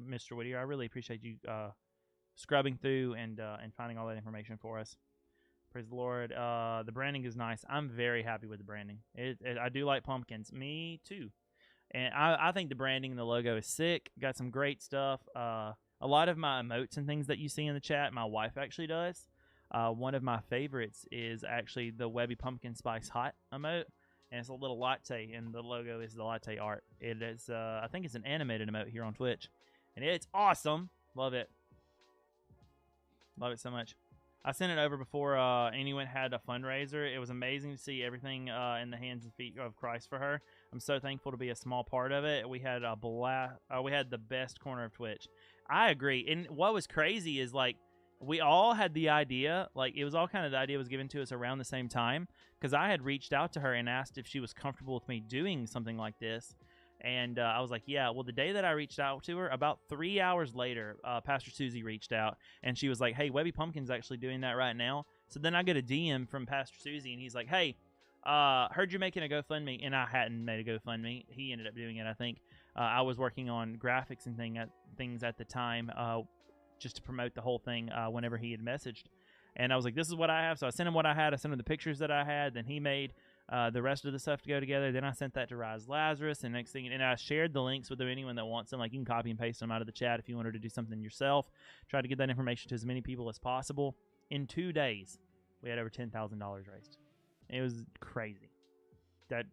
Mr. Whittier. I really appreciate you scrubbing through and finding all that information for us. Praise the Lord. The branding is nice. I'm very happy with the branding. I do like pumpkins. Me too. And I think the branding and the logo is sick. Got some great stuff. A lot of my emotes and things that you see in the chat, my wife actually does. One of my favorites is actually the Webby Pumpkin Spice Hot emote. And it's a little latte, and the logo is the latte art. It is, I think it's an animated emote here on Twitch. And it's awesome. Love it. Love it so much. I sent it over before anyone had a fundraiser. It was amazing to see everything in the hands and feet of Christ for her. I'm so thankful to be a small part of it. We had a blast. We had the best corner of Twitch. I agree. And what was crazy is like we all had the idea. Like it was all kind of the idea was given to us around the same time because I had reached out to her and asked if she was comfortable with me doing something like this. And I was like, yeah. Well, the day that I reached out to her, about 3 hours later, Pastor Susie reached out, and she was like, hey, Webby Pumpkin's actually doing that right now. So then I get a DM from Pastor Susie, and he's like, hey, heard you're making a GoFundMe, and I hadn't made a GoFundMe. He ended up doing it, I think. I was working on graphics and things at the time just to promote the whole thing whenever he had messaged. And I was like, this is what I have. So I sent him what I had. I sent him the pictures that I had. Then he made the rest of the stuff to go together. Then I sent that to Rise Lazarus, and next thing, and I shared the links with anyone that wants them. Like you can copy and paste them out of the chat if you wanted to do something yourself. Try to get that information to as many people as possible. In 2 days, we had over $10,000 raised. It was crazy. That,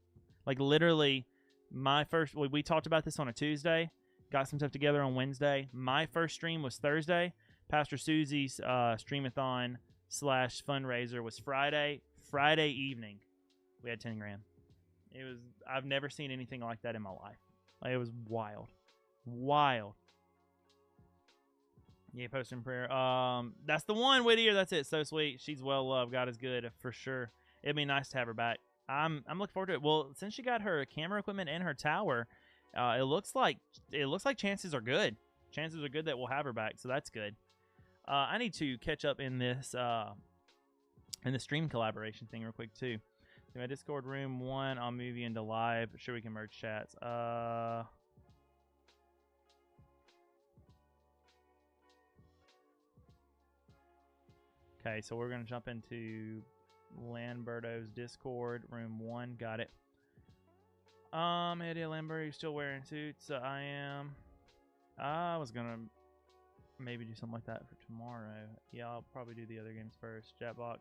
like, literally, my first. We talked about this on a Tuesday. Got some stuff together on Wednesday. My first stream was Thursday. Pastor Susie's streamathon / fundraiser was Friday. Friday evening, we had 10 grand. It was, I've never seen anything like that in my life. Like, it was wild. Wild. Yeah, post in prayer. That's the one, Whittier. That's it. So sweet. She's well loved. God is good for sure. It'd be nice to have her back. I'm looking forward to it. Well, since she got her camera equipment and her tower, it looks like chances are good. Chances are good that we'll have her back, so that's good. I need to catch up in this in the stream collaboration thing real quick too. In my Discord room 1, I'll move you into live. Sure, we can merge chats. Okay, so we're gonna jump into Lamberto's Discord room 1. Got it. Eddie Lambert, you're still wearing suits. I am. I was gonna maybe do something like that for tomorrow. Yeah, I'll probably do the other games first. Chatbox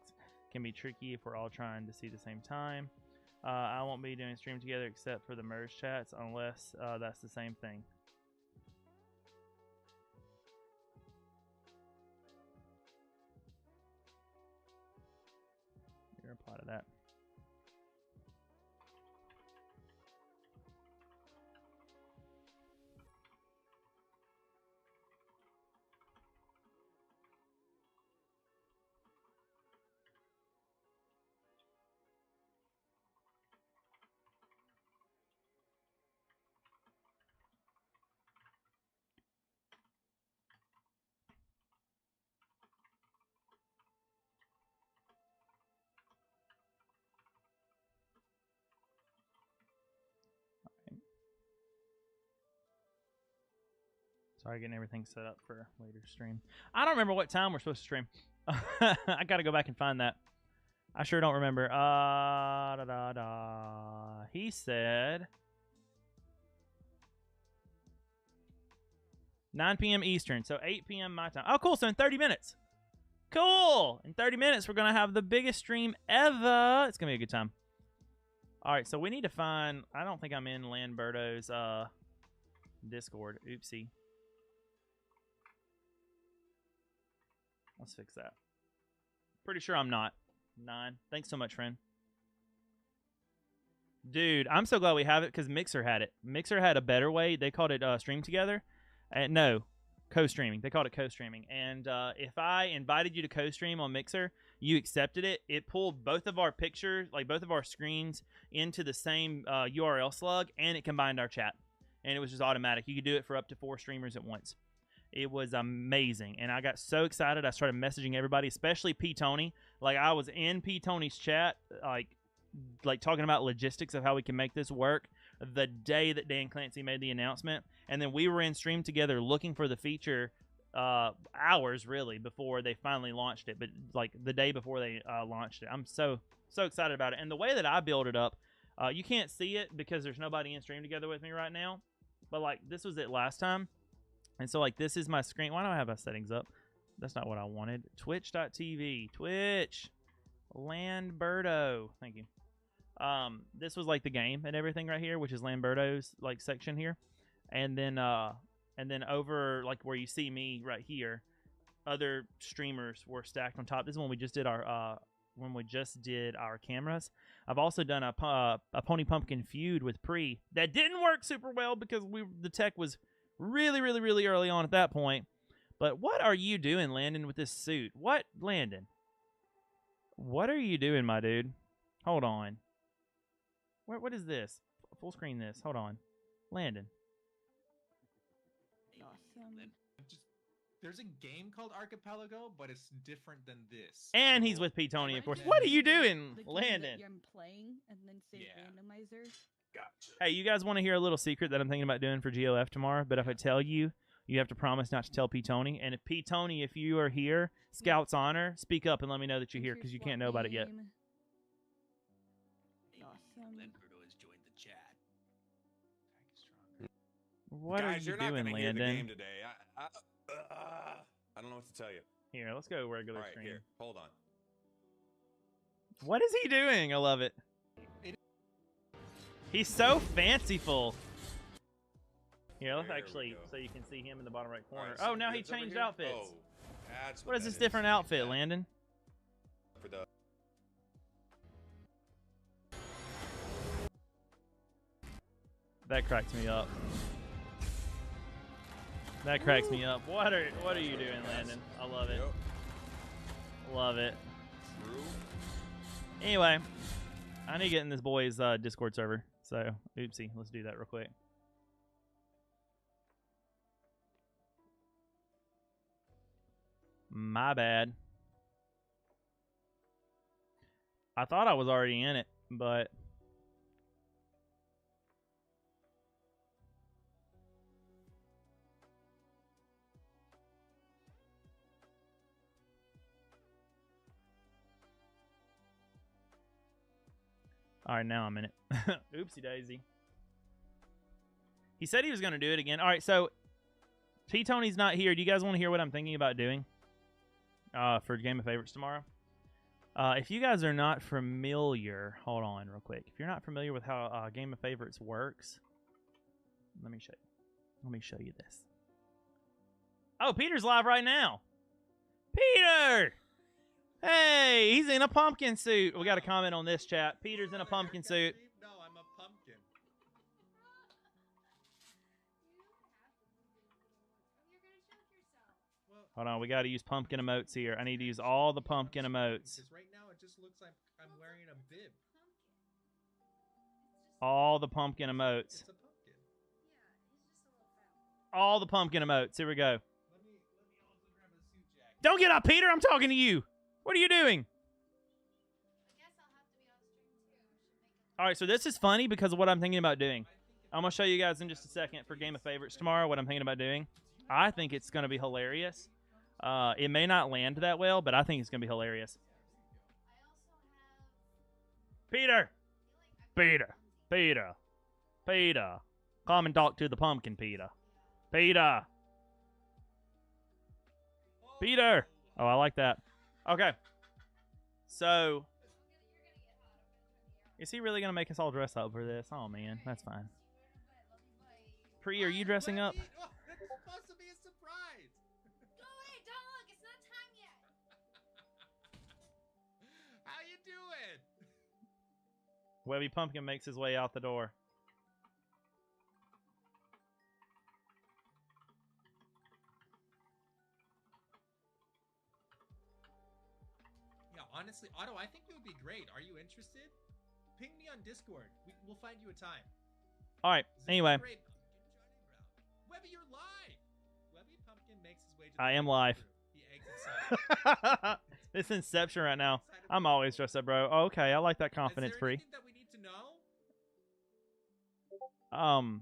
can be tricky if we're all trying to see the same time. I won't be doing stream together except for the merge chats unless that's the same thing. reply to that. Sorry, getting everything set up for later stream. I don't remember what time we're supposed to stream. I got to go back and find that. I sure don't remember. He said 9 p.m. Eastern, so 8 p.m. my time. Oh, cool. So in 30 minutes. Cool. In 30 minutes, we're going to have the biggest stream ever. It's going to be a good time. All right, so we need to find... I don't think I'm in Lamberto's Discord. Oopsie. Let's fix that. Pretty sure I'm not. 9. Thanks so much, friend. Dude, I'm so glad we have it because Mixer had it. Mixer had a better way. They called it Stream Together. No, co-streaming. They called it co-streaming. And if I invited you to co-stream on Mixer, you accepted it. It pulled both of our pictures, like both of our screens, into the same URL slug, and it combined our chat. And it was just automatic. You could do it for up to 4 streamers at once. It was amazing, and I got so excited. I started messaging everybody, especially P. Tony. Like, I was in P. Tony's chat, like talking about logistics of how we can make this work the day that Dan Clancy made the announcement. And then we were in stream together looking for the feature hours, really, before they finally launched it. But, like, the day before they launched it. I'm so excited about it. And the way that I build it up, you can't see it because there's nobody in stream together with me right now. But, like, this was it last time. And so, like, this is my screen. Why don't I have my settings up? That's not what I wanted. Twitch.tv. Twitch. Lamberto. Thank you. This was, like, the game and everything right here, which is Lamberto's, like, section here. And then over, like, where you see me right here, other streamers were stacked on top. This is when we just did our, cameras. I've also done a Pony Pumpkin feud with Pre that didn't work super well because the tech was really early on at that point. But what are you doing, Landon, with this suit? What, Landon? What are you doing, my dude? Hold on. What is this? Full screen this. Hold on. Landon. Awesome. There's a game called Archipelago, but it's different than this. And he's with P. Tony, of course. What are you doing, the game Landon? that I'm playing and then save randomizer. Gotcha. Hey, you guys want to hear a little secret that I'm thinking about doing for GOF tomorrow? But if I tell you, you have to promise not to tell P. Tony. And if P. Tony, if you are here, Scout's Honor, speak up and let me know that you're here because you can't know about it yet. Awesome. Lamberto has joined the chat. What Guys, are you're you not doing, gonna hear the Landon? game today. I don't know what to tell you. Here, let's go regular All right, screen. here, hold on. What is he doing? I love it. He's so fanciful. Here, let's There we actually, go. so you can see him in the bottom right All corner. right, so Oh, now he it's over changed here? outfits. Oh, that's What is that this different outfit, Landon? For the That cracks me up. That cracks me up. What are you doing, Landon? I love it. Yep. Love it. True. Anyway, I need to get in this boy's Discord server. So, oopsie. Let's do that real quick. My bad. I thought I was already in it, but... All right, now I'm in it. Oopsie daisy. He said he was going to do it again. All right, so P. Tony's not here. Do you guys want to hear what I'm thinking about doing for Game of Favorites tomorrow? If you guys are not familiar, hold on real quick. If you're not familiar with how Game of Favorites works, let me show you. Let me show you this. Oh, Peter's live right now. Peter! Hey, he's in a pumpkin suit. We got a comment on this chat. Peter's in a pumpkin suit. No, I'm a pumpkin. Well, Hold on, we got to use pumpkin emotes here. I need to use all the pumpkin emotes. because right now it just looks like I'm wearing a bib. All the pumpkin emotes. It's a pumpkin. All the pumpkin emotes. Here we go. Let me also grab a suit jacket. Don't get up, Peter. I'm talking to you. What are you doing? All right, so this is funny because of what I'm thinking about doing. I'm going to show you guys in just a second for Game of Favorites tomorrow what I'm thinking about doing. I think it's going to be hilarious. It may not land that well, but I think it's going to be hilarious. Peter! Peter! Peter! Peter! Come and talk to the pumpkin, Peter. Peter! Peter! Oh, I like that. Okay. So... is he really going to make us all dress up for this? Oh, man. That's fine. Pre, are you dressing up? Oh, that's supposed to be a surprise. Go away, don't look, it's not time yet. How you doing? Webby Pumpkin makes his way out the door. Yeah, honestly, Otto, I think it would be great. Are you interested? Ping me on Discord. We'll find you a time. All right. Anyway, Great. Webby, you're live. Webby Pumpkin makes his way to the I am live. He exits out. This Inception right now. I'm always dressed up, bro. Oh, okay, I like that confidence Is there free. anything that we need to know?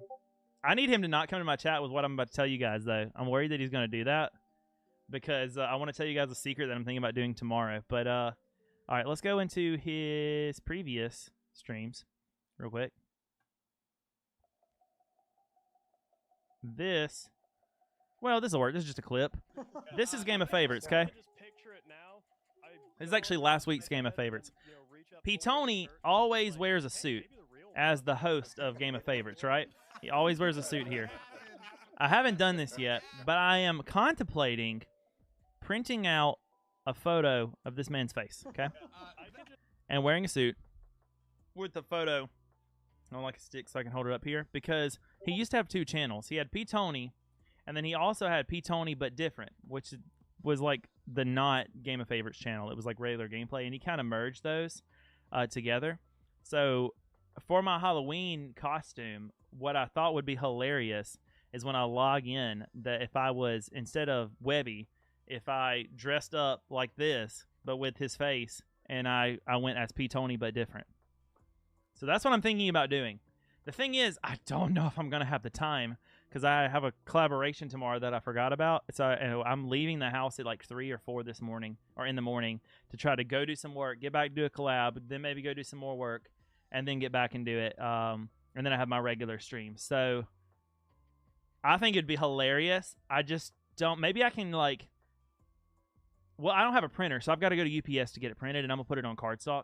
I need him to not come to my chat with what I'm about to tell you guys, though. I'm worried that he's going to do that because I want to tell you guys a secret that I'm thinking about doing tomorrow. But all right, let's go into his previous streams real quick. This will work. This is just a clip. This is Game of Favorites, okay? This is actually last week's Game of Favorites. P. Tony always wears a suit as the host of Game of Favorites, right? He always wears a suit here. I haven't done this yet, but I am contemplating printing out a photo of this man's face, okay? And wearing a suit with the photo on like a stick so I can hold it up here, because he used to have two channels. He had P. Tony, and then he also had P. Tony but different, which was like the not Game of Favorites channel. It was like regular gameplay, and he kind of merged those together. So for my Halloween costume, what I thought would be hilarious is when I log in, that if I was, instead of Webby, if I dressed up like this but with his face, and I went as P. Tony but different. So that's what I'm thinking about doing. The thing is, I don't know if I'm going to have the time because I have a collaboration tomorrow that I forgot about. So I'm leaving the house at like 3 or 4 this morning, or in the morning, to try to go do some work, get back, do a collab, then maybe go do some more work, and then get back and do it. And then I have my regular stream. So I think it'd be hilarious. I just don't. Maybe I can like. Well, I don't have a printer, so I've got to go to UPS to get it printed, and I'm gonna put it on cardstock.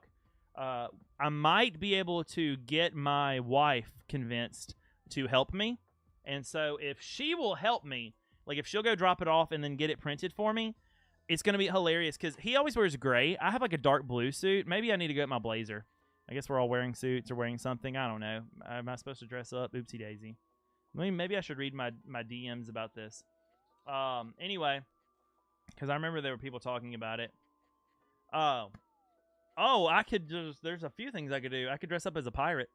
I might be able to get my wife convinced to help me. And so if she will help me, like if she'll go drop it off and then get it printed for me, it's going to be hilarious because he always wears gray. I have like a dark blue suit. Maybe I need to go get my blazer. I guess we're all wearing suits or wearing something. I don't know. Am I supposed to dress up? Oopsie daisy. I mean, maybe I should read my DMs about this. Anyway, because I remember there were people talking about it. Oh, I could just, there's a few things I could do. I could dress up as a pirate.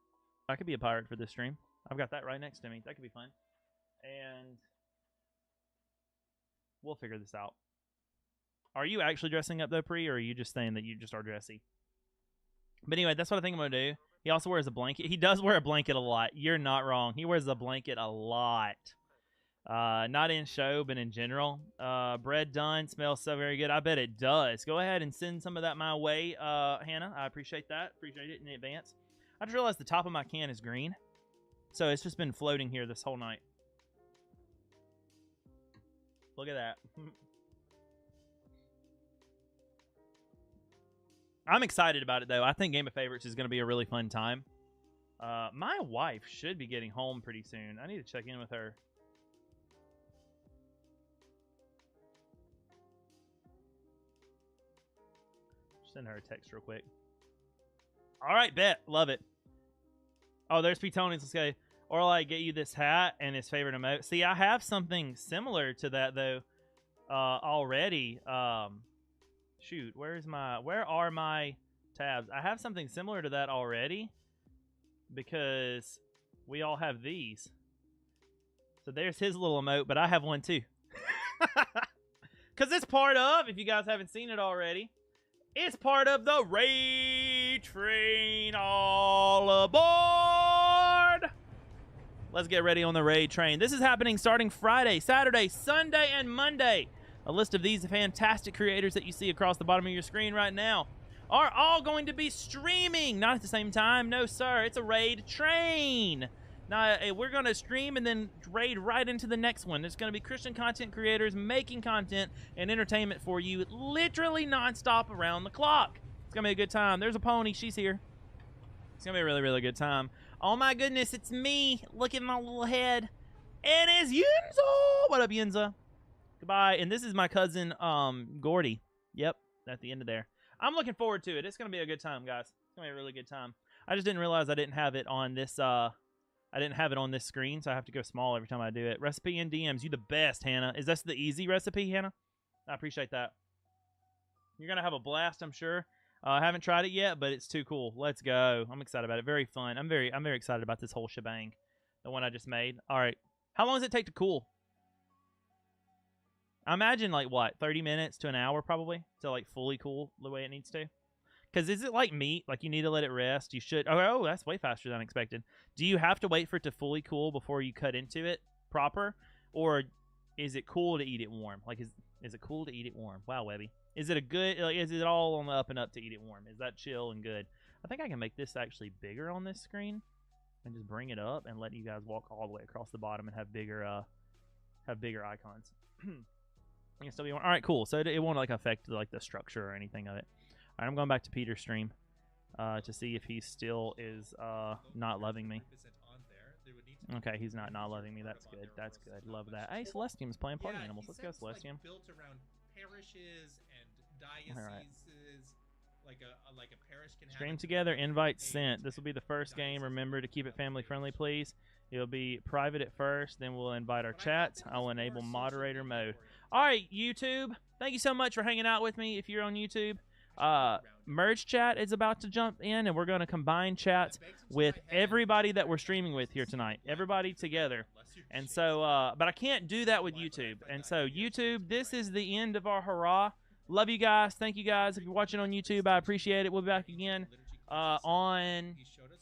I could be a pirate for this stream. I've got that right next to me. That could be fun. And we'll figure this out. Are you actually dressing up though, Pre, or are you just saying that you just are dressy? But anyway, that's what I think I'm going to do. He also wears a blanket. He does wear a blanket a lot. You're not wrong. He wears a blanket a lot. Not in show, but in general. Bread done. Smells so very good. I bet it does. Go ahead and send some of that my way, Hannah. I appreciate that. Appreciate it in advance. I just realized the top of my can is green. So it's just been floating here this whole night. Look at that. I'm excited about it, though. I think Game of Favorites is going to be a really fun time. My wife should be getting home pretty soon. I need to check in with her. Send her a text real quick. All right, bet. Love it. Oh, there's P-Tony's. Let's go. Or like get you this hat and his favorite emote. See, I have something similar to that though already. Shoot, where are my tabs? I have something similar to that already because we all have these. So there's his little emote, but I have one too. Because it's part of, if you guys haven't seen it already, it's part of the raid train. All aboard! Let's get ready on the raid train. This is happening starting Friday, Saturday, Sunday, and Monday. A list of these fantastic creators that you see across the bottom of your screen right now are all going to be streaming. Not at the same time. No, sir. It's a raid train. Now, we're going to stream and then raid right into the next one. It's going to be Christian content creators making content and entertainment for you literally nonstop around the clock. It's going to be a good time. There's a pony. She's here. It's going to be a really, really good time. Oh, my goodness. It's me. Look at my little head. And it's Yenza. What up, Yenza? Goodbye. And this is my cousin, Gordy. Yep, at the end of there. I'm looking forward to it. It's going to be a good time, guys. It's going to be a really good time. I just didn't realize I didn't have it on this, I didn't have it on this screen, so I have to go small every time I do it. Recipe and DMs. You the best, Hannah. Is this the easy recipe, Hannah? I appreciate that. You're going to have a blast, I'm sure. I haven't tried it yet, but it's too cool. Let's go. I'm excited about it. Very fun. I'm very excited about this whole shebang. The one I just made. All right. How long does it take to cool? I imagine, like, what, 30 minutes to an hour, probably, to, like, fully cool the way it needs to? Because is it like meat? Like, you need to let it rest? You should... Oh, that's way faster than expected. Do you have to wait for it to fully cool before you cut into it proper? Or is it cool to eat it warm? Like, is it cool to eat it warm? Wow, Webby. Is it a good... Like, is it all on the up and up to eat it warm? Is that chill and good? I think I can make this actually bigger on this screen and just bring it up and let you guys walk all the way across the bottom and have bigger icons. I can still be one. All right, cool. So it won't like affect like the structure or anything of it. All right, I'm going back to Peter's stream to see if he still is not loving me. Okay, he's not loving me. That's good. That's good. Love that. Hey, Celestium's playing Party Animals. Let's go, Celestium. Like, built around parishes and dioceses. All right. Like a parish can Stream together. Invite sent. This will be the first game. Remember to keep it family friendly, please. It'll be private at first. Then we'll invite our chats. I'll enable moderator mode. All right, YouTube. Thank you so much for hanging out with me. If you're on YouTube. Merge chat is about to jump in, and we're going to combine chats with everybody that we're streaming with here tonight. Everybody together. And so, but I can't do that with YouTube. And so, YouTube, this is the end of our hurrah. Love you guys. Thank you guys. If you're watching on YouTube, I appreciate it. We'll be back again on,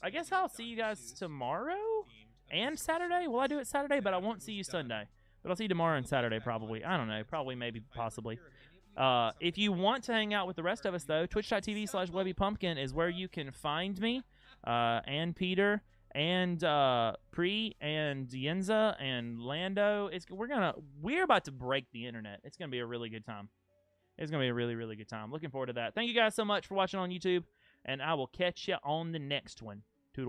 I guess I'll see you guys tomorrow and Saturday. Will I do it Saturday? But I won't see you Sunday. But I'll see you tomorrow and Saturday probably. I don't know. Probably, maybe, possibly. If you want to hang out with the rest of us, though, twitch.tv/WebbyPumpkin is where you can find me, and Peter, and Pre, and Yenza, and Lando. We're about to break the internet. It's gonna be a really good time. It's gonna be a really, really good time. Looking forward to that. Thank you guys so much for watching on YouTube, and I will catch you on the next one.